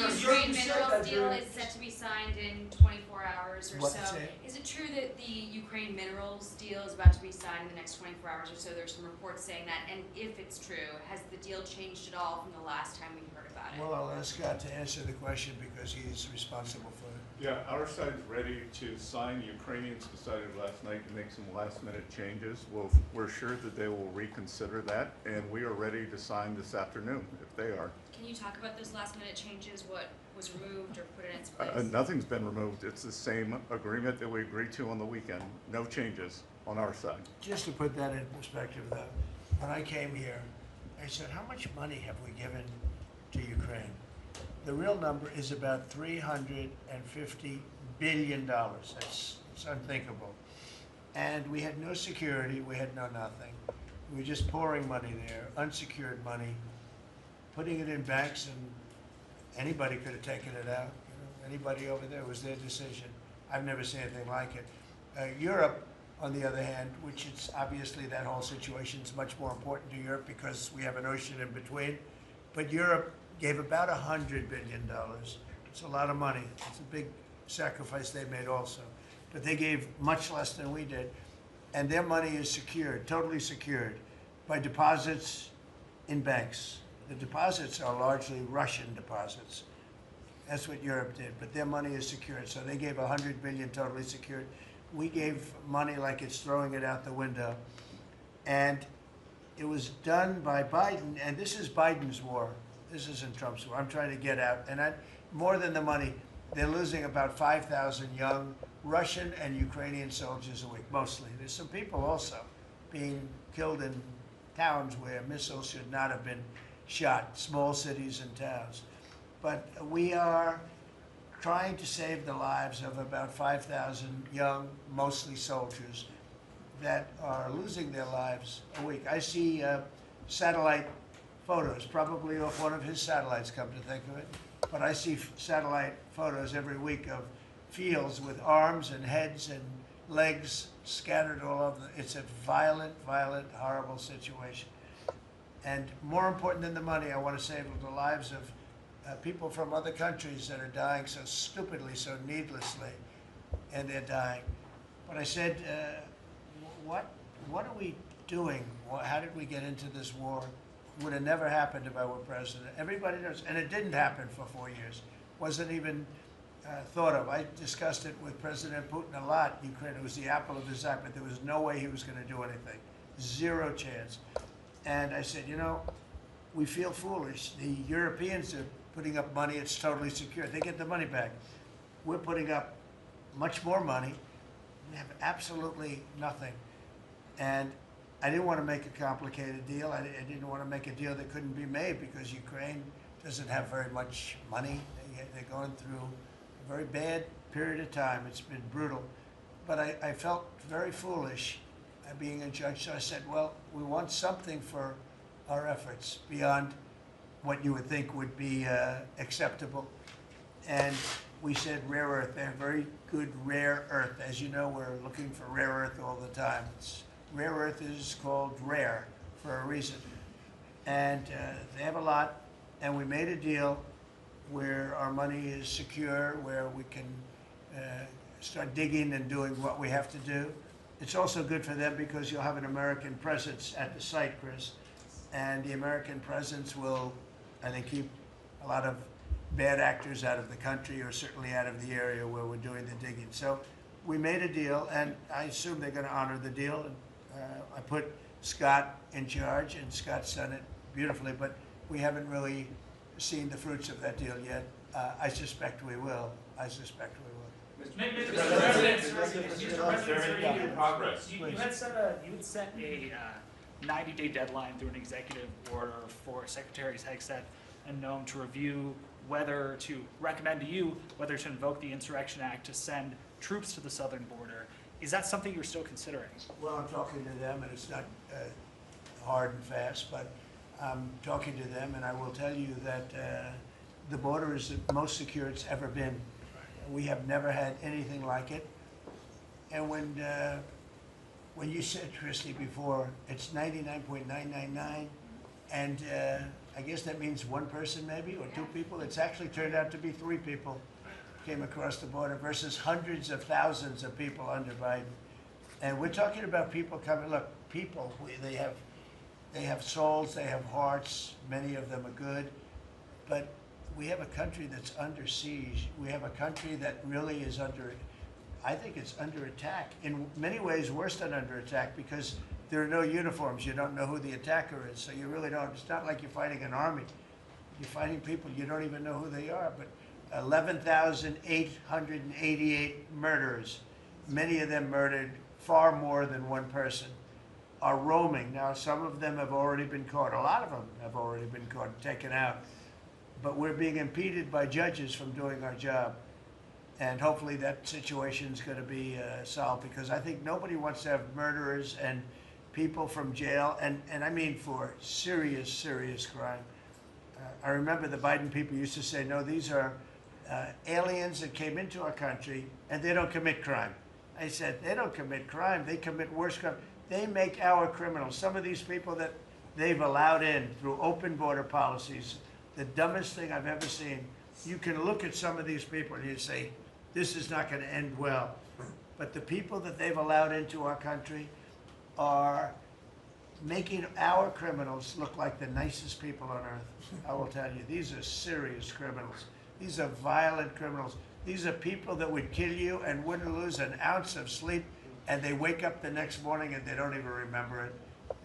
[SPEAKER 15] Ukraine minerals deal is set to be signed in 24 hours or
[SPEAKER 1] What's
[SPEAKER 15] so.
[SPEAKER 1] it?
[SPEAKER 15] Is it true that the Ukraine minerals deal is about to be signed in the next 24 hours or so? There's some reports saying that, and if it's true, has the deal changed at all from the last time we heard about it?
[SPEAKER 1] Well, I'll ask Scott to answer the question because he's responsible for it.
[SPEAKER 12] Yeah, our side's ready to sign. The Ukrainians decided last night to make some last-minute changes. We're sure that they will reconsider that, and we are ready to sign this afternoon if they are.
[SPEAKER 15] Can you talk about those last minute changes? What was removed or put in its place?
[SPEAKER 12] Nothing's been removed. It's the same agreement that we agreed to on the weekend. No changes on our side.
[SPEAKER 1] Just to put that in perspective, though, when I came here, I said, how much money have we given to Ukraine? The real number is about $350 billion. It's unthinkable. And we had no security, we had no nothing. We were just pouring money there, unsecured money, putting it in banks, and anybody could have taken it out. You know, anybody over there, it was their decision. I've never seen anything like it. Europe, on the other hand, which is obviously that whole situation is much more important to Europe because we have an ocean in between. But Europe gave about $100 billion. It's a lot of money. It's a big sacrifice they made also. But they gave much less than we did. And their money is secured, totally secured, by deposits in banks. The deposits are largely Russian deposits. That's what Europe did, but their money is secured. So they gave $100 billion totally secured. We gave money like it's throwing it out the window. And it was done by Biden, and this is Biden's war. This isn't Trump's war. I'm trying to get out. And more than the money, they're losing about 5,000 young Russian and Ukrainian soldiers a week, mostly. There's some people also being killed in towns where missiles should not have been shot, small cities and towns. But we are trying to save the lives of about 5,000 young, mostly soldiers, that are losing their lives a week. I see satellite photos, probably off one of his satellites, come to think of it. But I see satellite photos every week of fields with arms and heads and legs scattered all over. It's a violent, violent, horrible situation. And more important than the money, I want to save the lives of people from other countries that are dying so stupidly, so needlessly, and they're dying. But I said, what are we doing? How did we get into this war? It would have never happened if I were president. Everybody knows, and it didn't happen for 4 years. Wasn't even thought of. I discussed it with President Putin a lot. Ukraine, it was the apple of his eye, but there was no way he was going to do anything. Zero chance. And I said, you know, we feel foolish. The Europeans are putting up money. It's totally secure. They get the money back. We're putting up much more money. We have absolutely nothing. And I didn't want to make a complicated deal. I didn't want to make a deal that couldn't be made because Ukraine doesn't have very much money. They're going through a very bad period of time. It's been brutal. But I felt very foolish being a judge. So I said, well, we want something for our efforts beyond what you would think would be acceptable. And we said rare earth. They have very good rare earth. As you know, we're looking for rare earth all the time. Rare earth is called rare for a reason. And they have a lot. And we made a deal where our money is secure, where we can start digging and doing what we have to do. It's also good for them because you'll have an American presence at the site, Chris. And the American presence will, I think, keep a lot of bad actors out of the country, or certainly out of the area where we're doing the digging. So we made a deal, and I assume they're going to honor the deal. And, I put Scott in charge, and Scott's done it beautifully, but we haven't really seen the fruits of that deal yet. I suspect we will. I suspect we will.
[SPEAKER 9] Mr. President, progress. You had set a 90-day deadline through an executive order for Secretaries Hegseth and Noem to review whether to recommend to you whether to invoke the Insurrection Act to send troops to the southern border. Is that something you're still considering?
[SPEAKER 1] Well, I'm talking to them, and it's not hard and fast, but I'm talking to them, and I will tell you that the border is the most secure it's ever been. We have never had anything like it. And when when you said, Christie, before, it's 99.999, and I guess that means one person maybe, or two people. It's actually turned out to be 3 people came across the border versus hundreds of thousands of people under Biden. And we're talking about people coming, look, people, they have souls, they have hearts, many of them are good, but we have a country that's under siege. We have a country that really is under, I think it's under attack. In many ways, worse than under attack, because there are no uniforms. You don't know who the attacker is, so you really don't. It's not like you're fighting an army. You're fighting people, you don't even know who they are. But 11,888 murderers, many of them murdered far more than one person, are roaming. Now, some of them have already been caught. A lot of them have already been caught and taken out. But we're being impeded by judges from doing our job. And hopefully that situation is going to be solved, because I think nobody wants to have murderers and people from jail, and I mean for serious, serious crime. I remember the Biden people used to say, no, these are aliens that came into our country and they don't commit crime. I said, they don't commit crime, they commit worse crime. They make our criminals. Some of these people that they've allowed in through open border policies, the dumbest thing I've ever seen. You can look at some of these people and you say, this is not going to end well. But the people that they've allowed into our country are making our criminals look like the nicest people on earth. I will tell you, these are serious criminals. These are violent criminals. These are people that would kill you and wouldn't lose an ounce of sleep, and they wake up the next morning and they don't even remember it.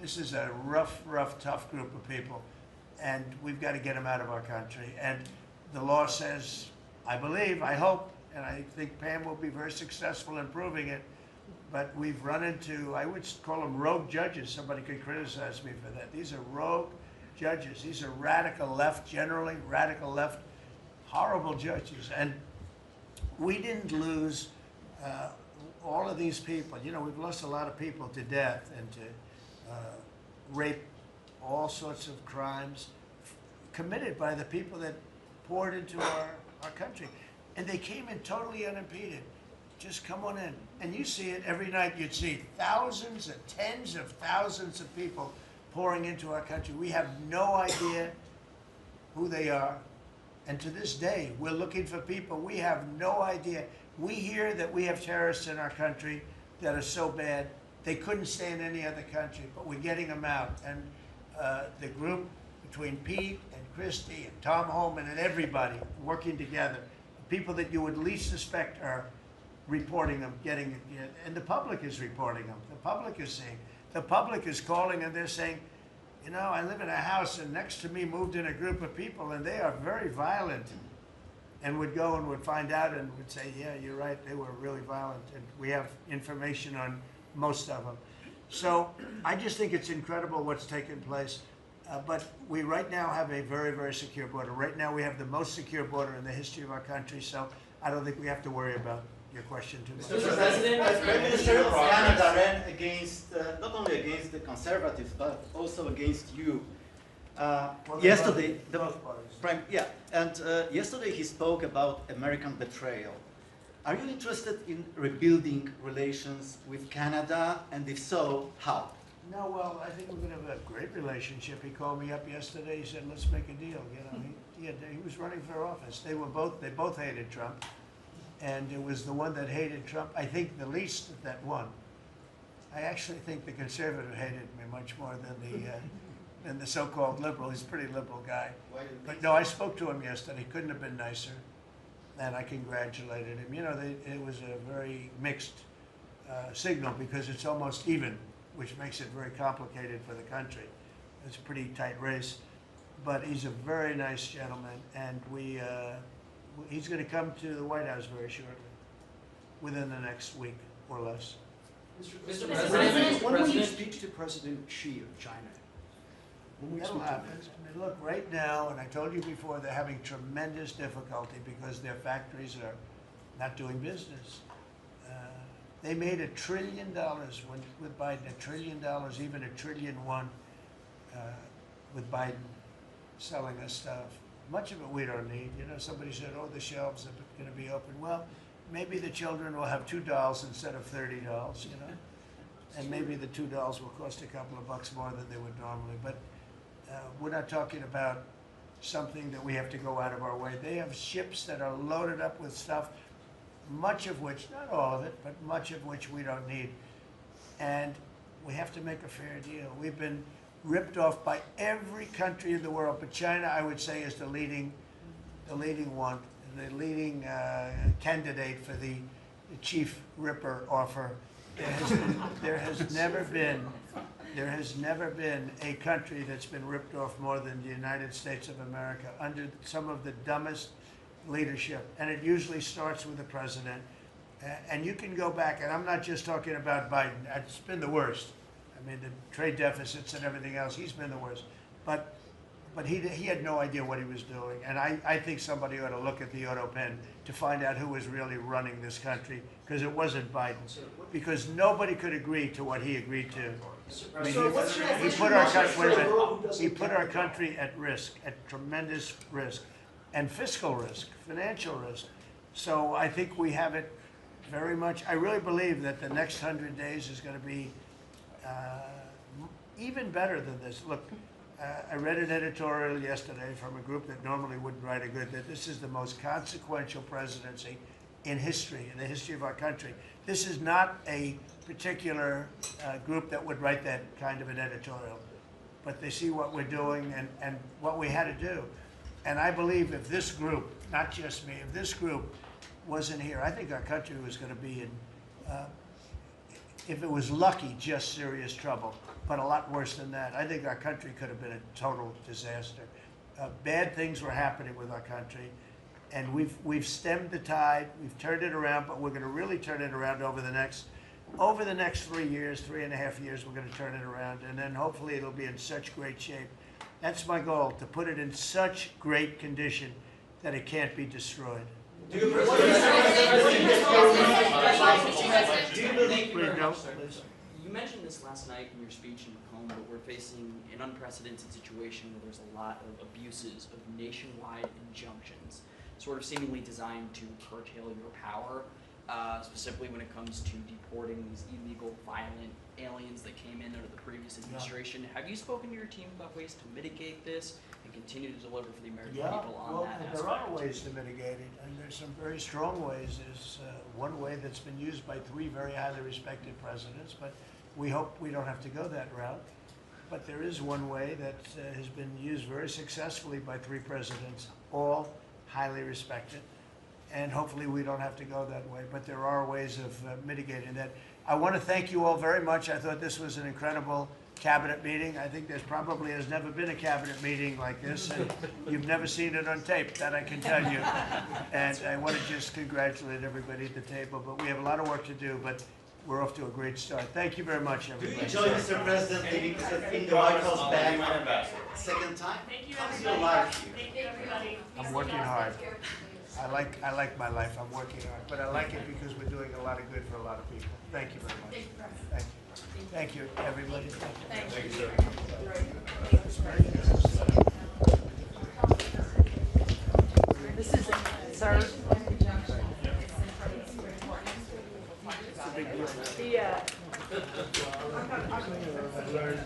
[SPEAKER 1] This is a rough, rough, tough group of people, and we've got to get them out of our country. And the law says, I believe, I hope, and I think Pam will be very successful in proving it, but we've run into, I would call them rogue judges. Somebody could criticize me for that. These are rogue judges. These are radical left, generally, radical left, horrible judges. And we didn't lose all of these people. You know, we've lost a lot of people to death and to rape, all sorts of crimes committed by the people that poured into our country. And they came in totally unimpeded. Just come on in. And you see it every night. You'd see thousands and tens of thousands of people pouring into our country. We have no idea who they are. And to this day, we're looking for people. We have no idea. We hear that we have terrorists in our country that are so bad, they couldn't stay in any other country, but we're getting them out. And the group between Pete and Christie and Tom Holman and everybody working together, people that you would least suspect are reporting them, getting, and the public is reporting them. The public is seeing. The public is calling and they're saying, you know, I live in a house and next to me moved in a group of people and they are very violent, and would go and would find out and would say, yeah, you're right, they were really violent, and we have information on most of them. So I just think it's incredible what's taken place. But we right now have a very, very secure border. Right now we have the most secure border in the history of our country, so I don't think we have to worry about your question too much.
[SPEAKER 11] Mr. President, as Prime Minister of Canada ran against, not only against the Conservatives, but also against you. Yesterday, yesterday he spoke about American betrayal. Are you interested in rebuilding relations with Canada, and if so, how?
[SPEAKER 1] No, well, I think we're going to have a great relationship. He called me up yesterday. He said, "Let's make a deal." You know, he was running for office. They both hated Trump, and it was the one that hated Trump, I think, the least that won. I actually think the conservative hated me much more than the so-called liberal. He's a pretty liberal guy. But no, I spoke to him yesterday. Couldn't have been nicer, and I congratulated him. You know, it was a very mixed signal, because it's almost even, which makes it very complicated for the country. It's a pretty tight race, but he's a very nice gentleman, and he's going to come to the White House very shortly, within the next week or less.
[SPEAKER 7] Mr. President, when will you speak to President Xi of China?
[SPEAKER 1] That'll happen. I mean, look, right now, and I told you before, they're having tremendous difficulty because their factories are not doing business. They made $1 trillion with Biden, $1 trillion, even $1.1 trillion with Biden selling us stuff. Much of it we don't need. You know, somebody said, oh, the shelves are going to be open. Well, maybe the children will have $2 instead of $30, you know. and maybe the $2 will cost a couple of bucks more than they would normally. But we're not talking about something that we have to go out of our way. They have ships that are loaded up with stuff, much of which, not all of it, but much of which we don't need. And we have to make a fair deal. We've been ripped off by every country in the world, but China, I would say, is the leading one, the leading candidate for the chief ripper offer. There has never been a country that's been ripped off more than the United States of America under some of the dumbest leadership. And it usually starts with the president. And you can go back, and I'm not just talking about Biden. It's been the worst. I mean, the trade deficits and everything else, he's been the worst. But he had no idea what he was doing. And I think somebody ought to look at the auto pen to find out who was really running this country, because it wasn't Biden. Because nobody could agree to what he agreed to. I mean, he put our country at risk, at tremendous risk, and fiscal risk, financial risk. So I think we have it very much. I really believe that the next 100 days is going to be even better than this. Look, I read an editorial yesterday from a group that normally wouldn't write a good, that this is the most consequential presidency in history, in the history of our country. This is not a particular group that would write that kind of an editorial, but they see what we're doing and what we had to do. And I believe if this group, not just me, if this group wasn't here, I think our country was going to be in, if it was lucky, just serious trouble, but a lot worse than that. I think our country could have been a total disaster. Bad things were happening with our country, and we've stemmed the tide, we've turned it around, but we're going to really turn it around over the next 3 years, 3.5 years, we're going to turn it around, and then hopefully it'll be in such great shape. That's my goal, to put it in such great condition that it can't be destroyed.
[SPEAKER 14] Do you believe You mentioned this last night in your speech in Macomb, but we're facing an unprecedented situation where there's a lot of abuses of nationwide injunctions, sort of seemingly designed to curtail your power, specifically when it comes to deporting these illegal, violent aliens that came in under the previous administration. Yeah. Have you spoken to your team about ways to mitigate this and continue to deliver for the American people on that aspect?
[SPEAKER 1] There are ways to mitigate it, and there's some very strong ways. There's one way that's been used by 3 very highly respected presidents, but we hope we don't have to go that route. But there is one way that has been used very successfully by 3 presidents, all highly respected, and hopefully we don't have to go that way. But there are ways of mitigating that. I want to thank you all very much. I thought this was an incredible cabinet meeting. I think there's probably has never been a cabinet meeting like this, and you've never seen it on tape, that I can tell you. And I want to just congratulate everybody at the table, but we have a lot of work to do, but we're off to a great start. Thank you very much, everybody.
[SPEAKER 11] Do you enjoy, Mr. President, in the White House back second time?
[SPEAKER 10] Thank you,
[SPEAKER 11] How's your life here?
[SPEAKER 10] Thank you, everybody.
[SPEAKER 1] I'm working hard. I like my life. I'm working hard, but I like it because we're doing a lot of good for a lot of people. Thank you very much. Thank you. Thank you, everybody. Thank you, sir.
[SPEAKER 10] This is, sir.
[SPEAKER 1] I've learned